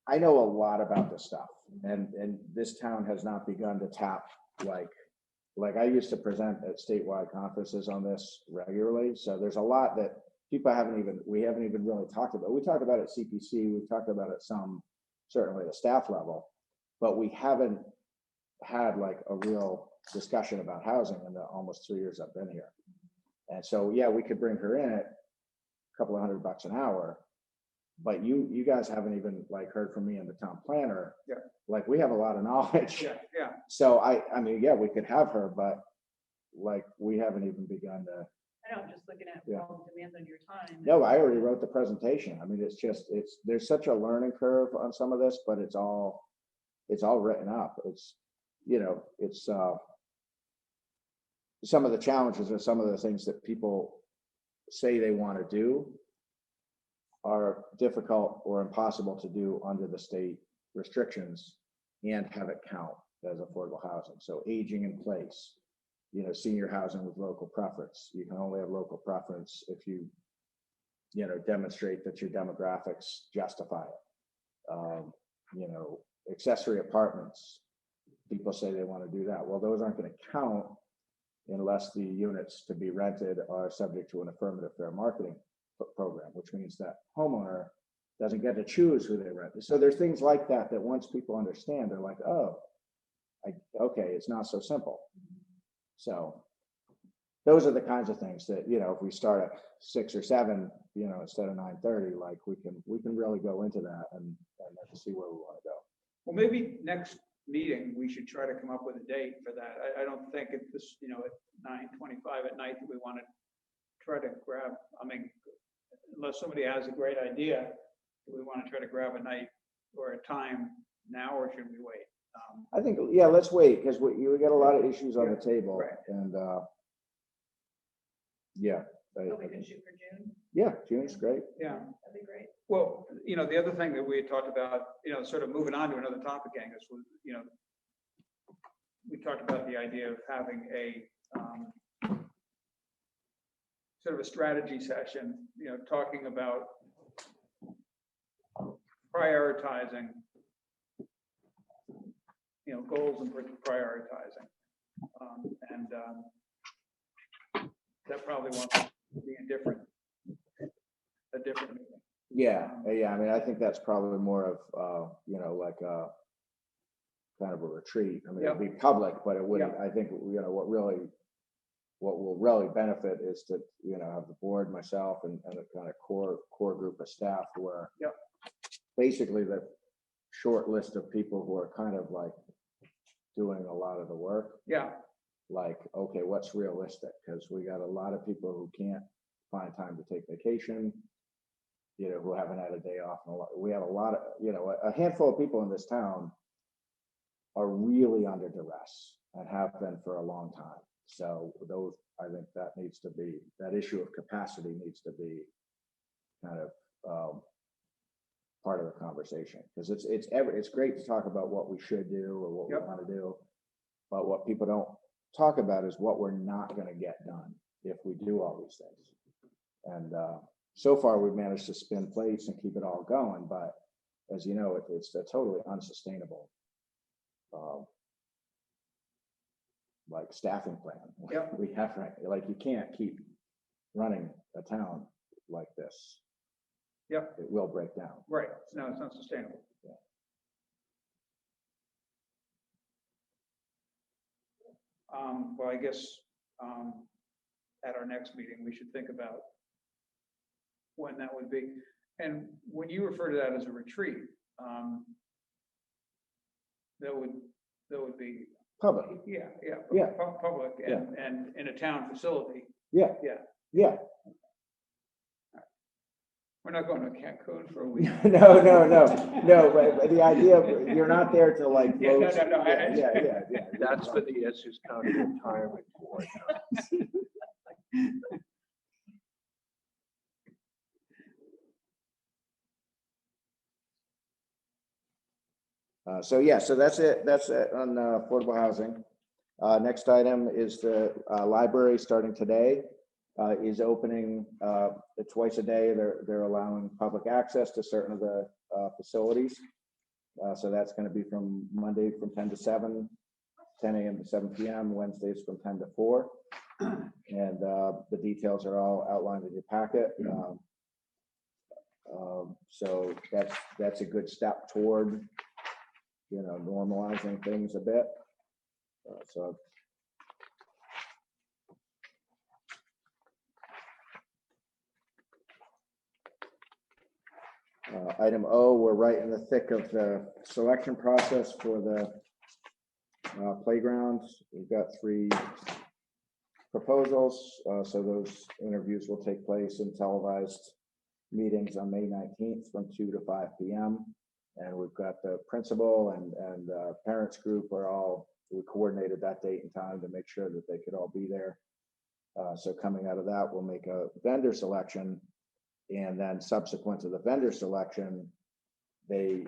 I know a lot about this stuff, and this town has not begun to tap like I used to present at statewide conferences on this regularly. So there's a lot that we haven't even really talked about. We talked about it at CPC. We've talked about it some, certainly at staff level, but we haven't had like a real discussion about housing in the almost 3 years I've been here. And so, yeah, we could bring her in at a couple of $100 an hour, but you guys haven't even like heard from me and the town planner. Yeah. Like, we have a lot of knowledge. Yeah. So I mean, yeah, we could have her, but like, we haven't even begun to. I know, I'm just looking at Yeah. all the demands on your time. No, I already wrote the presentation. I mean, there's such a learning curve on some of this, but it's all written up. It's some of the challenges or some of the things that people say they want to do are difficult or impossible to do under the state restrictions and have it count as affordable housing. So aging in place, senior housing with local preference. You can only have local preference if you demonstrate that your demographics justify it. Accessory apartments, people say they want to do that. Well, those aren't going to count unless the units to be rented are subject to an affirmative fair marketing program, which means that homeowner doesn't get to choose who they rent. So there's things like that once people understand, they're like, oh, okay, it's not so simple. So those are the kinds of things that, if we start at 6 or 7, instead of 9:30, like we can really go into that and see where we want to go. Well, maybe next meeting, we should try to come up with a date for that. I don't think at this, at 9:25 at night that we want to try to grab, unless somebody has a great idea, do we want to try to grab a night or a time now, or should we wait? I think, yeah, let's wait, because we got a lot of issues on the table, right. and yeah. So we can shoot for June? Yeah, June's great. Yeah. That'd be great. Well, the other thing that we had talked about, sort of moving on to another topic, Angus, was, we talked about the idea of having a sort of a strategy session, talking about prioritizing, goals and prioritizing. That probably wants to be a different meeting. Yeah. I mean, I think that's probably more of, like a kind of a retreat. I mean, it'd be public, but it wouldn't, I think, what what will really benefit is to, have the board, myself, and a kind of core group of staff where Yep. basically the short list of people who are kind of like doing a lot of the work, Yeah, like, okay, what's realistic? Because we got a lot of people who can't find time to take vacation, who haven't had a day off. We have a lot of, a handful of people in this town are really under duress and have been for a long time. So those, I think that issue of capacity needs to be kind of part of the conversation, because it's great to talk about what we should do or what we want to do, but what people don't talk about is what we're not going to get done if we do all these things. And so far we've managed to spin plates and keep it all going, but as you know, it's a totally unsustainable like staffing plan. Yep. We have, like, you can't keep running a town like this. Yep. It will break down. right. No, it's not sustainable. Well, I guess at our next meeting, we should think about when that would be. And when you refer to that as a retreat, that would be. Public. Yeah. Yeah. Public and in a town facility. Yeah. Yeah. Yeah. We're not going to Cancun for a week. No, but the idea of, you're not there to like. Yeah, no, float- no, no, Yeah. That's for the Essex County Retirement Board. So that's it. That's it on affordable housing. Next item is the library, starting today, is opening twice a day. They're allowing public access to certain of the facilities. So that's going to be from Monday from 10 to 7, 10 a.m. to 7 p.m. Wednesdays from 10 to 4. And the details are all outlined in your packet. So that's a good step toward, normalizing things a bit. Item O, we're right in the thick of the selection process for the playgrounds. We've got 3 proposals, so those interviews will take place in televised meetings on May 19th from 2 to 5 p.m. And we've got the principal and parents group we coordinated that date and time to make sure that they could all be there. So coming out of that, we'll make a vendor selection, and then subsequent to the vendor selection, the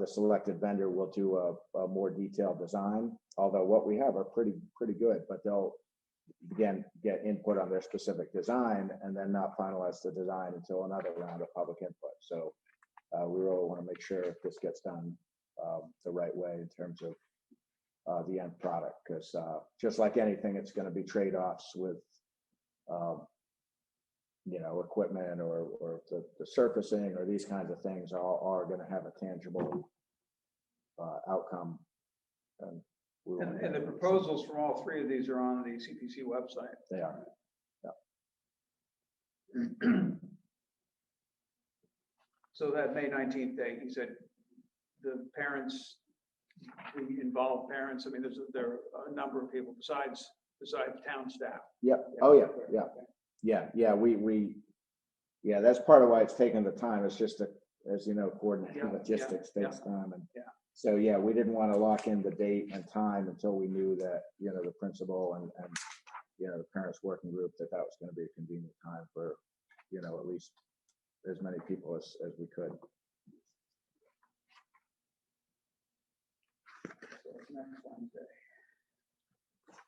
selected vendor will do a more detailed design. Although what we have are pretty good, but they'll again get input on their specific design and then not finalize the design until another round of public input. So we really want to make sure this gets done the right way in terms of the end product, because just like anything, it's going to be trade-offs with equipment or the surfacing or these kinds of things are going to have a tangible outcome. And the proposals from all 3 of these are on the CPC website. They are. So that May 19th date, you said the parents, the involved parents, I mean, there are a number of people besides town staff. Yep. Oh, yeah. Yeah. That's part of why it's taken the time. It's just as you know, coordinating logistics takes time. And so, we didn't want to lock in the date and time until we knew that, the principal and the parents working group, that was going to be a convenient time for, at least as many people as we could. Next Wednesday.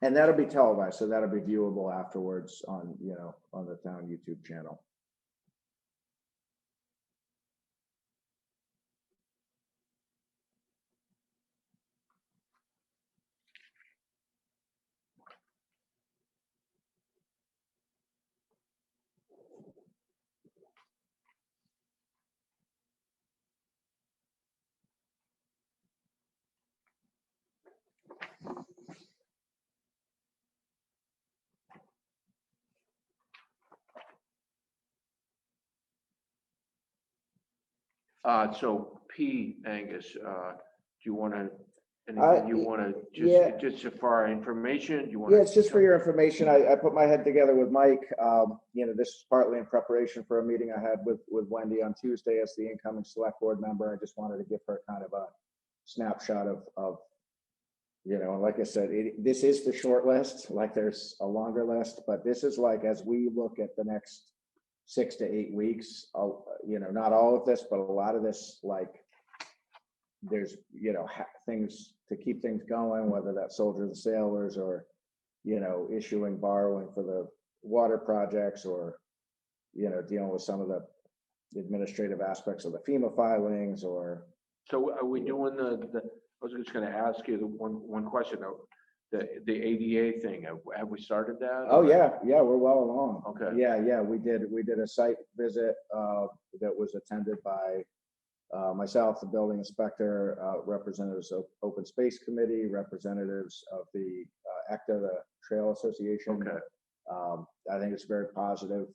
And that'll be televised, so that'll be viewable afterwards on, on the town YouTube channel. So P, Angus, do you want to, I- anything you want to, yeah. just for our information, you want? Yeah, it's just for your information. I put my head together with Mike. This is partly in preparation for a meeting I had with Wendy on Tuesday as the incoming select board member. I just wanted to give her kind of a snapshot of and like I said, this is the short list, like there's a longer list, but this is like, as we look at the next 6 to 8 weeks, not all of this, but a lot of this, like there's, things to keep things going, whether that's soldiers and sailors or, issuing borrowing for the water projects or, dealing with some of the administrative aspects of the FEMA filings or. So are we doing I was just going to ask you the one question though, the ADA thing, have we started that? Oh, yeah, we're well along. Okay. Yeah, we did a site visit that was attended by myself, the building inspector, representatives of Open Space Committee, representatives of the ECTA, the Trail Association. Okay. I think it's very positive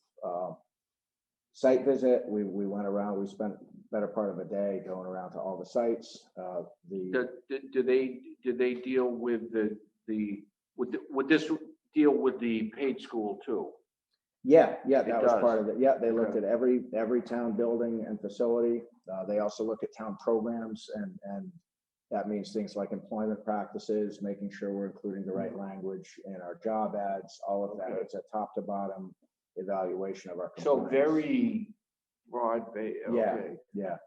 site visit. We went around, we spent better part of a day going around to all the sites. Do they deal with would this deal with the paid school too? Yeah, that was does. part of it. Yeah, they looked Okay. at every town building and facility. They also look at town programs and that means things like employment practices, making sure we're including the right language in our job ads, all of that. Okay. It's a top to bottom evaluation of our So compliance. very broad, Yeah, okay.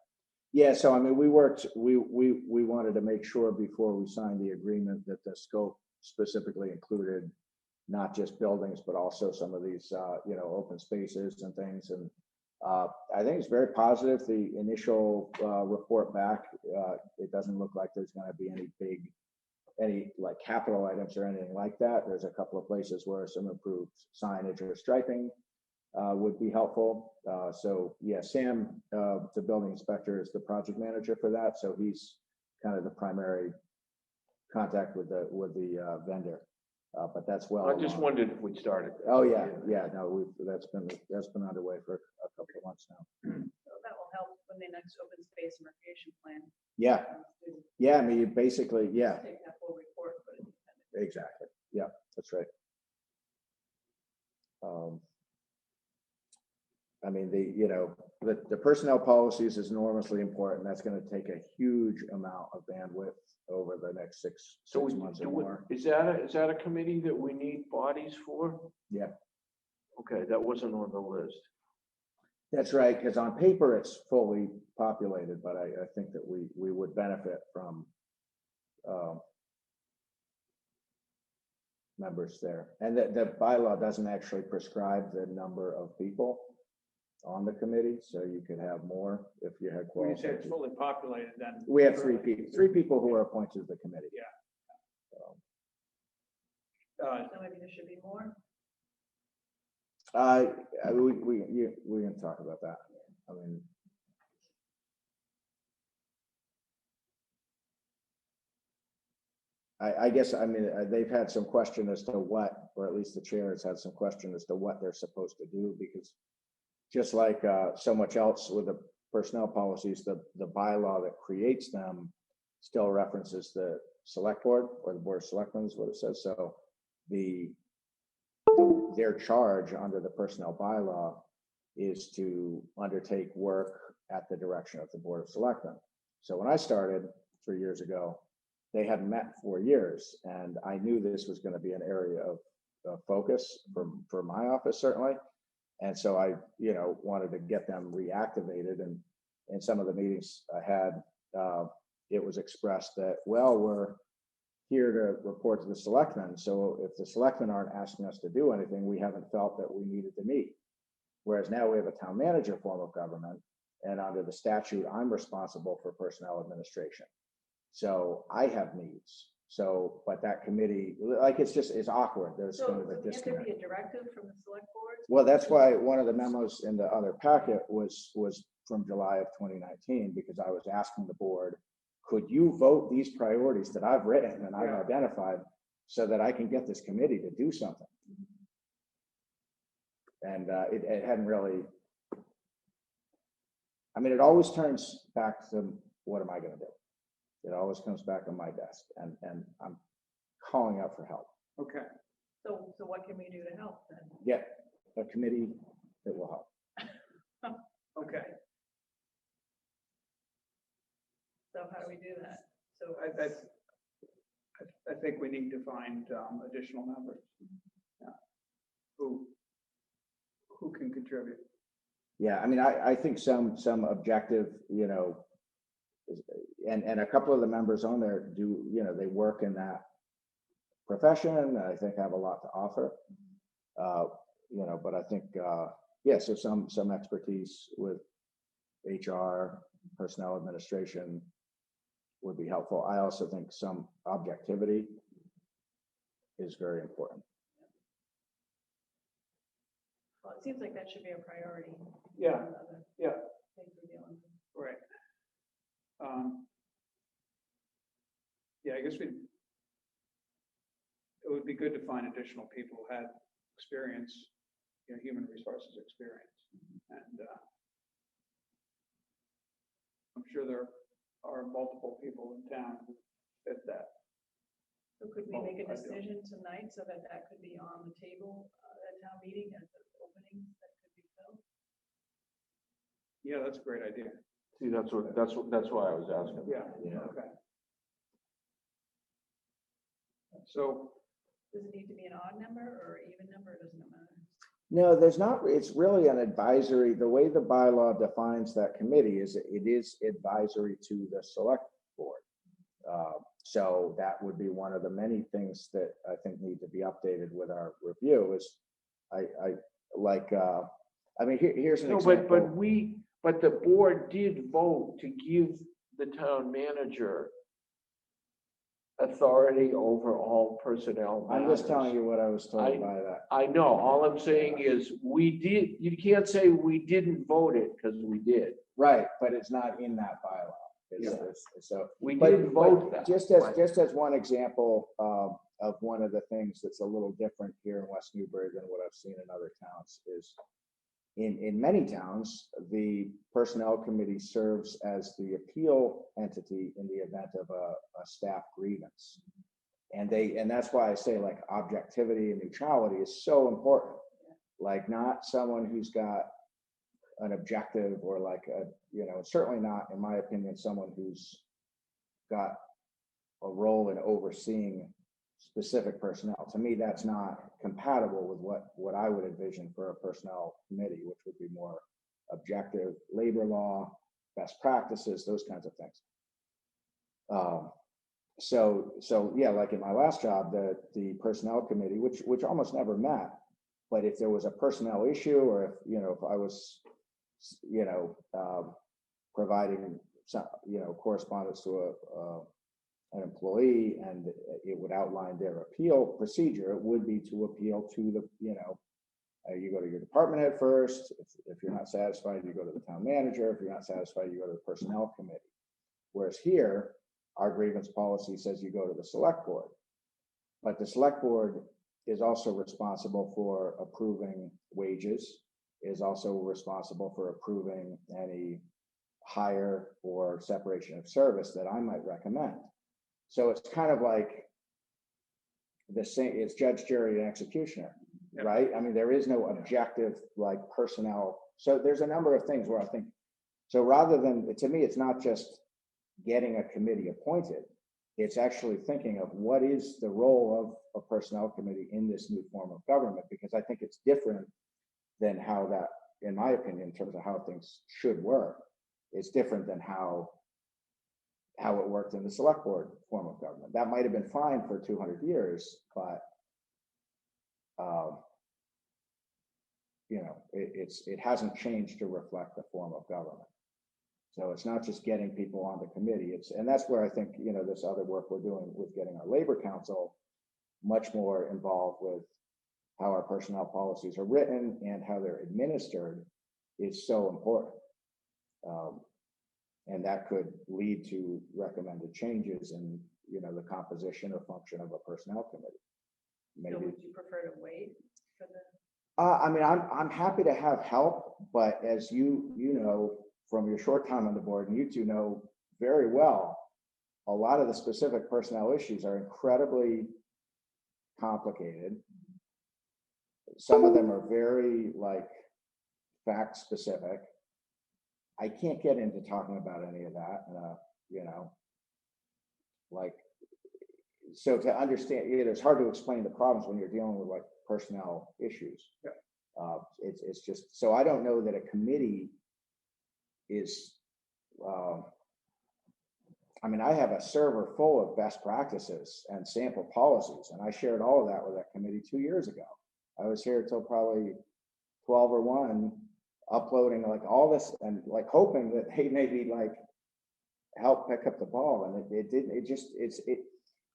yeah. So I mean, we wanted to make sure before we signed the agreement that the scope specifically included not just buildings, but also some of these, open spaces and things. And I think it's very positive. The initial report back, it doesn't look like there's going to be any like capital items or anything like that. There's a couple of places where some improved signage or striping would be helpful. So yeah, Sam, the building inspector, is the project manager for that. So he's kind of the primary contact with the vendor. But that's well. I just wondered if we'd started. Oh yeah. No, that's been underway for a couple of months now. So that will help when the next open space and recreation plan. Yeah. I mean, you basically, yeah, Take that full report, put it in. exactly. Yeah, that's right. I mean, the personnel policies is enormously important. That's going to take a huge amount of bandwidth over the next six months or more. Is that a committee that we need bodies for? Yeah, Okay, that wasn't on the list. that's right. Because on paper, it's fully populated, but I think that we would benefit from members there. And the bylaw doesn't actually prescribe the number of people on the committee, so you could have more if you had When you say it's qualified. fully populated, then. We have three people who are appointed to the committee. Yeah. So maybe there should be more. We can talk about that. I mean, I guess, I mean, they've had some question as to what, or at least the chair has had some question as to what they're supposed to do, because just like so much else with the personnel policies, the bylaw that creates them still references the select board or the board of selectmen is what it says. So their charge under the personnel bylaw is to undertake work at the direction of the board of selectmen. So when I started 3 years ago, they hadn't met 4 years, and I knew this was going to be an area of focus for my office, certainly. And so I, wanted to get them reactivated. And in some of the meetings I had, it was expressed that, well, we're here to report to the selectmen. So if the selectmen aren't asking us to do anything, we haven't felt that we needed to meet. Whereas now we have a town manager form of government, and under the statute, I'm responsible for personnel administration. So I have needs. So, but that committee, like, it's awkward. There's So kind of a can't there disconnect. be a directive from the select board? Well, that's why one of the memos in the other packet was from July of 2019, because I was asking the board, could you vote these priorities that I've written and I've identified so that I can get this committee to do something? And it hadn't really I mean, it always turns back to, what am I gonna do? It always comes back on my desk, and I'm calling out for help. Okay. So what can we do to help then? Get a committee that will help. Okay. So how do we do that? So I think we need to find additional members. Yeah. Who can contribute? Yeah, I mean, I think some objective, and a couple of the members on there do, they work in that profession, and I think have a lot to offer. But I think, so some expertise with HR, personnel administration would be helpful. I also think some objectivity is very important. Well, it seems like that should be a priority. Yeah. Yeah. Things we're dealing with. Right. Yeah, I guess it would be good to find additional people who had experience, human resources experience. And I'm sure there are multiple people in town who fit that. So could we make a decision tonight so that could be on the table at town meeting as the openings that could be filled? Yeah, that's a great idea. See, that's why I was asking. Yeah. Okay. So Does it need to be an odd number or even number? Doesn't it matter? No, there's not, it's really an advisory. The way the bylaw defines that committee is it is advisory to the select board. So that would be one of the many things that I think need to be updated with our review is here's an example. But the board did vote to give the town manager authority over all personnel matters. I'm just telling you what I was told by that. I know, all I'm saying is you can't say we didn't vote it because we did. Right, but it's not in that bylaw. So we did vote that. Just as one example of one of the things that's a little different here in West Newbury than what I've seen in other towns is in many towns, the personnel committee serves as the appeal entity in the event of a staff grievance. And that's why I say like objectivity and neutrality is so important. Like not someone who's got an objective or like certainly not, in my opinion, someone who's got a role in overseeing specific personnel. To me, that's not compatible with what I would envision for a personnel committee, which would be more objective, labor law, best practices, those kinds of things. So yeah, like in my last job, the personnel committee, which almost never met, but if there was a personnel issue or if I was providing some correspondence to an employee and it would outline their appeal procedure, it would be to appeal to the you go to your department head first. If you're not satisfied, you go to the town manager. If you're not satisfied, you go to the personnel committee. Whereas here, our grievance policy says you go to the select board, but the select board is also responsible for approving wages, is also responsible for approving any hire or separation of service that I might recommend. So it's kind of like the same, it's judge, jury, and executioner, right? I mean, there is no objective like personnel. So there's a number of things where I think, so rather than, to me, it's not just getting a committee appointed, it's actually thinking of what is the role of a personnel committee in this new form of government, because I think it's different than how that, in my opinion, in terms of how things should work, it's different than how it worked in the select board form of government. That might have been fine for 200 years, but it hasn't changed to reflect the form of government. So it's not just getting people on the committee. And that's where I think this other work we're doing with getting our labor council much more involved with how our personnel policies are written and how they're administered is so important. And that could lead to recommended changes in, the composition or function of a personnel committee. Maybe. So would you prefer to wait for the? I mean, I'm happy to have help, but as you know, from your short time on the board, and you two know very well, a lot of the specific personnel issues are incredibly complicated. Some of them are very like fact specific. I can't get into talking about any of that, you know, like, so to understand, it's hard to explain the problems when you're dealing with like personnel issues. Yeah. It's just, so I don't know that a committee is, I mean, I have a server full of best practices and sample policies, and I shared all of that with that committee 2 years ago. I was here till probably 12 or 1, uploading like all this and like hoping that they maybe like help pick up the ball, and it didn't.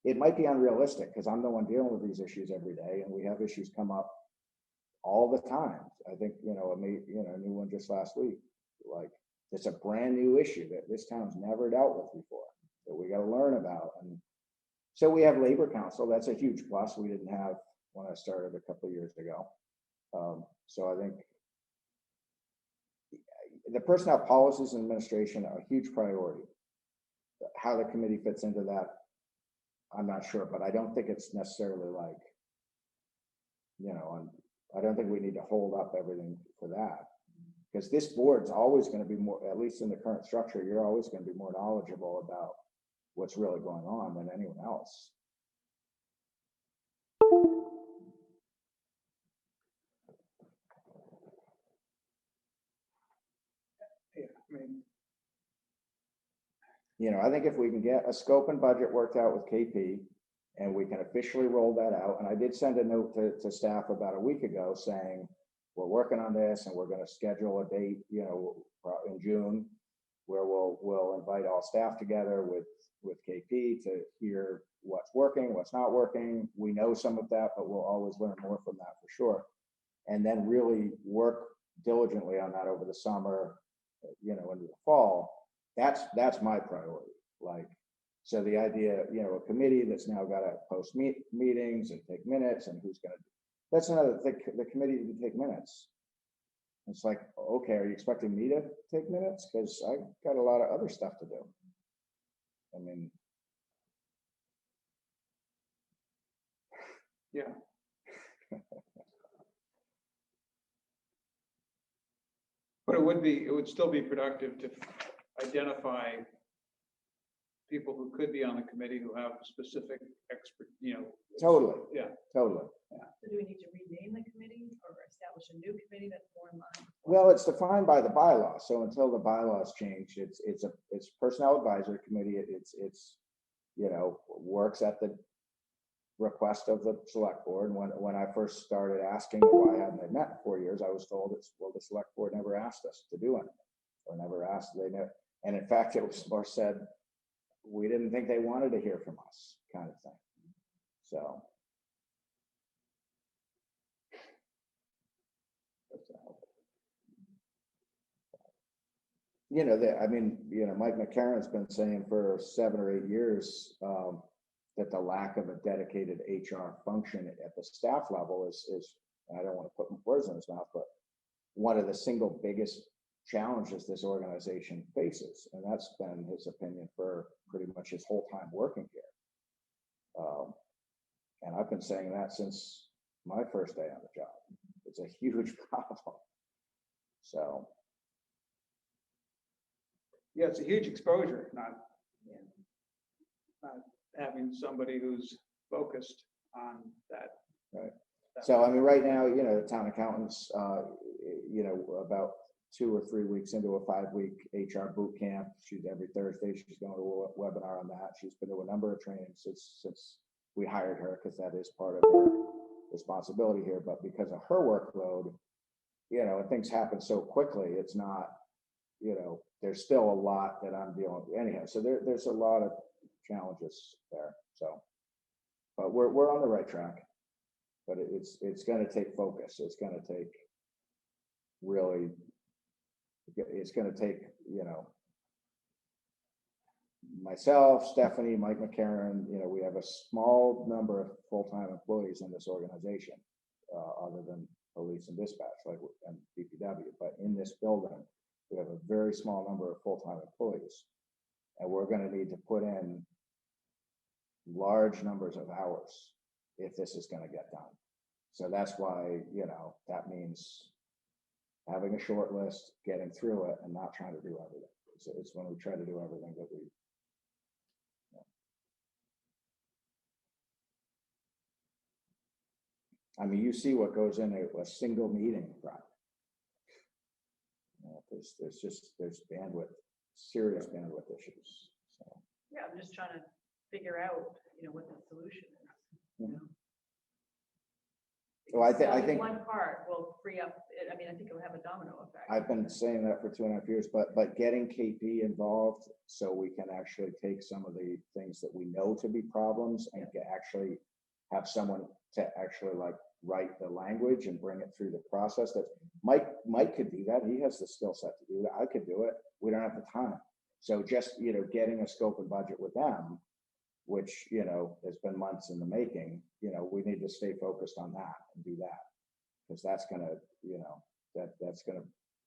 It might be unrealistic because I'm the one dealing with these issues every day, and we have issues come up all the time. I think, you know, a new one just last week. Like, it's a brand new issue that this town's never dealt with before that we got to learn about. And so we have Labor Council. That's a huge plus. We didn't have when I started a couple of years ago. So I think the personnel policies and administration are a huge priority. How the committee fits into that, I'm not sure, but I don't think it's necessarily like, you know, I don't think we need to hold up everything for that, because this board's always going to be more, at least in the current structure, you're always going to be more knowledgeable about what's really going on than anyone else. Yeah, I mean, You know, I think if we can get a scope and budget worked out with KP and we can officially roll that out, and I did send a note to staff about a week ago saying, we're working on this and we're going to schedule a date, you know, in June, where we'll invite all staff together with KP to hear what's working, what's not working. We know some of that, but we'll always learn more from that for sure. And then really work diligently on that over the summer, you know, into the fall. That's my priority. Like, so the idea, you know, a committee that's now got to post meetings and take minutes, and who's going to, that's another thing, the committee didn't take minutes. It's like, okay, are you expecting me to take minutes? Because I got a lot of other stuff to do. I mean, yeah. But it would still be productive to identify people who could be on the committee who have specific expert, you know. totally. Yeah. Totally. So do we need to rename the committee or establish a new committee that's more in line? Well, it's defined by the bylaws. So until the bylaws change, it's personnel advisory committee. It's you know, works at the request of the select board. When I first started asking why hadn't they met in 4 years, I was told well, the select board never asked us to do anything, or never asked. And in fact, it was more said, we didn't think they wanted to hear from us, kind of thing. So. You know, I mean, you know, Mike McCarron's been saying for 7 or 8 years that the lack of a dedicated HR function at the staff level is, I don't want to put words in his mouth, but one of the single biggest challenges this organization faces. And that's been his opinion for pretty much his whole time working here. And I've been saying that since my first day on the job. It's a huge problem. So. Yeah, it's a huge exposure, not having somebody who's focused on that. Right. So, I mean, right now, you know, the town accountant's, you know, about 2 or 3 weeks into a 5-week HR boot camp. She's every Thursday, she's going to a webinar on that. She's been to a number of trainings since we hired her, because that is part of her responsibility here. But because of her workload, you know, and things happen so quickly, it's not, you know, there's still a lot that I'm dealing with anyhow. So there's a lot of challenges there. So, but we're on the right track. But it's going to take focus. It's going to take really. It's going to take, you know, myself, Stephanie, Mike McCarron. You know, we have a small number of full-time employees in this organization, other than police and dispatch, like and DPW. But in this building, We have a very small number of full-time employees. And we're gonna need to put in large numbers of hours if this is gonna get done. So that's why, that means having a short list, getting through it, and not trying to do everything. So it's when we try to do everything that we. I mean, you see what goes into a single meeting, right? There's bandwidth, serious bandwidth issues, so. Yeah, I'm just trying to figure out, what the solution is. Well, I So think. one part will free up, I mean, I think it'll have a domino effect. I've been saying that for 2.5 years, but getting KP involved so we can actually take some of the things that we know to be problems and actually have someone to actually like write the language and bring it through the process. That Mike could do that. He has the skill set to do that. I could do it. We don't have the time. So just, getting a scope and budget with them, which, has been months in the making, we need to stay focused on that and do that. Because that's gonna, that's gonna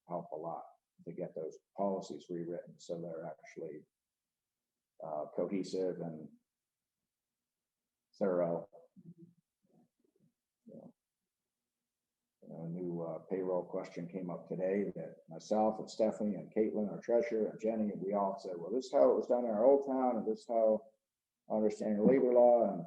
help a lot to get those policies rewritten so they're actually cohesive and thorough. A new payroll question came up today that myself and Stephanie and Caitlin, our treasurer, and Jenny, and we all said, well, this is how it was done in our old town, and this is how I understand your labor law. And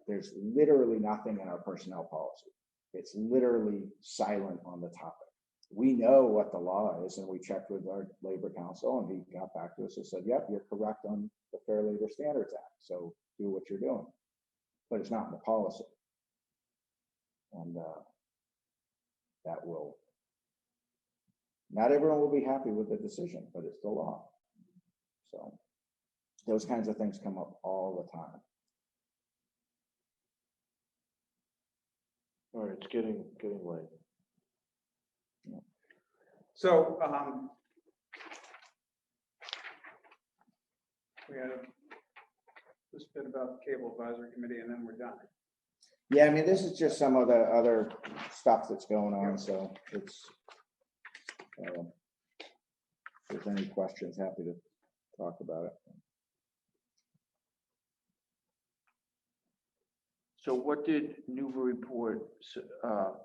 there's literally nothing in our personnel policy. It's literally silent on the topic. We know what the law is, and we checked with our labor counsel, and he got back to us and said, yep, you're correct on the Fair Labor Standards Act, so do what you're doing. But it's not in the policy. And that will, not everyone will be happy with the decision, but it's the law. So those kinds of things come up all the time. All right, it's getting late. So, we had this bit about the Cable Advisory Committee, and then we're done. Yeah, I mean, this is just some of the other stuff that's going on, so it's, if there's any questions, happy to talk about it. So what did Newburyport, so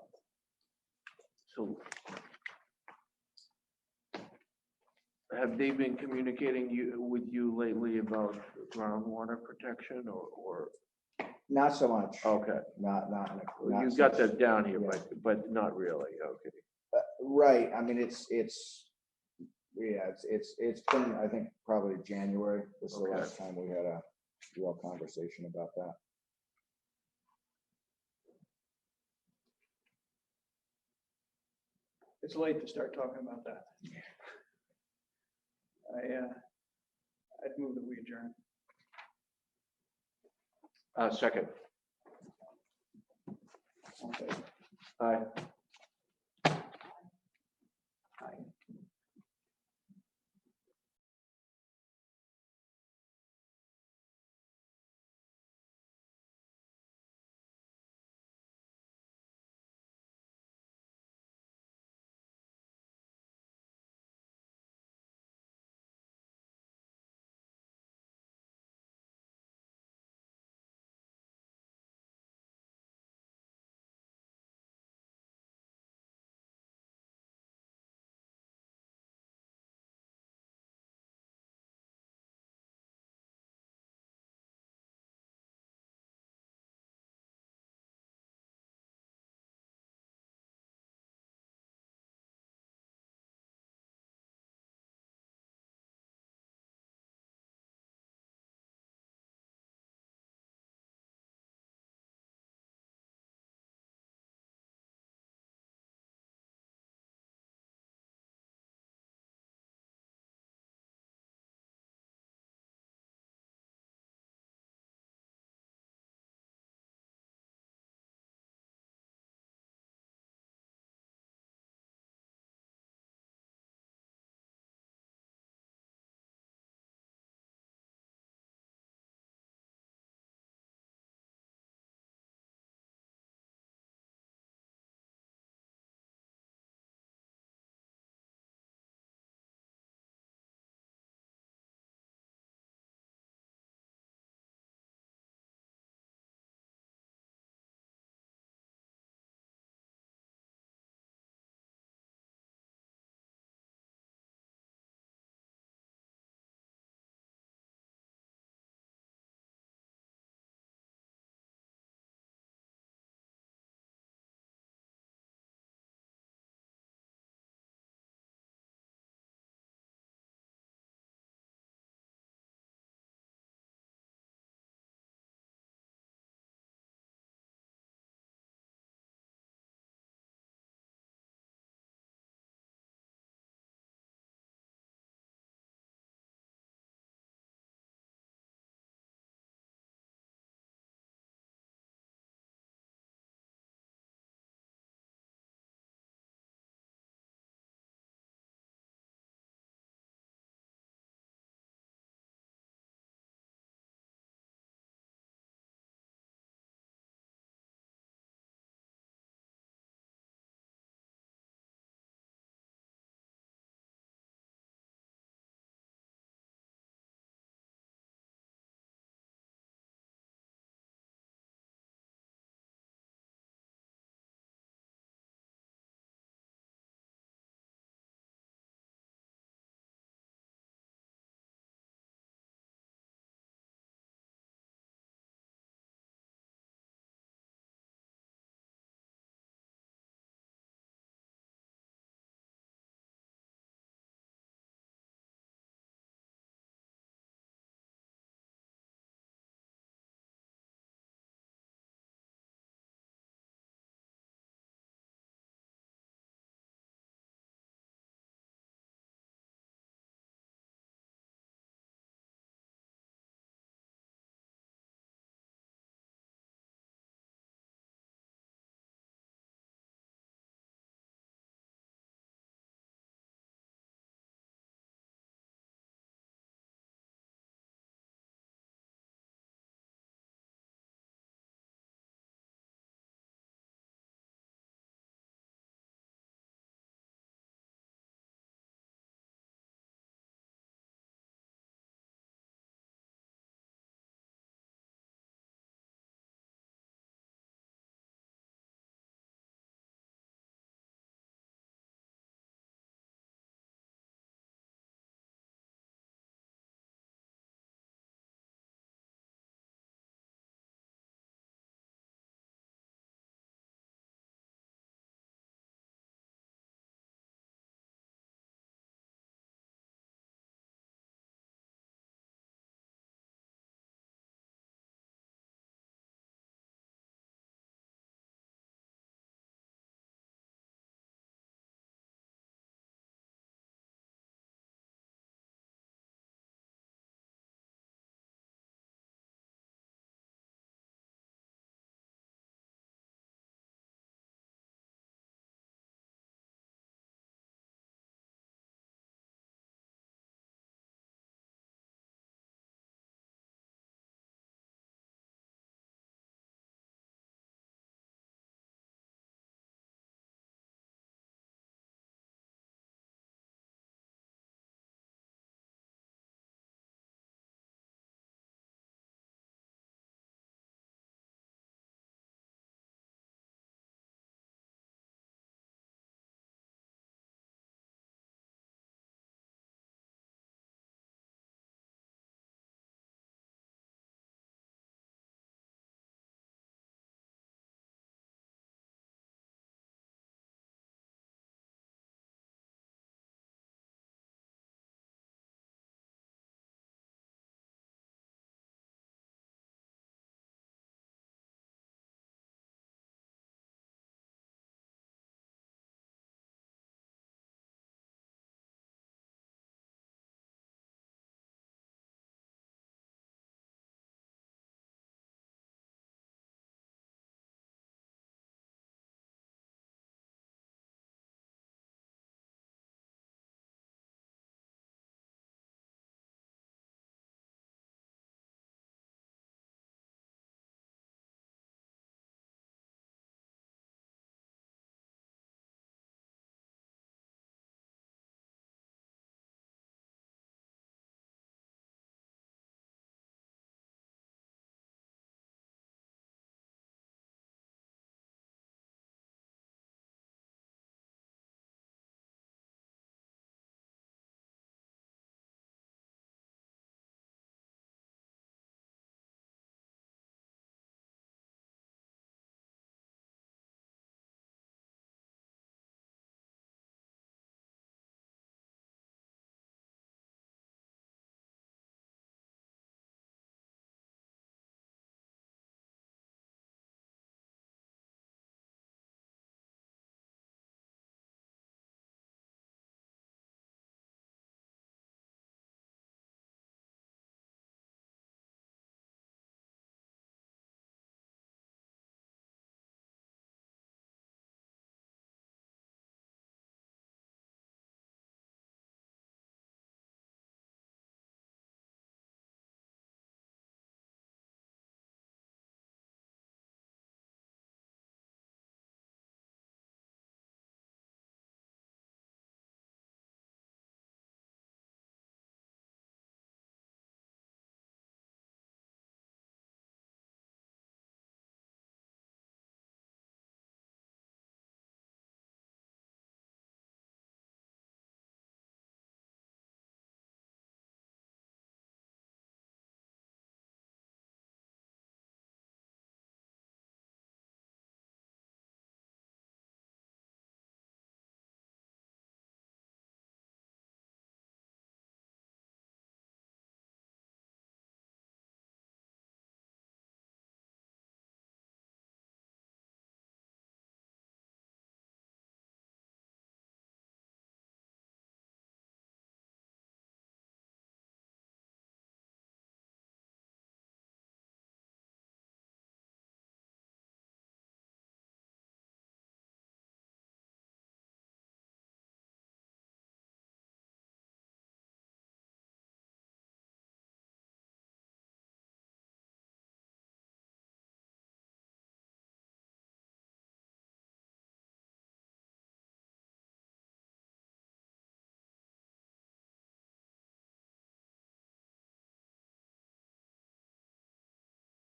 have they been communicating with you lately about groundwater protection or? Not so much. Okay. Not You got that down here, but not really, okay. Right, I mean, it's been, I think, probably January. This is the last time we had a real conversation about that. It's late to start talking about that. I'd move that we adjourn. Second. Okay. Aye.